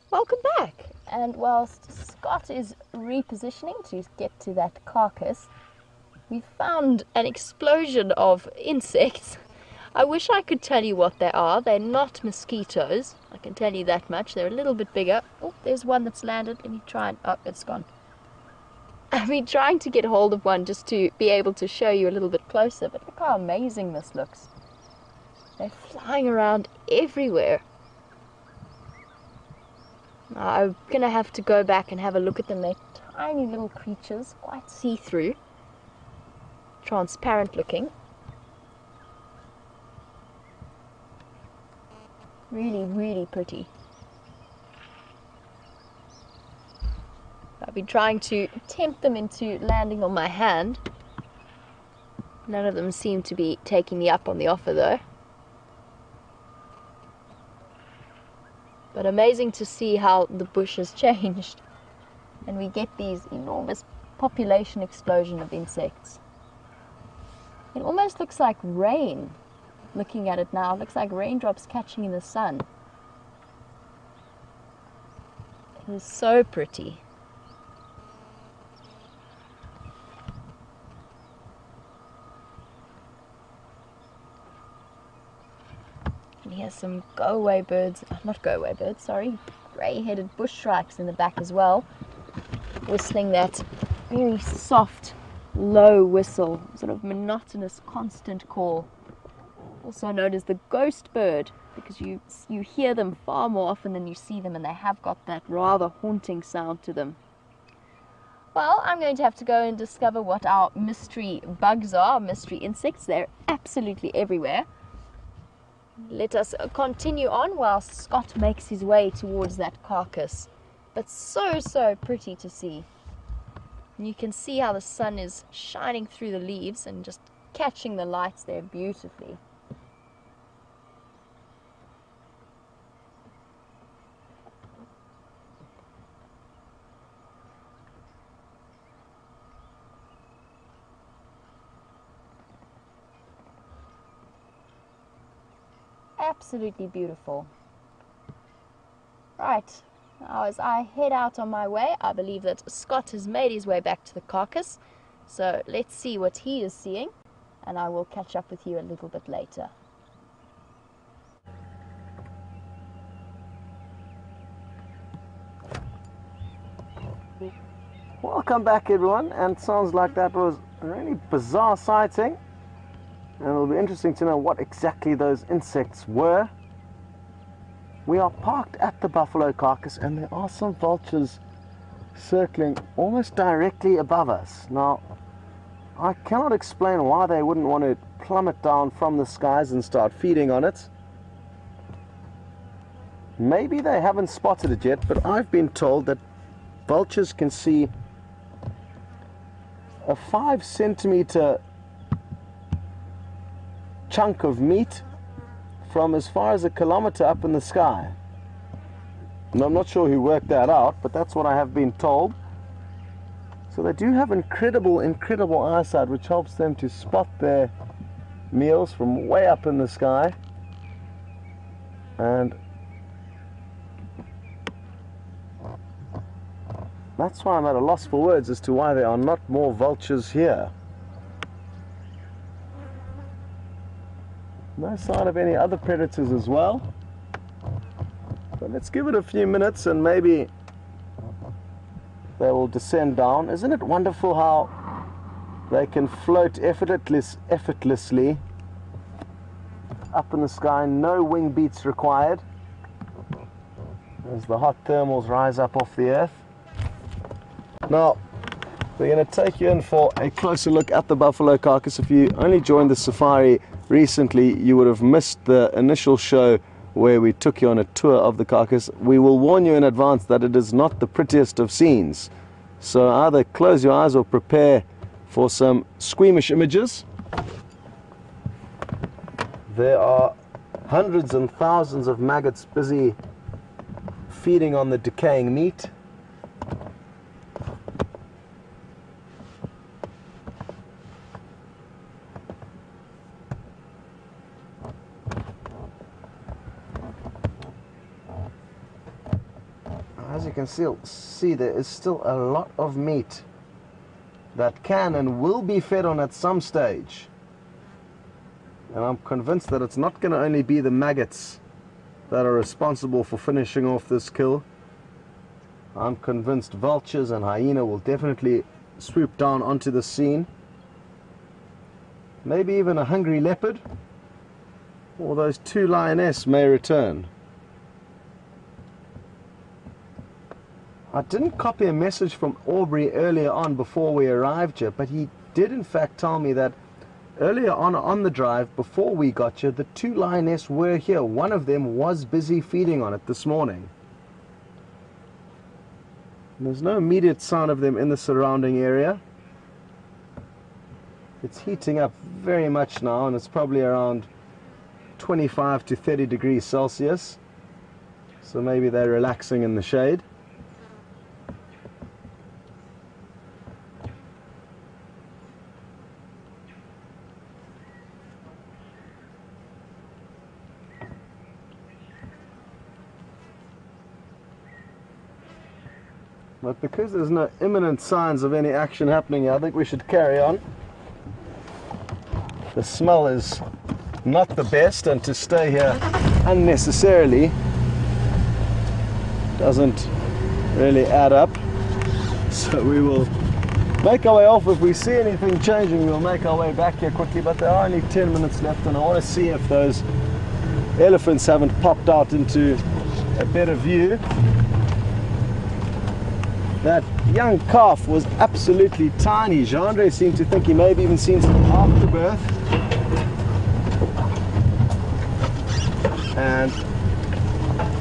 Welcome back. And whilst Scott is repositioning to get to that carcass, we found an explosion of insects. I wish I could tell you what they are. They're not mosquitoes, I can tell you that much. They're a little bit bigger. Oh, there's one that's landed. Let me try and... oh, it's gone. I've been trying to get hold of one just to be able to show you a little bit closer, but look how amazing this looks. They're flying around everywhere. Now, I'm going to have to go back and have a look at them. They're tiny little creatures, quite see-through, transparent looking. Really, really pretty. I've been trying to tempt them into landing on my hand. None of them seem to be taking me up on the offer though. But amazing to see how the bush has changed. And we get these enormous population explosion of insects. It almost looks like rain. Looking at it now, it looks like raindrops catching in the sun. It is so pretty. And here's some go-away birds, not go-away birds, sorry, grey-headed bush shrikes in the back as well, whistling that very soft, low whistle, sort of monotonous, constant call. Also known as the ghost bird, because you hear them far more often than you see them, and they have got that rather haunting sound to them. Well, I'm going to have to go and discover what our mystery bugs are, mystery insects. They're absolutely everywhere. Let us continue on whilst Scott makes his way towards that carcass. But so pretty to see. And you can see how the sun is shining through the leaves and just catching the lights there beautifully. Absolutely beautiful. Right, now as I head out on my way, I believe that Scott has made his way back to the carcass. So let's see what he is seeing, and I will catch up with you a little bit later. Welcome back everyone, and it sounds like that was a really bizarre sighting. And it'll be interesting to know what exactly those insects were. We are parked at the buffalo carcass, and there are some vultures circling almost directly above us. Now, I cannot explain why they wouldn't want to plummet down from the skies and start feeding on it. Maybe they haven't spotted it yet, but I've been told that vultures can see a 5 centimeter chunk of meat from as far as 1 kilometer up in the sky. And I'm not sure who worked that out, but that's what I have been told. So they do have incredible eyesight, which helps them to spot their meals from way up in the sky. And that's why I'm at a loss for words as to why there are not more vultures here. No sign of any other predators as well. But let's give it a few minutes and maybe they will descend down. Isn't it wonderful how they can float effortlessly up in the sky, no wing beats required, as the hot thermals rise up off the earth. Now, we're going to take you in for a closer look at the buffalo carcass. If you only joined the safari recently, you would have missed the initial show where we took you on a tour of the carcass. We will warn you in advance that it is not the prettiest of scenes. So either close your eyes or prepare for some squeamish images. There are hundreds and thousands of maggots busy feeding on the decaying meat. As you can see, there is still a lot of meat that can and will be fed on at some stage. And I'm convinced that it's not going to only be the maggots that are responsible for finishing off this kill. I'm convinced vultures and hyena will definitely swoop down onto the scene. Maybe even a hungry leopard, or those 2 lioness may return. I didn't copy a message from Aubrey earlier on before we arrived here, but he did in fact tell me that earlier on the drive, before we got here, the 2 lioness were here. One of them was busy feeding on it this morning. And there's no immediate sign of them in the surrounding area. It's heating up very much now, and it's probably around 25 to 30 degrees Celsius. So maybe they're relaxing in the shade. But because there's no imminent signs of any action happening here, I think we should carry on. The smell is not the best, and to stay here unnecessarily doesn't really add up. So we will make our way off. If we see anything changing, we'll make our way back here quickly, but there are only 10 minutes left, and I want to see if those elephants haven't popped out into a better view. That young calf was absolutely tiny. Jean-Andre seemed to think he may have even seen some afterbirth. And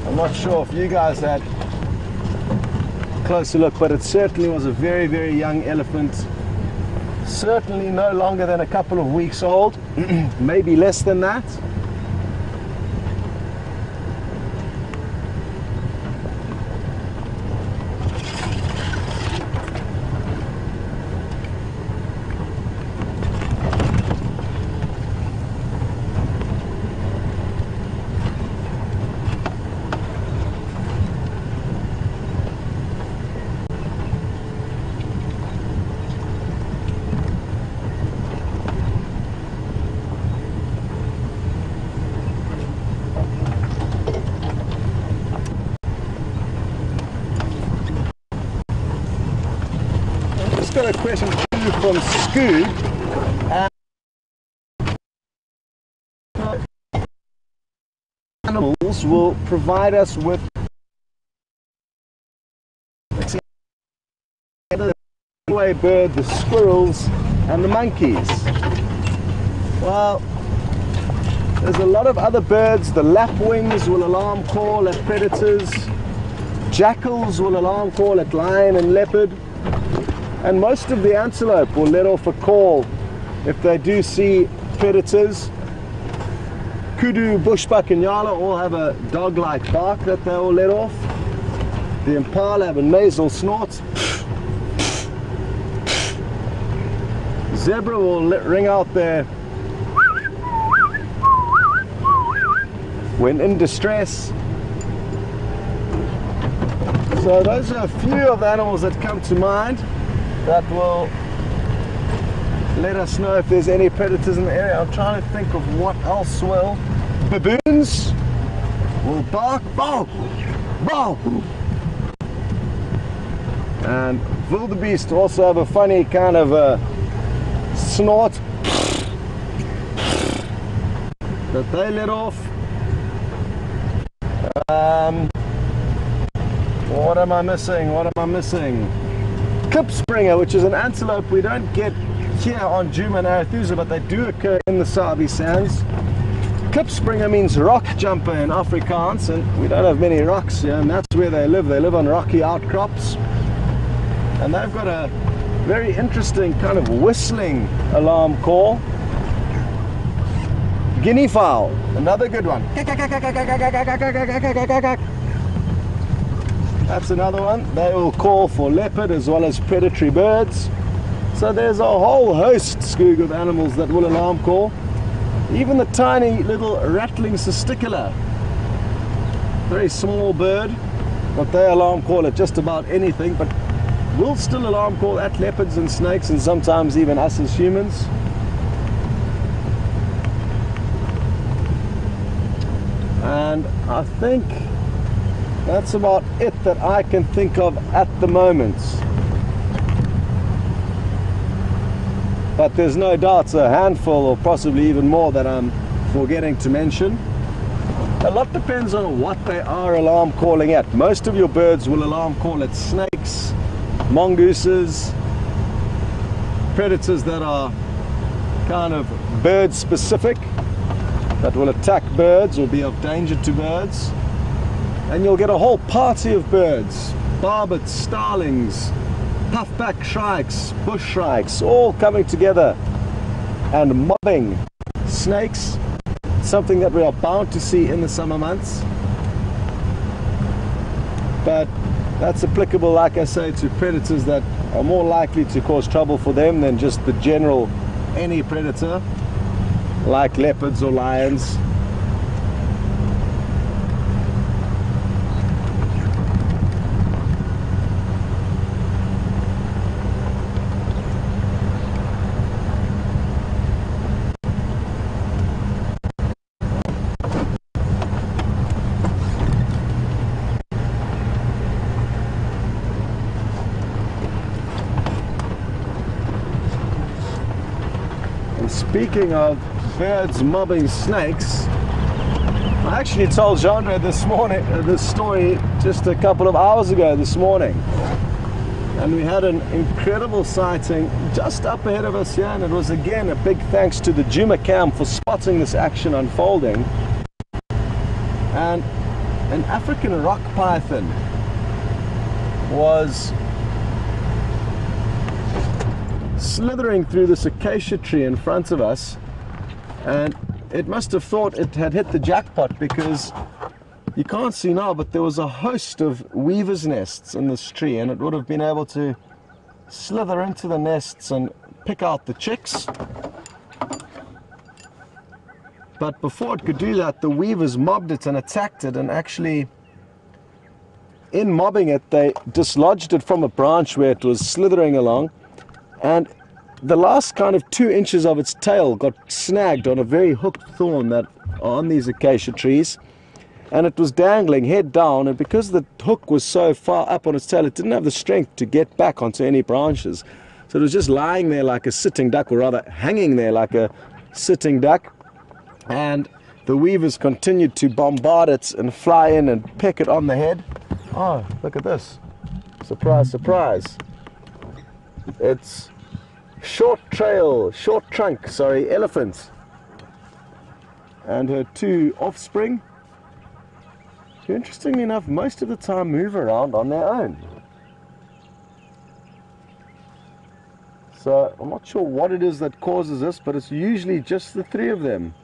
I'm not sure if you guys had a closer look, but it certainly was a very, very young elephant. Certainly no longer than a couple of weeks old, maybe less than that. Got a question from Scoo. Animals will provide us with the bird, the squirrels, and the monkeys. Well, there's a lot of other birds. The lapwings will alarm call at predators. Jackals will alarm call at lion and leopard. And most of the antelope will let off a call if they do see predators. Kudu, bushbuck and yala all have a dog-like bark that they will let off. The impala have a nasal snort. Zebra will ring out their when in distress. So those are a few of the animals that come to mind that will let us know if there's any predators in the area. I'm trying to think of what else will. Baboons will bark, bow, bow. And wildebeest also have a funny kind of snort that they let off. What am I missing? What am I missing? Klipspringer, which is an antelope we don't get here on Djuma and Arathusa, but they do occur in the Sabi Sands. Klipspringer means rock jumper in Afrikaans, and we don't have many rocks here, and that's where they live. They live on rocky outcrops, and they've got a very interesting kind of whistling alarm call. Guinea fowl, another good one. That's another one. They will call for leopard as well as predatory birds. So there's a whole host, Skoog, of animals that will alarm call. Even the tiny little rattling cisticola, very small bird, but they alarm call at just about anything, but will still alarm call at leopards and snakes, and sometimes even us as humans. And I think that's about it that I can think of at the moment. But there's no doubt a handful or possibly even more that I'm forgetting to mention. A lot depends on what they are alarm calling at. Most of your birds will alarm call at snakes, mongooses, predators that are kind of bird specific, that will attack birds or be of danger to birds. And you'll get a whole party of birds, barbets, starlings, puffback shrikes, bush shrikes, all coming together and mobbing snakes, something that we are bound to see in the summer months. But that's applicable, like I say, to predators that are more likely to cause trouble for them than just the general any predator, like leopards or lions. Speaking of birds mobbing snakes, I actually told Jeandre this story just a couple of hours ago this morning, and we had an incredible sighting just up ahead of us here, and it was again a big thanks to the Juma Cam for spotting this action unfolding. And an African rock python was slithering through this acacia tree in front of us, and it must have thought it had hit the jackpot, because you can't see now, but there was a host of weaver's nests in this tree, and it would have been able to slither into the nests and pick out the chicks. But before it could do that, the weavers mobbed it and attacked it, and actually in mobbing it they dislodged it from a branch where it was slithering along, and the last kind of 2 inches of its tail got snagged on a very hooked thorn that are on these acacia trees, and it was dangling head down, and because the hook was so far up on its tail, it didn't have the strength to get back onto any branches. So it was just lying there like a sitting duck, or rather hanging there like a sitting duck, and the weavers continued to bombard it and fly in and peck it on the head. Oh, look at this. Surprise, surprise. It's short trunk, elephant, and her 2 offspring, who interestingly enough most of the time move around on their own. So I'm not sure what it is that causes this, but it's usually just the 3 of them.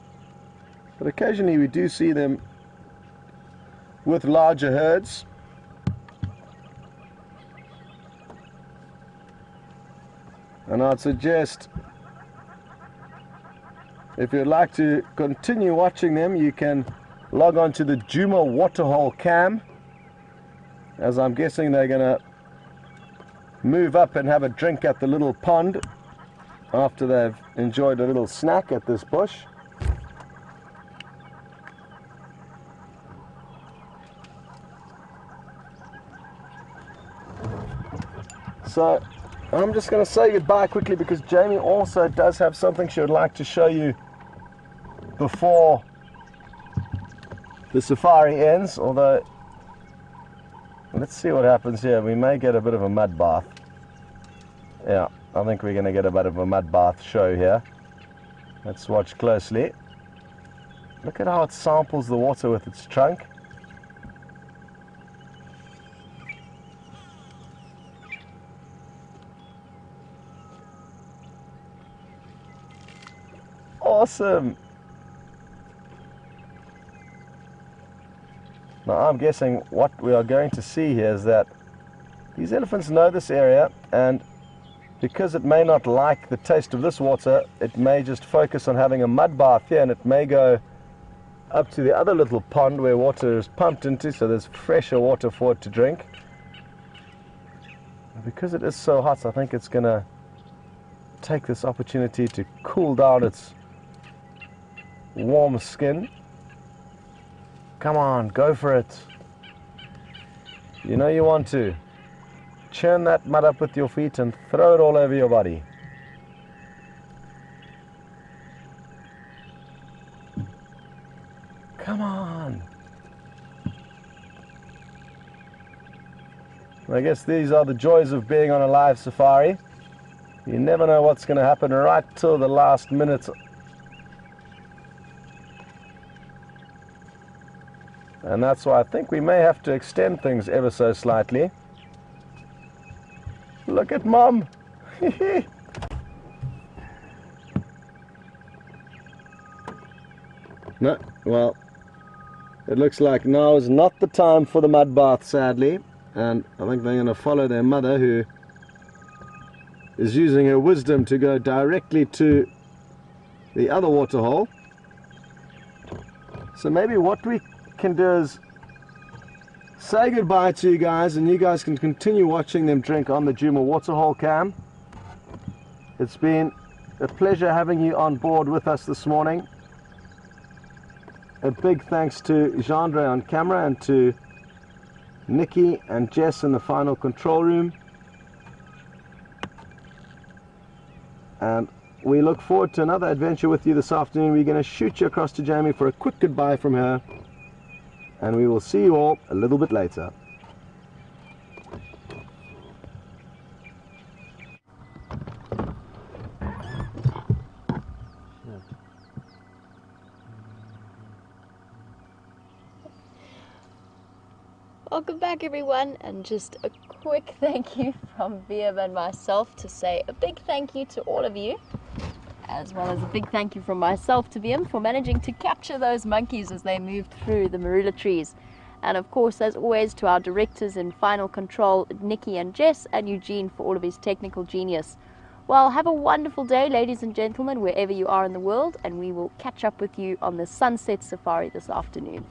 But occasionally we do see them with larger herds. And I'd suggest, if you'd like to continue watching them, you can log on to the Juma Waterhole Cam, as I'm guessing they're going to move up and have a drink at the little pond after they've enjoyed a little snack at this bush. So I'm just going to say goodbye quickly, because Jamie also does have something she would like to show you before the safari ends, although let's see what happens here. We may get a bit of a mud bath. Yeah, I think we're going to get a bit of a mud bath show here. Let's watch closely. Look at how it samples the water with its trunk. Awesome. Now I'm guessing what we are going to see here is that these elephants know this area, and because it may not like the taste of this water, it may just focus on having a mud bath here, and it may go up to the other little pond where water is pumped into, so there's fresher water for it to drink. And because it is so hot, I think it's going to take this opportunity to cool down its warm skin. Come on, go for it. You know you want to. Churn that mud up with your feet and throw it all over your body. Come on. I guess these are the joys of being on a live safari. You never know what's going to happen right till the last minute. And that's why I think we may have to extend things ever so slightly. Look at Mom. No, well, it looks like now is not the time for the mud bath, sadly. And I think they're going to follow their mother, who is using her wisdom to go directly to the other waterhole. So maybe what we can do is say goodbye to you guys, and you guys can continue watching them drink on the Djuma waterhole cam. It's been a pleasure having you on board with us this morning. A big thanks to Jandre on camera, and to Nikki and Jess in the final control room. And we look forward to another adventure with you this afternoon. We're going to shoot you across to Jamie for a quick goodbye from her, and we will see you all a little bit later. Welcome back, everyone, and just a quick thank you from Viam and myself to say a big thank you to all of you, as well as a big thank you from myself to Viam for managing to capture those monkeys as they moved through the marula trees. And of course, as always, to our directors in final control, Nikki and Jess, and Eugene for all of his technical genius. Well, have a wonderful day, ladies and gentlemen, wherever you are in the world, and we will catch up with you on the sunset safari this afternoon.